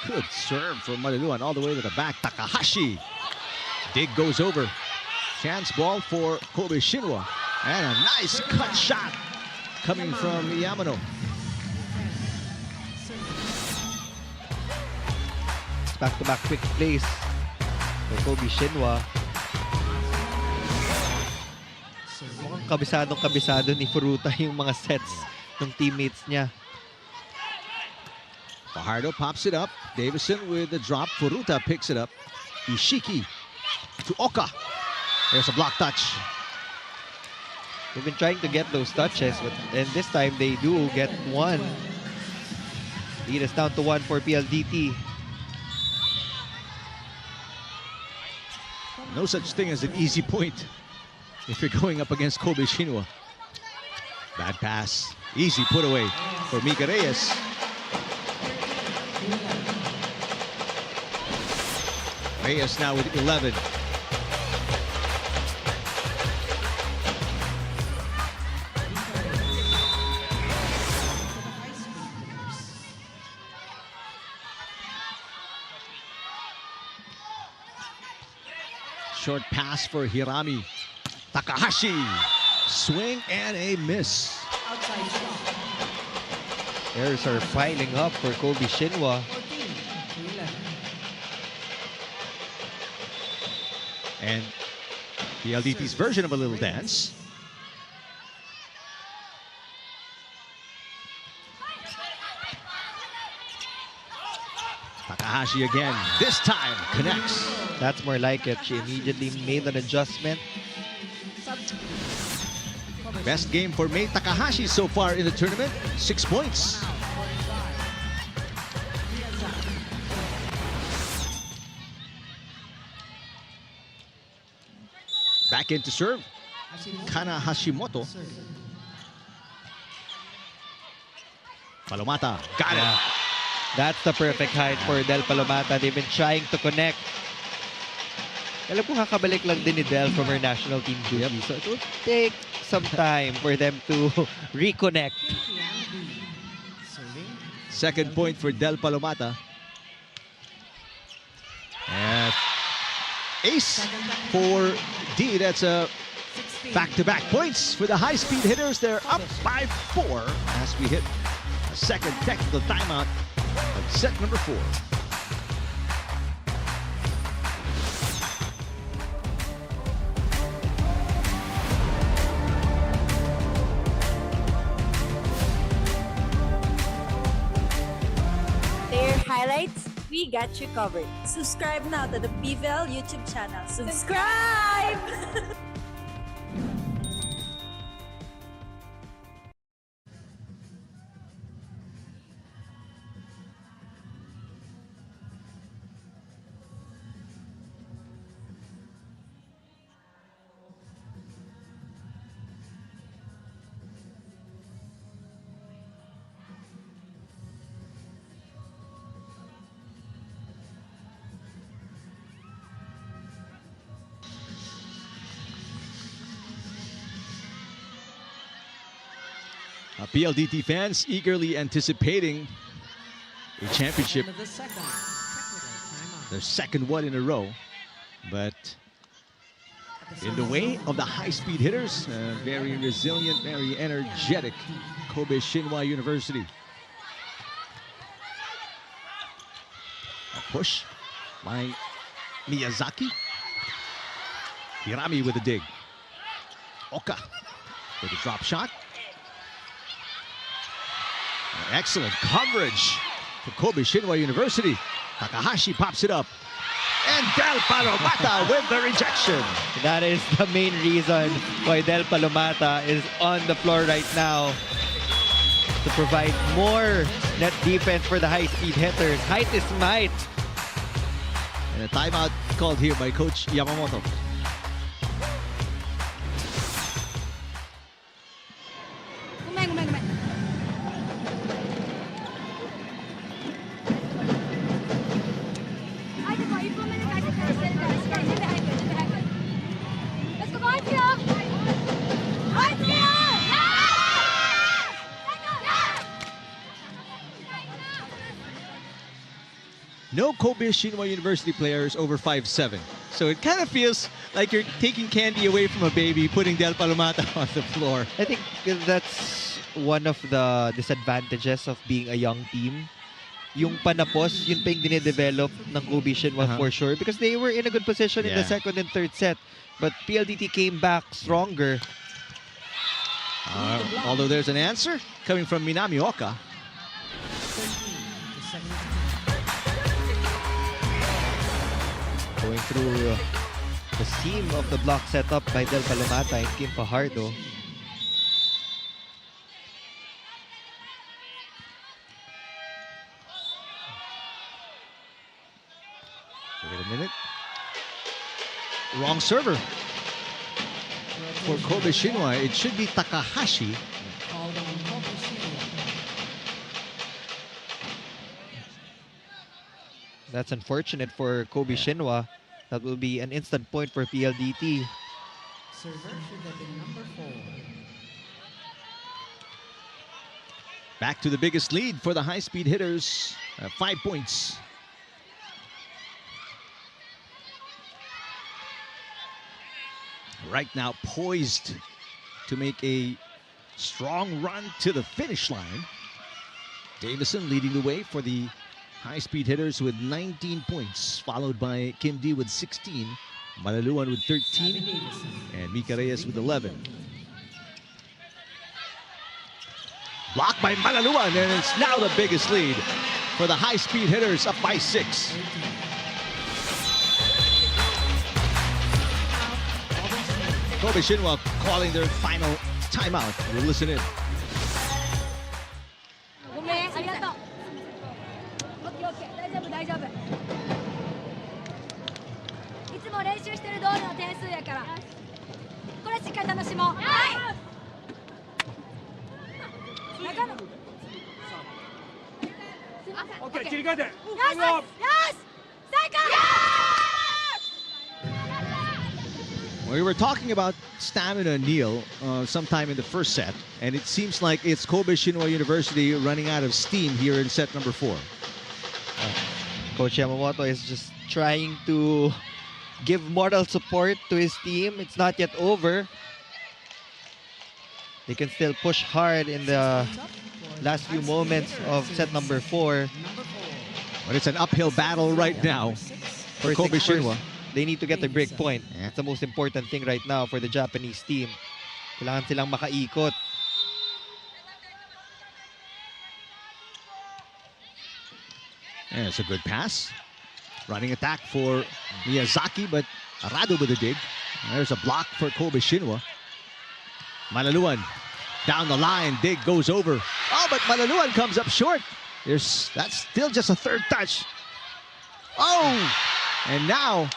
Good serve from Malaluan all the way to the back. Takahashi. Dig goes over. Chance ball for Kobe Shinwa. And a nice cut shot coming from Yamano. Back-to-back quick plays for Kobe Shinwa. Mukhang kabisado ni Furuta yung mga sets ng teammates niya. Fajardo pops it up. Davison with the drop. Furuta picks it up. Ishiki to Oka. There's a block touch. They've been trying to get those touches, and this time they do get one. Lead us down to 1 for PLDT. No such thing as an easy point if you're going up against Kobe Shinwa. Bad pass. Easy put away for Mika Reyes. Reyes now with 11. Short pass for Hirami. Takahashi. Swing and a miss. Errors are piling up for Kobe Shinwa. And PLDT's version of a little dance. Takahashi again. This time connects. That's more like it. She immediately made an adjustment. Best game for Mei Takahashi so far in the tournament. 6 points. Back in to serve. Kana Hashimoto. Palomata. Got it. That's the perfect height for Del Palomata. They've been trying to connect. Alam ko kakabalik lang din ni Del from her national team duty. So it will take some time for them to reconnect. Second point for Del Palomata. And ace for D. That's a back-to-back points for the high-speed hitters. They're up by 4 as we hit a second technical timeout of set number 4. Their highlights, we got you covered. Subscribe now to the PVL YouTube channel. Subscribe! PLDT fans eagerly anticipating a championship, their second one in a row. But in the way of the high-speed hitters, very resilient, very energetic Kobe Shinwa University. A push by Miyazaki. Hirami with a dig. Oka with a drop shot. Excellent coverage for Kobe Shinwa University. Takahashi pops it up. And Del Palomata with the rejection. That is the main reason why Del Palomata is on the floor right now, to provide more net defense for the high-speed hitters. Height is might. And a timeout called here by Coach Yamamoto. No Kobe Shinwa University players over 5'7". So it kind of feels like you're taking candy away from a baby, putting Del Palomata on the floor. I think that's one of the disadvantages of being a young team. Yung panapos, yun pa yung dinedevelop ng Kobe Shinwa for sure, because they were in a good position in the second and third set. But PLDT came back stronger. Although there's an answer coming from Minami Oka. Going through the seam of the block set up by Del Palomata and Kim Fajardo. Wait a minute. Wrong server. For Kobe Shinwa, it should be Takahashi. That's unfortunate for Kobe Shinwa. That will be an instant point for PLDT. Server should have been number 4. Back to the biggest lead for the high-speed hitters. 5 points. Right now poised to make a strong run to the finish line. Davison leading the way for the high-speed hitters with 19 points, followed by Kim D with 16, Malaluan with 13, and Mika Reyes with 11. Blocked by Malaluan, and it's now the biggest lead for the High Speed Hitters, up by 6. Kobe Shinwa calling their final timeout. We'll listen in. ごめん、ありがとう。オッケーオッケー、大丈夫大丈夫。いつも練習してる通りの点数やから。これしっかり楽しもう。はい。中野。オッケー、切り替えて。よしよし、最高。 We were talking about stamina, Neil, sometime in the first set, and it seems like it's Kobe Shinwa University running out of steam here in set number 4. Coach Yamamoto is just trying to give moral support to his team. It's not yet over. They can still push hard in the last few moments of set number 4. But it's an uphill battle right now for Kobe Shinwa. They need to get the break point. That's the most important thing right now for the Japanese team. Kailangan silang makaikot. Yeah, it's a good pass. Running attack for Miyazaki, but Arado with a dig. There's a block for Kobe Shinwa. Malaluan down the line. Dig goes over. Oh, but Malaluan comes up short. That's still just a third touch. Oh! And now,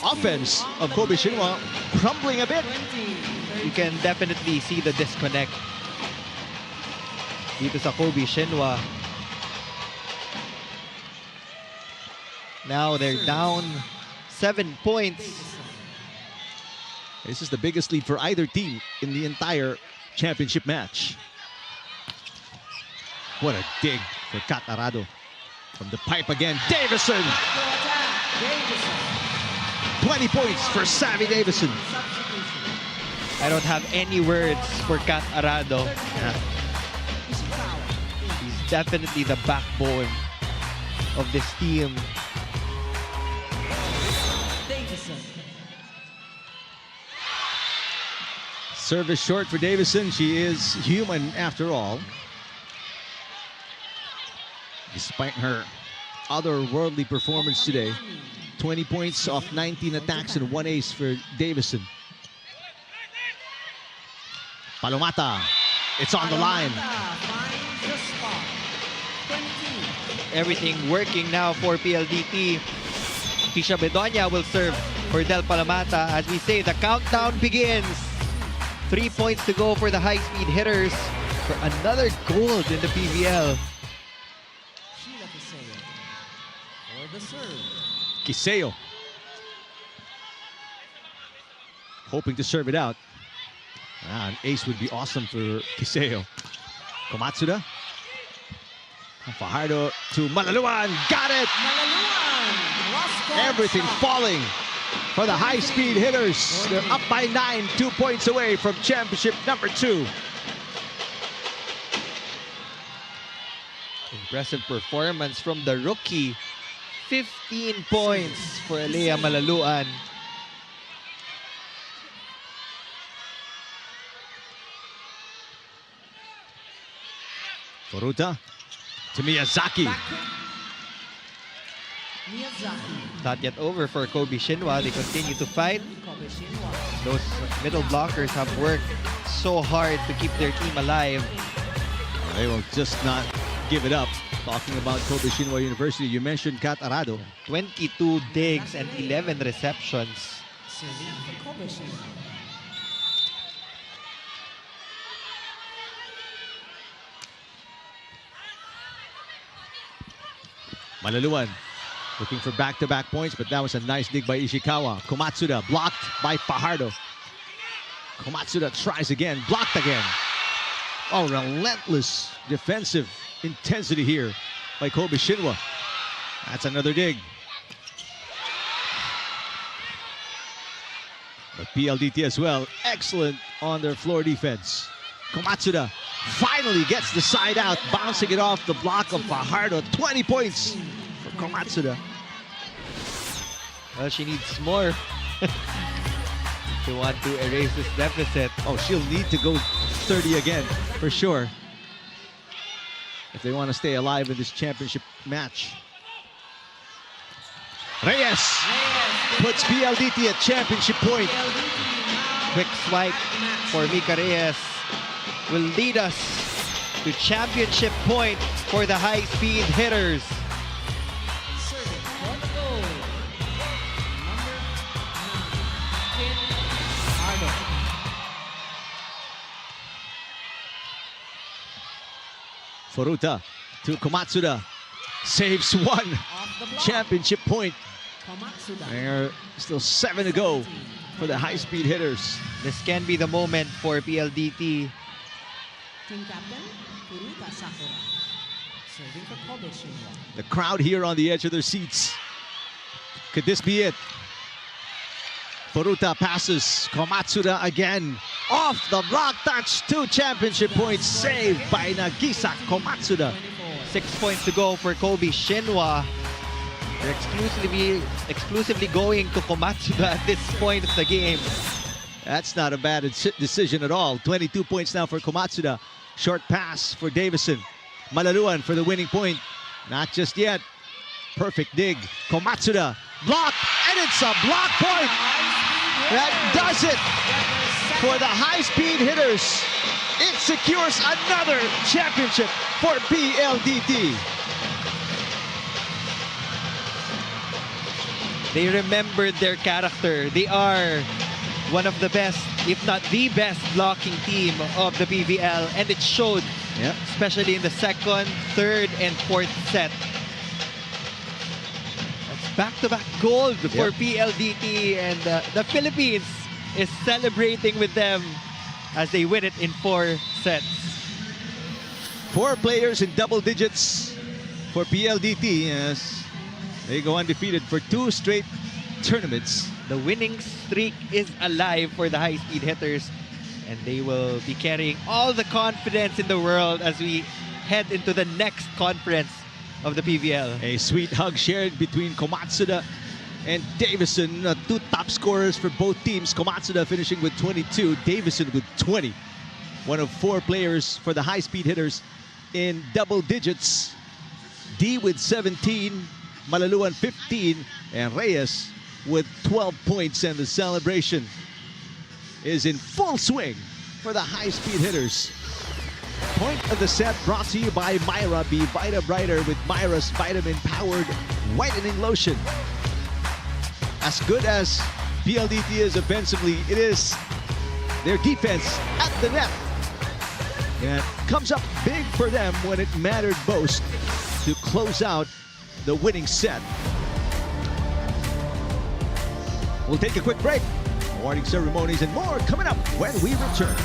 offense of Kobe Shinwa crumbling a bit. You can definitely see the disconnect dito sa Kobe Shinwa. Now they're down 7 points. This is the biggest lead for either team in the entire championship match. What a dig for Kat Arado. From the pipe again, Davison! 20 points for Savvy Davison. I don't have any words for Kat Arado. He's definitely the backbone of this team. Service short for Davison. She is human after all. Despite her otherworldly performance today. 20 points off 19 attacks and 1 ace for Davison. Palomata, it's on the line. Everything working now for PLDT. Tisha Bedonia will serve for Del Palomata. As we say, the countdown begins. 3 points to go for the High Speed Hitters for another gold in the PVL. Kiseo hoping to serve it out. An ace would be awesome for Kiseo. Komatsuda. Fajardo to Malaluan. Got it! Everything falling for the High Speed Hitters. They're up by 9, 2 points away from championship number 2. Impressive performance from the rookie. 15 points for Alea Malaluan. Furuta to Miyazaki. Not yet over for Kobe Shinwa. They continue to fight. Those middle blockers have worked so hard to keep their team alive. They will just not give it up. Talking about Kobe Shinwa University, you mentioned Kat Arado. 22 digs and 11 receptions. Malaluan looking for back-to-back points, but that was a nice dig by Ishikawa. Komatsuda blocked by Fajardo. Komatsuda tries again, blocked again. Oh, relentless defensive intensity here by Kobe Shinwa. That's another dig. But PLDT as well, excellent on their floor defense. Komatsuda finally gets the side out, bouncing it off the block of Fajardo. 20 points for Komatsuda. Well, she needs more to want to erase this deficit. Oh, she'll need to go 30 again, for sure. if they want to stay alive in this championship match. Reyes puts PLDT at championship point. Quick swipe for Mika Reyes will lead us to championship point for the High Speed Hitters. Furuta to Komatsuda. Saves one. Championship point. There are still 7 to go for the High Speed Hitters. This can be the moment for PLDT. Team captain, Furuta Sakura. Serving for Kobe Shinwa. The crowd here on the edge of their seats. Could this be it? Furuta passes. Komatsuda again. Off the block touch. 2 championship points saved by Nagisa Komatsuda. 6 points to go for Kobe Shinwa. They're exclusively going to Komatsuda at this point of the game. That's not a bad decision at all. 22 points now for Komatsuda. Short pass for Davison. Malaluan for the winning point. Not just yet. Perfect dig. Komatsuda. Block. And it's a block point. That does it for the High Speed Hitters. It secures another championship for PLDT. They remembered their character. They are one of the best, if not the best, blocking team of the PVL, and it showed, especially in the second, third, and fourth set. That's back-to-back gold for PLDT, and the Philippines is celebrating with them as they win it in 4 sets. 4 players in double digits for PLDT as they go undefeated for 2 straight tournaments. The winning streak is alive for the High Speed Hitters, and they will be carrying all the confidence in the world as we head into the next conference of the PVL. A sweet hug shared between Komatsuda and Davison, 2 top scorers for both teams. Komatsuda finishing with 22, Davison with 20. One of 4 players for the High Speed Hitters in double digits. D with 17, Malaluan 15, and Reyes with 12 points, and the celebration is in full swing for the High Speed Hitters. Point of the set brought to you by Myra. Be Vita Brighter with Myra's vitamin-powered whitening lotion. As good as PLDT is offensively, it is their defense at the net. And it comes up big for them when it mattered most to close out the winning set. We'll take a quick break. Awarding ceremonies and more coming up when we return.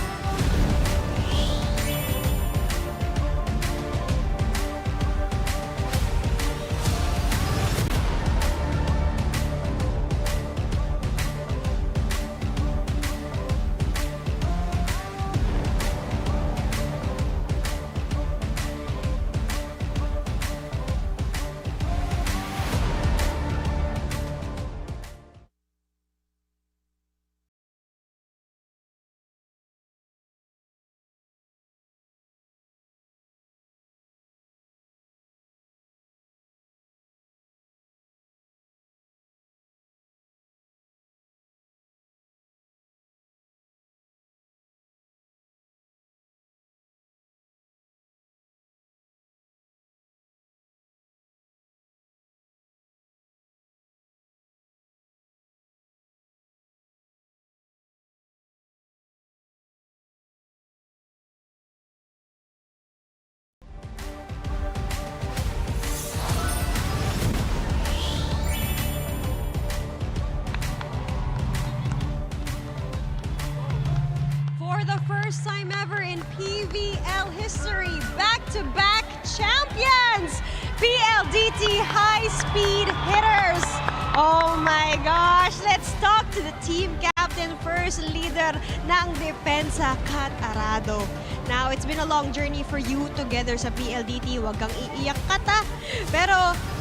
For the first time ever in PVL history, back-to-back champions, PLDT High Speed Hitters. Oh my gosh, let's talk to the team captain, first leader ng Depensa, Kat Arado. Now, it's been a long journey for you together sa PLDT. Huwag kang iiyak, Kata. Pero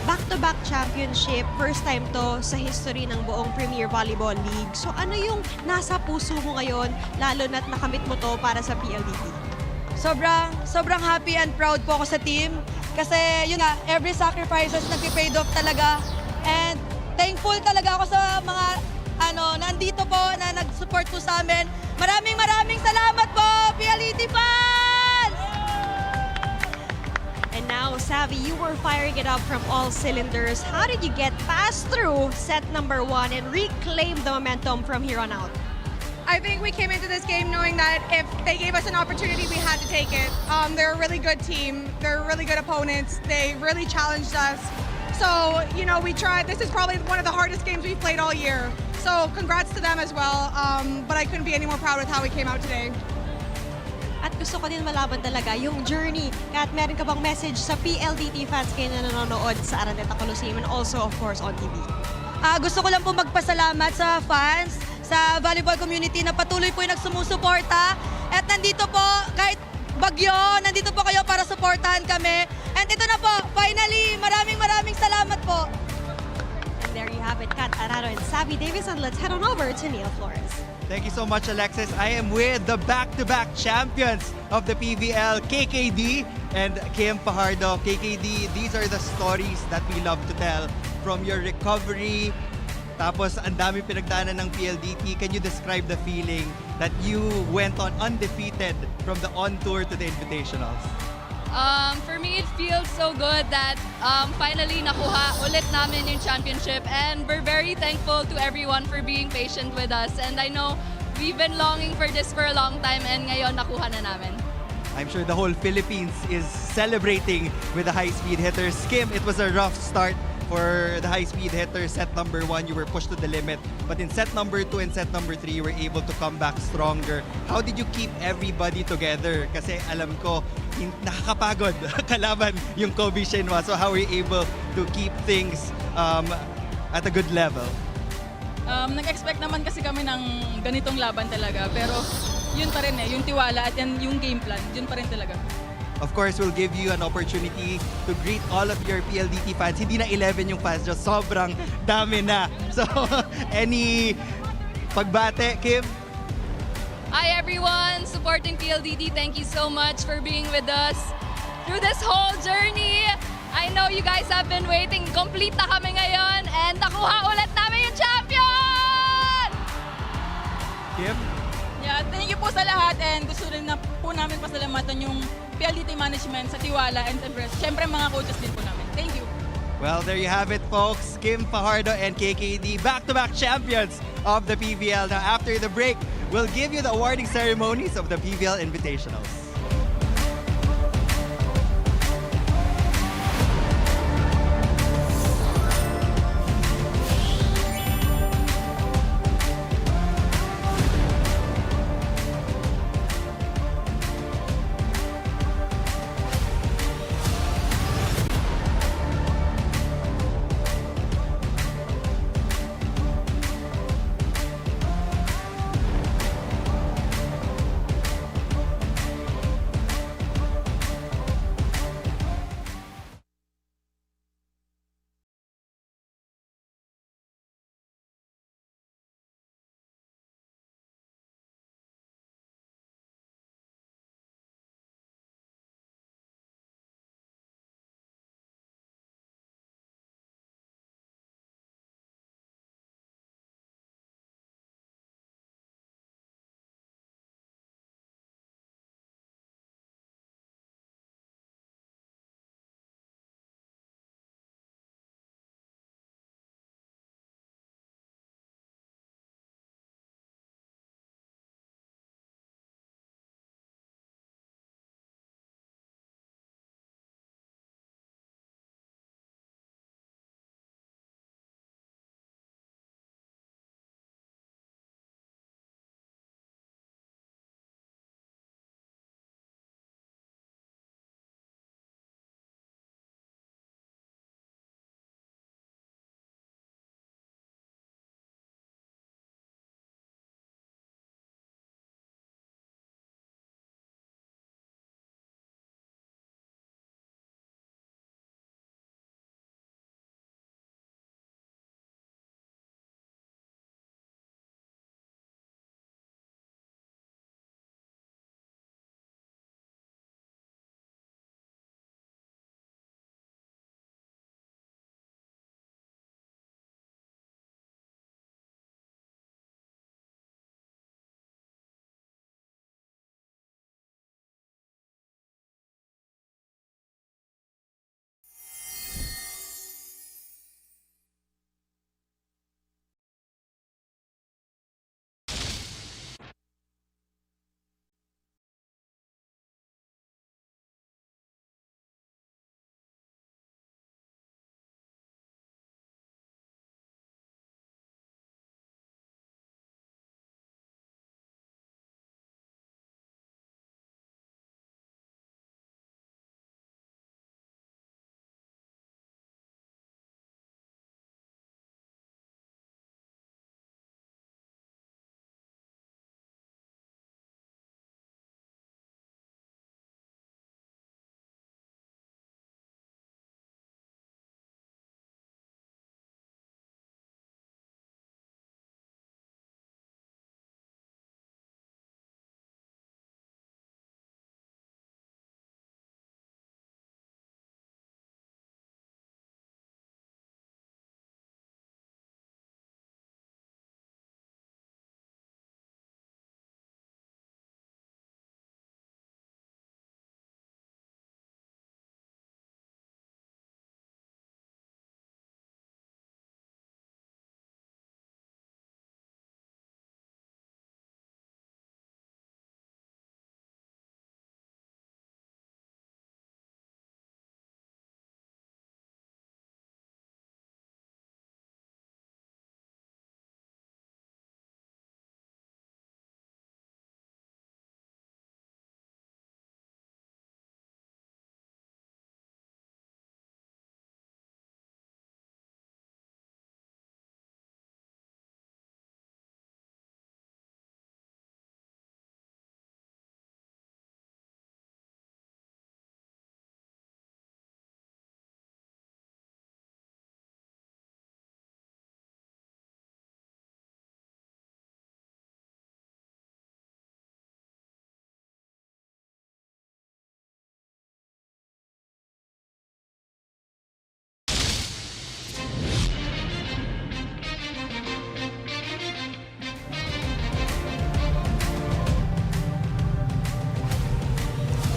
back-to-back championship, first time to sa history ng buong Premier Volleyball League. So ano yung nasa puso mo ngayon, lalo na't nakamit mo to para sa PLDT? sobrang happy and proud po ako sa team. Kasi yun nga, every sacrifices nag-paid off talaga. And thankful talaga ako sa mga nandito po na nag-support po sa amin. Maraming salamat po, PLDT fans! And now, Savvy, you were firing it up from all cylinders. How did you get past through set number 1 and reclaim the momentum from here on out? I think we came into this game knowing that if they gave us an opportunity, we had to take it. They're a really good team. They're really good opponents. They really challenged us. So, you know, we tried. This is probably one of the hardest games we've played all year. So, congrats to them as well. But I couldn't be any more proud with how we came out today. At gusto ko din malaman talaga yung journey. Kat, meron ka bang message sa PLDT fans kayo na nanonood sa Araneta Coliseum and also, of course, on TV? Gusto ko lang po magpasalamat sa fans, sa volleyball community na patuloy po yung nagsumusuporta. At nandito po, kahit bagyo, nandito po kayo para suportahan kami. And ito na po, finally, maraming salamat po. And there you have it, Kat Araro and Savvy Davis. And let's head on over to Neil Flores. Thank you so much, Alexis. I am with the back-to-back champions of the PVL, KKD and Kim Fajardo. KKD, these are the stories that we love to tell from your recovery. Tapos, ang dami pinagdaanan ng PLDT. Can you describe the feeling that you went on undefeated from the on-tour to the Invitationals? For me, it feels so good that finally nakuha ulit namin yung championship, and we're very thankful to everyone for being patient with us. And I know we've been longing for this for a long time, and ngayon nakuha na namin. I'm sure the whole Philippines is celebrating with the High Speed Hitters. Kim, it was a rough start for the High Speed Hitters. Set number 1, you were pushed to the limit. But in set number 2 and set number 3, you were able to come back stronger. How did you keep everybody together? Kasi alam ko, nakakapagod kalaban yung Kobe Shinwa. So how were you able to keep things at a good level? Nag-expect naman kasi kami ng ganitong laban talaga. Pero yun pa rin yung tiwala at yung game plan, yun pa rin talaga. Of course, we'll give you an opportunity to greet all of your PLDT fans. Hindi na 11 yung fans, just sobrang dami na. So, any pagbate, Kim? Hi everyone, supporting PLDT. Thank you so much for being with us through this whole journey. I know you guys have been waiting. Complete na kami ngayon and nakuha ulit namin yung champion! Kim? Yeah, thank you po sa lahat, and gusto rin na po namin pasalamatan yung PLDT management sa tiwala, and syempre mga coaches din po namin. Thank you. Well, there you have it, folks. Kim Fajardo and KKD, back-to-back champions of the PVL. Now, after the break, we'll give you the awarding ceremonies of the PVL Invitationals.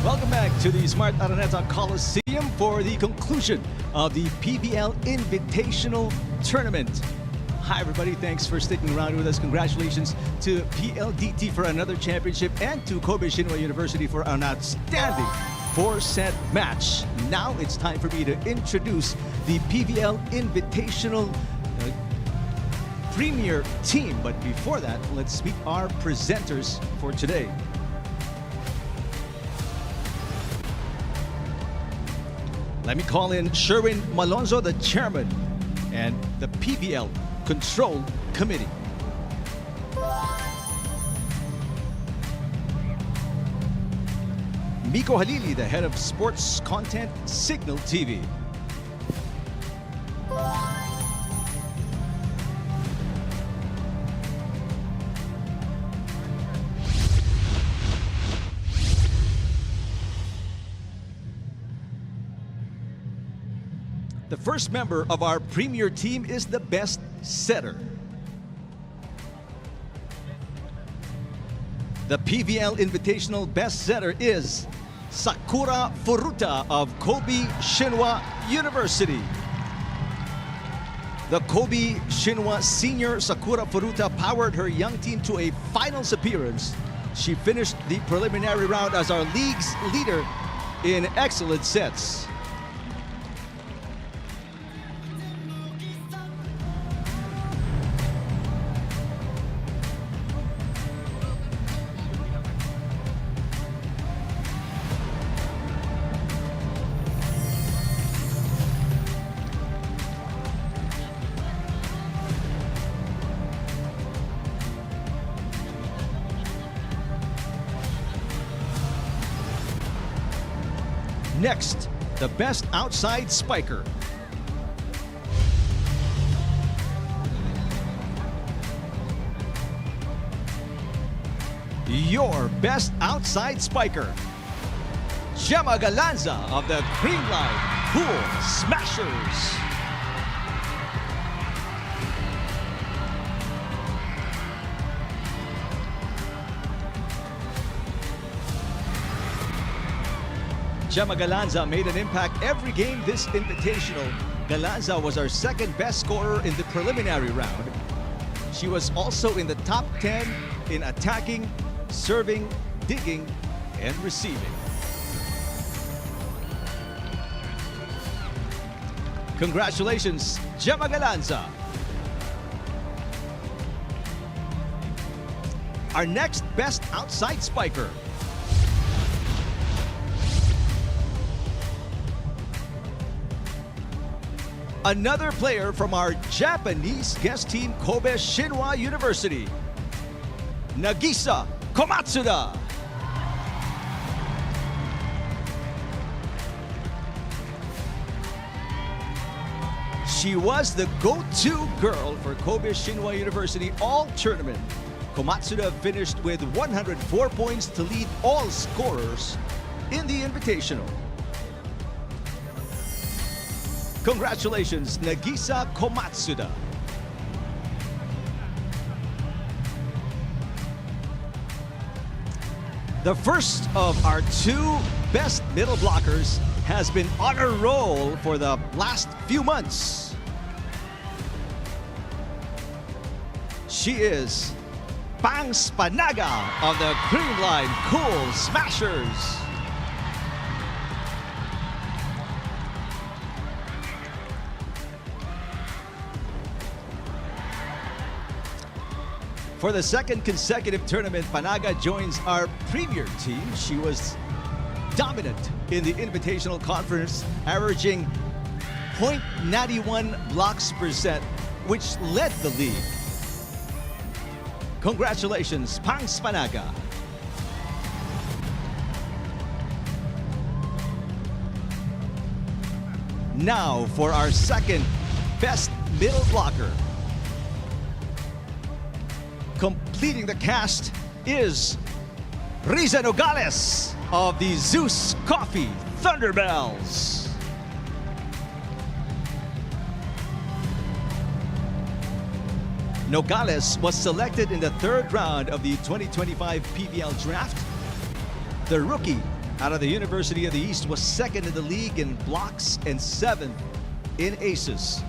Welcome back to the Smart Araneta Coliseum for the conclusion of the PVL Invitational Tournament. Hi everybody, thanks for sticking around with us. Congratulations to PLDT for another championship and to Kobe Shinwa University for an outstanding 4-set match. Now it's time for me to introduce the PVL Invitational Premier Team. But before that, let's meet our presenters for today. Let me call in Sherwin Malonzo, the chairman, and the PVL Control Committee. Miko Halili, the head of sports content, Signal TV. The first member of our premier team is the best setter. The PVL Invitational best setter is Sakura Furuta of Kobe Shinwa University. The Kobe Shinwa senior Sakura Furuta powered her young team to a finals appearance. She finished the preliminary round as our league's leader in excellent sets. Next, the best outside spiker. Your best outside spiker, Gemma Galanza of the Creamline Pool Smashers. Gemma Galanza made an impact every game this invitational. Galanza was our second best scorer in the preliminary round. She was also in the top 10 in attacking, serving, digging, and receiving. Congratulations, Gemma Galanza. Our next best outside spiker, another player from our Japanese guest team, Kobe Shinwa University, Nagisa Komatsuda. She was the go-to girl for Kobe Shinwa University all tournament. Komatsuda finished with 104 points to lead all scorers in the Invitational. Congratulations, Nagisa Komatsuda. The first of our two best middle blockers has been on a roll for the last few months. She is Pang Spanaga of the Creamline Cool Smashers. For the second consecutive tournament, Panaga joins our premier team. She was dominant in the Invitational Conference, averaging .91 blocks per set, which led the league. Congratulations, Pang Spanaga. Now for our second best middle blocker. Completing the cast is Riza Nogales of the Zeus Coffee Thunderbells. Nogales was selected in the third round of the 2025 PVL draft. The rookie out of the University of the East, was second in the league in blocks and seventh in aces.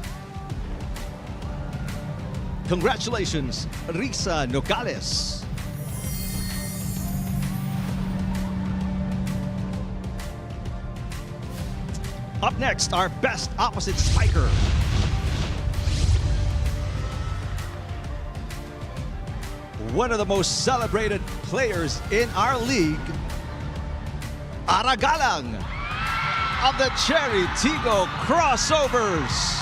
Congratulations, Risa Nogales. Up next, our best opposite spiker. One of the most celebrated players in our league, Aragalang of the Cherry Tigo Crossovers.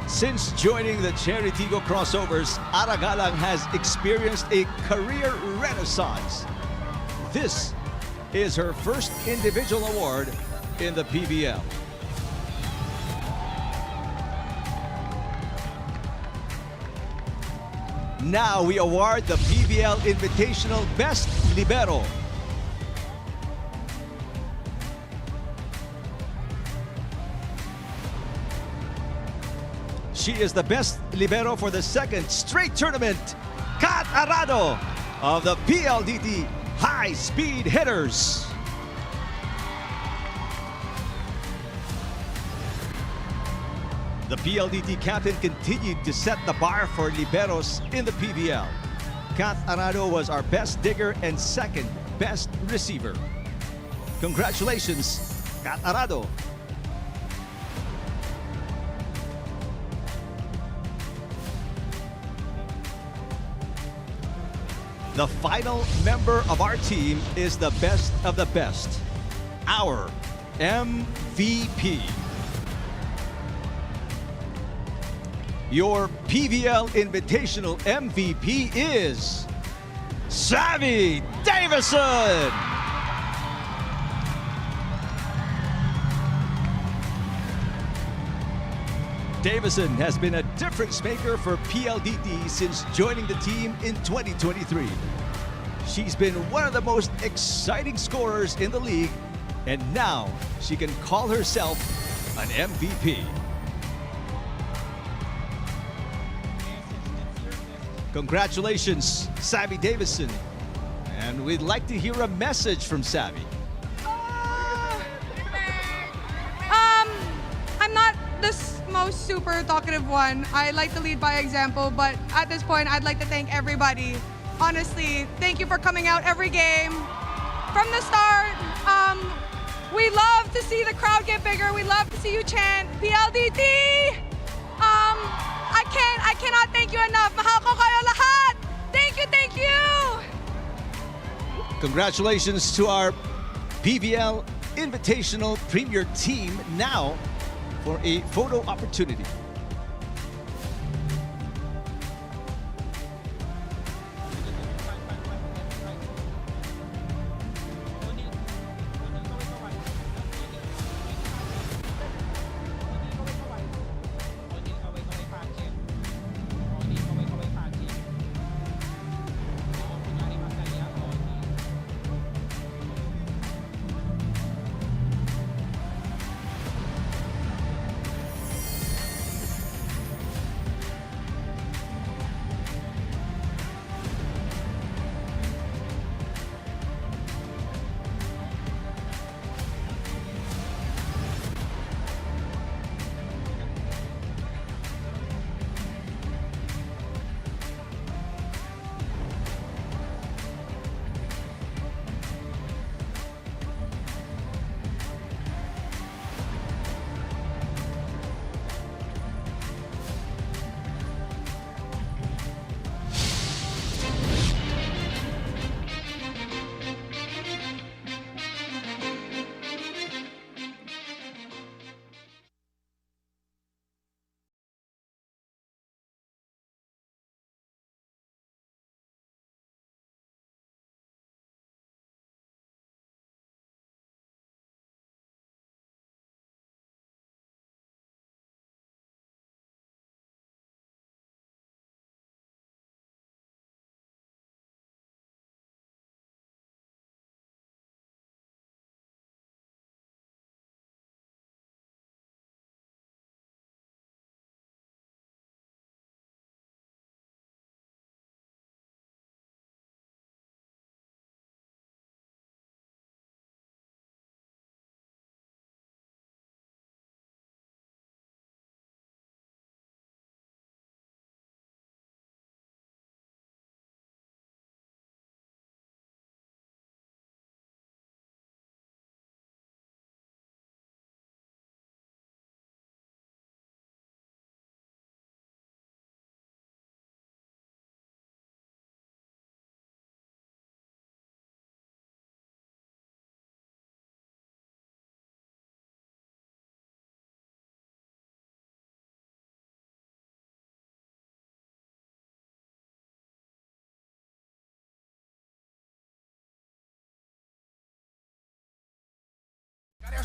Since joining the Cherry Tigo Crossovers, Aragalang has experienced a career renaissance. This is her first individual award in the PVL. Now we award the PVL Invitational Best Libero. She is the best libero for the second straight tournament, Kat Arado of the PLDT High Speed Hitters. The PLDT captain continued to set the bar for liberos in the PVL. Kat Arado was our best digger and second best receiver. Congratulations, Kat Arado. The final member of our team is the best of the best, our MVP. Your PVL Invitational MVP is Savvy Davison. Davison has been a difference maker for PLDT since joining the team in 2023. She's been one of the most exciting scorers in the league, and now she can call herself an MVP. Congratulations, Savvy Davison. And we'd like to hear a message from Savvy. I'm not the most super talkative one. I like to lead by example, but at this point, I'd like to thank everybody. Honestly, thank you for coming out every game. From the start, we love to see the crowd get bigger. We love to see you chant PLDT. I cannot thank you enough. Mahal ko kayo lahat. Thank you, thank you. Congratulations to our PVL Invitational Premier Team. Now for a photo opportunity.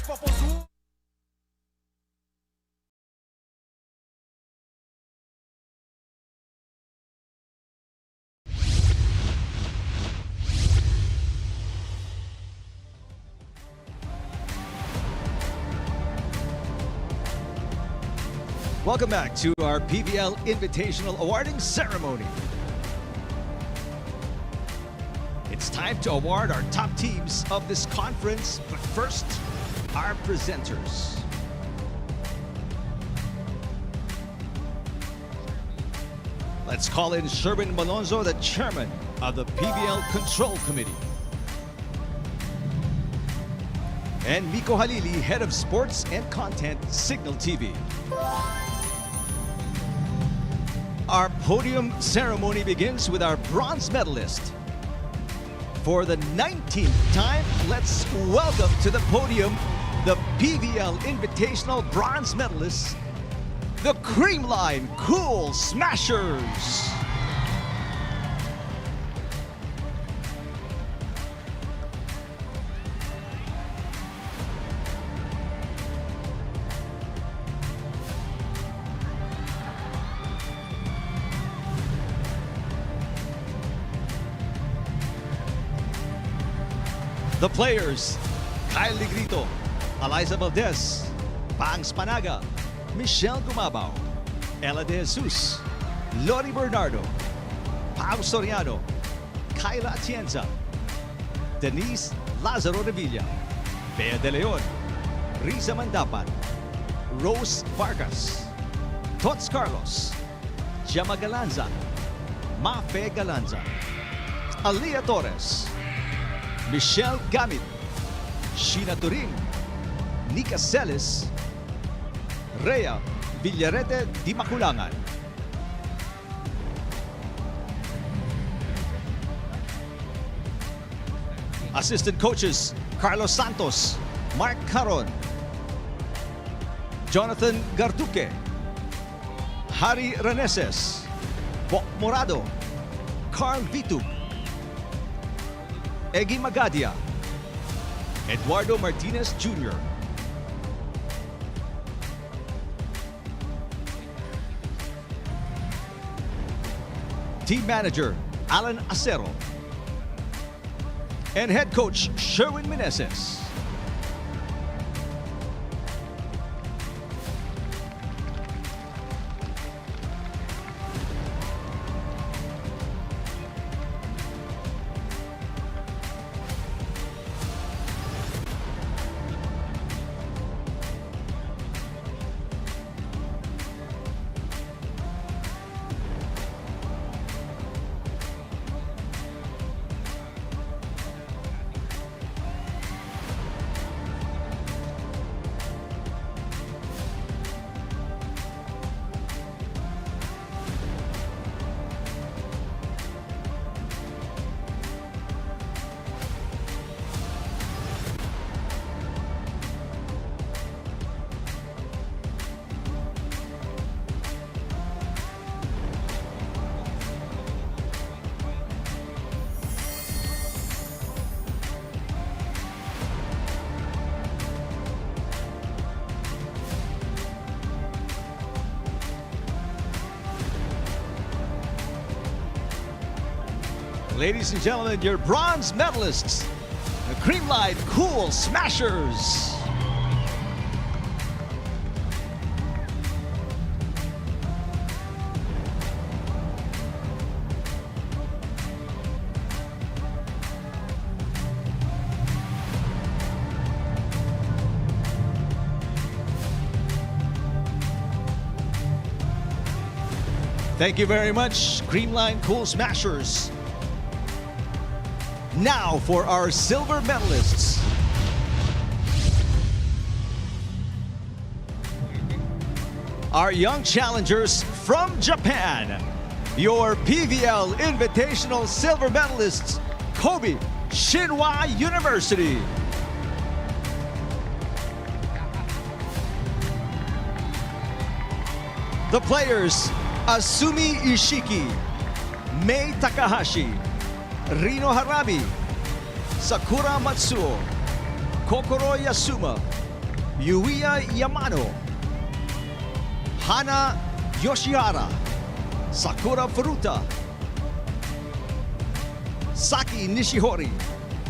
popozu. Welcome back to our PVL Invitational Awarding Ceremony. It's time to award our top teams of this conference, but first, our presenters. Let's call in Sherwin Malonzo, the chairman of the PVL Control Committee. And Miko Halili, head of sports and content, Signal TV. Our podium ceremony begins with our bronze medalist. For the 19th time, let's welcome to the podium the PVL Invitational bronze medalists, the Creamline Cool Smashers. The players, Kyle Ligrito, Eliza Valdez, Pangs Panaga, Michelle Gumabaw, Ella De Jesus, Lori Bernardo, Pau Soriano, Kyla Atienza, Denise Lazaro Revilla, Bea De Leon, Riza Mandapan, Rose Vargas, Tots Carlos, Gemma Galanza, Mafe Galanza, Alia Torres, Michelle Gamit, Sheena Turing, Nika Celis, Rhea Villarete Di Maculangan. Assistant coaches, Carlos Santos, Mark Caron, Jonathan Garduque, Harry Reneses, Bok Morado, Carl Vitug, Egi Magadia, Eduardo Martinez Jr. Team manager, Alan Acero. And head coach, Sherwin Meneses. Ladies and gentlemen, your bronze medalists, the Creamline Cool Smashers. Thank you very much, Creamline Cool Smashers. Now for our silver medalists. Our young challengers from Japan. Your PVL Invitational silver medalists, Kobe Shinwa University. The players, Asumi Ishiki, Mei Takahashi, Rino Harabi, Sakura Matsuo, Kokoro Yasuma, Yuiya Yamano, Hana Yoshihara, Sakura Furuta, Saki Nishihori,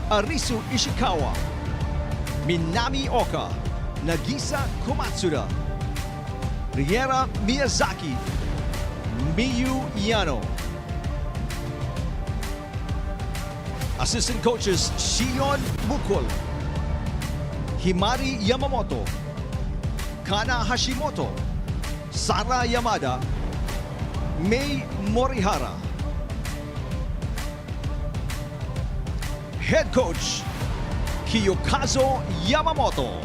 Arisu Ishikawa, Minami Oka, Nagisa Komatsuda, Riera Miyazaki, Miyu Yano. Assistant coaches Shion Mukul, Himari Yamamoto, Kana Hashimoto, Sara Yamada, Mei Morihara. Head coach Kiyokazo Yamamoto.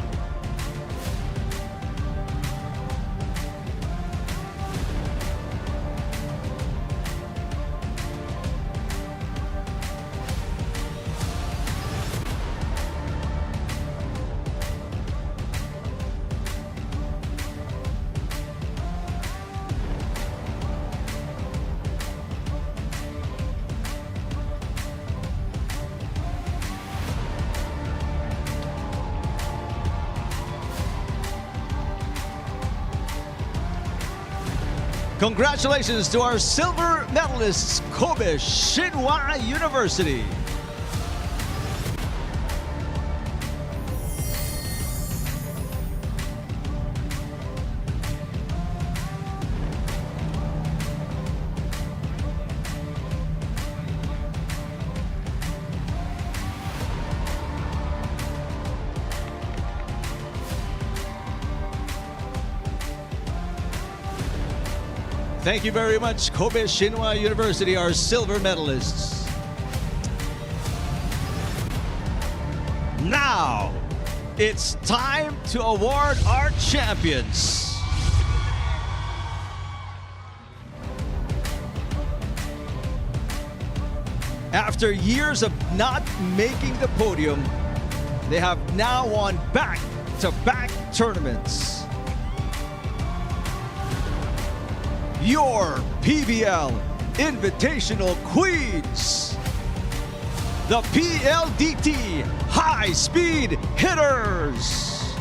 Congratulations to our silver medalists, Kobe Shinwa University. Thank you very much, Kobe Shinwa University, our silver medalists. Now, it's time to award our champions. After years of not making the podium, they have now won back-to-back tournaments. Your PVL Invitational Queens, the PLDT High Speed Hitters.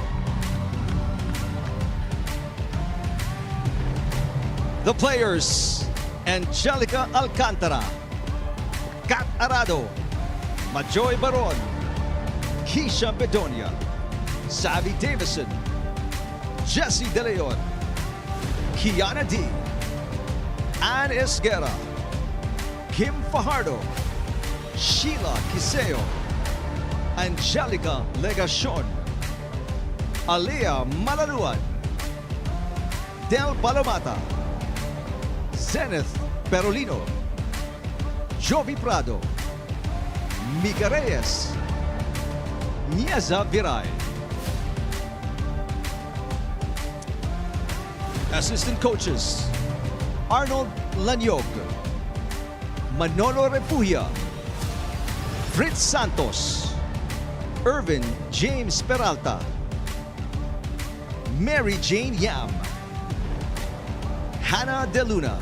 The players, Angelica Alcantara, Kat Arado, Majoy Baron, Keisha Bedonia, Savvy Davison, Jessie De Leon, Kiana D, Ann Esguerra, Kim Fajardo, Sheila Kiseo, Angelica Legacion, Alea Malaluan, Del Palomata, Zenith Perolino, Jovi Prado, Mika Reyes, Nieza Viray. Assistant coaches, Arnold Lanyog, Manolo Refugia, Fritz Santos, Irvin James Peralta, Mary Jane Yam, Hannah De Luna,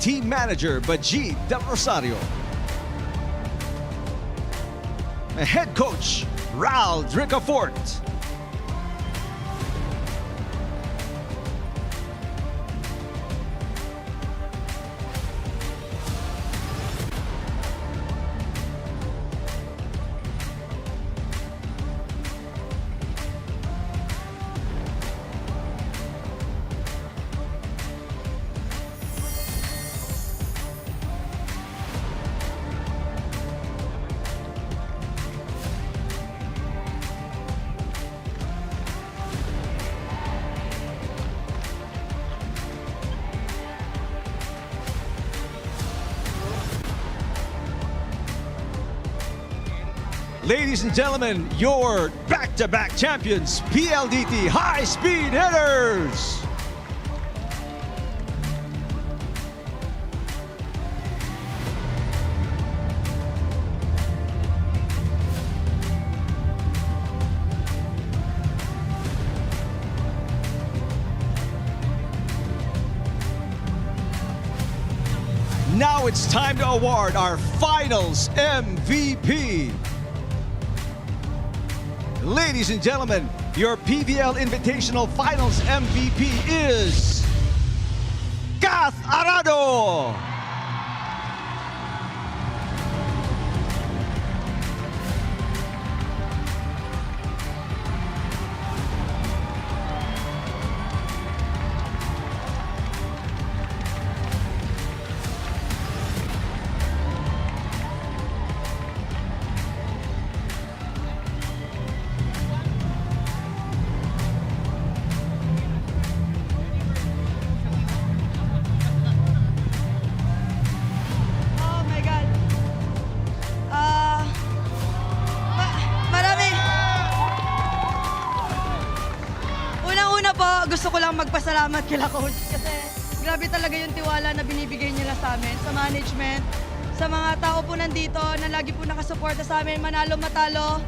Team Manager Baji Del Rosario, Head Coach Ral Ricafort. Ladies and gentlemen, your back-to-back champions, PLDT High Speed Hitters. Now it's time to award our finals MVP. Ladies and gentlemen, your PVL Invitational Finals MVP is Kath Arado. Oh my God. Marami. Unang-una po, gusto ko lang magpasalamat kila coach kasi grabe talaga yung tiwala na binibigay nila sa amin, sa management, sa mga tao po nandito na lagi po nakasuporta sa amin, manalo matalo.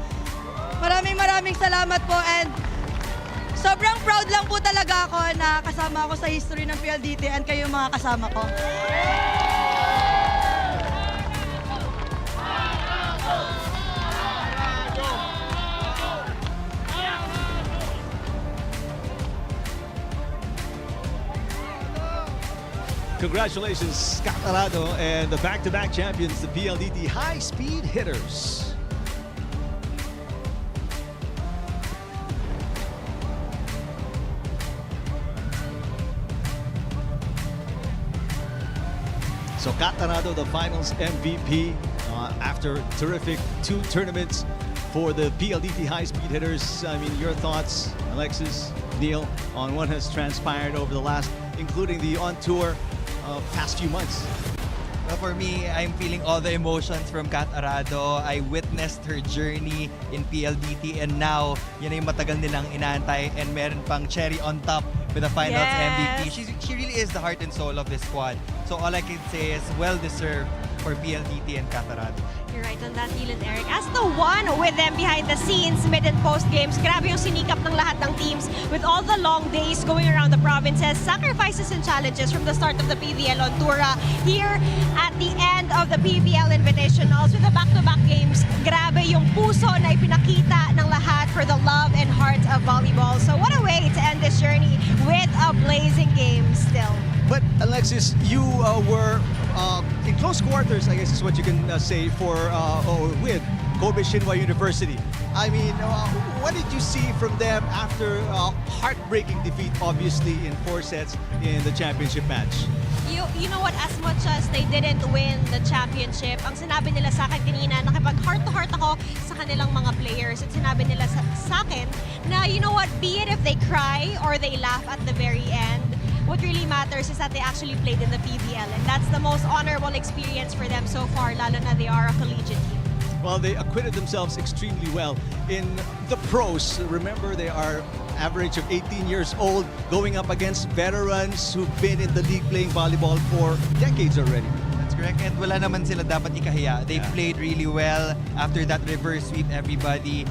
Maraming salamat po and sobrang proud lang po talaga ako na kasama ako sa history ng PLDT and kayo yung mga kasama ko. Congratulations, Kath Arado and the back-to-back champions, the PLDT High Speed Hitters. So Kath Arado, the finals MVP after terrific 2 tournaments for the PLDT High Speed Hitters. I mean, your thoughts, Alexis, Neil, on what has transpired over the last, including the on-tour past few months. Well, for me, I'm feeling all the emotions from Kath Arado. I witnessed her journey in PLDT and now, yan yung matagal nilang inaantay and meron pang cherry on top with the finals MVP. She really is the heart and soul of this squad. So all I can say is well-deserved for PLDT and Kath Arado. You're right on that, Neil and Eric. As the one with them behind the scenes, mid and post games, grabe yung sinikap ng lahat ng teams with all the long days going around the provinces, sacrifices and challenges from the start of the PVL on tour. Here at the end of the PVL Invitationals with the back-to-back games, grabe yung puso na ipinakita ng lahat for the love and heart of volleyball. So what a way to end this journey with a blazing game still. But Alexis, you were in close quarters, I guess is what you can say, for or with Kobe Shinwa University. I mean, what did you see from them after heartbreaking defeat, obviously, in 4 sets in the championship match? You know what, as much as they didn't win the championship, ang sinabi nila sa akin kanina, nakipag heart-to-heart ako sa kanilang mga players at sinabi nila sa akin na, you know what, be it if they cry or they laugh at the very end, what really matters is that they actually played in the PVL, and that's the most honorable experience for them so far, lalo na they are a collegiate team. Well, they acquitted themselves extremely well in the pros. Remember, they are average of 18 years old, going up against veterans who've been in the league playing volleyball for decades already. That's correct. And wala naman sila dapat ikahiya. They played really well. After that reverse sweep, everybody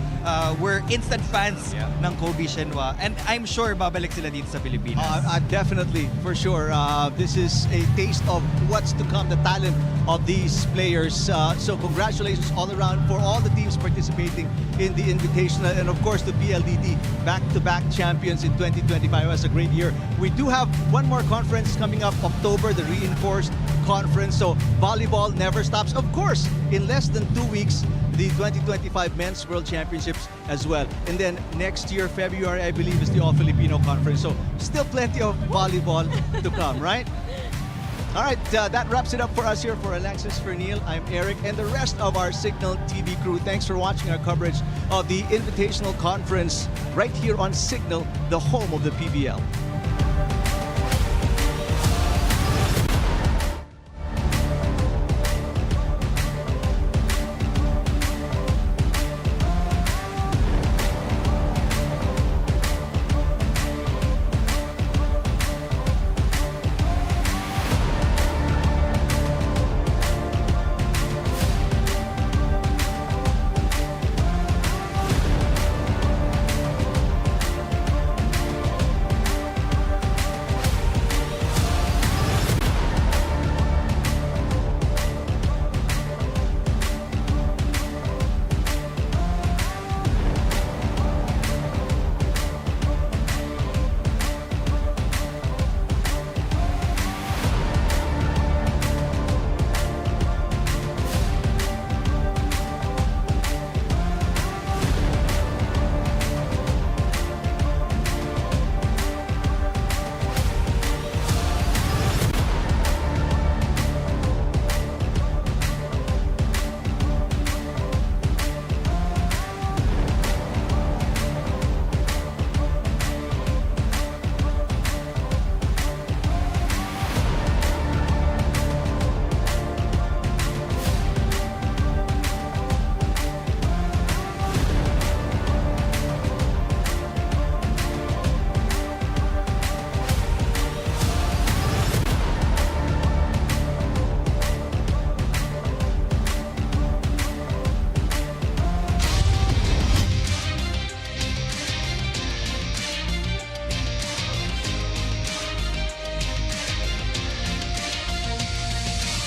were instant fans ng Kobe Shinwa. And I'm sure babalik sila dito sa Pilipinas. Definitely, for sure. This is a taste of what's to come, the talent of these players. So congratulations all around for all the teams participating in the Invitational. And of course, the PLDT back-to-back champions in 2025 was a great year. We do have one more conference coming up October, the reinforced conference. So volleyball never stops. Of course, in less than 2 weeks, the 2025 Men's World Championships as well. And then next year, February, I believe, is the All-Filipino Conference. So still plenty of volleyball to come, right? All right, that wraps it up for us here. For Alexis, for Neil, I'm Eric, and the rest of our Signal TV crew. Thanks for watching our coverage of the Invitational Conference right here on Signal, the home of the PVL.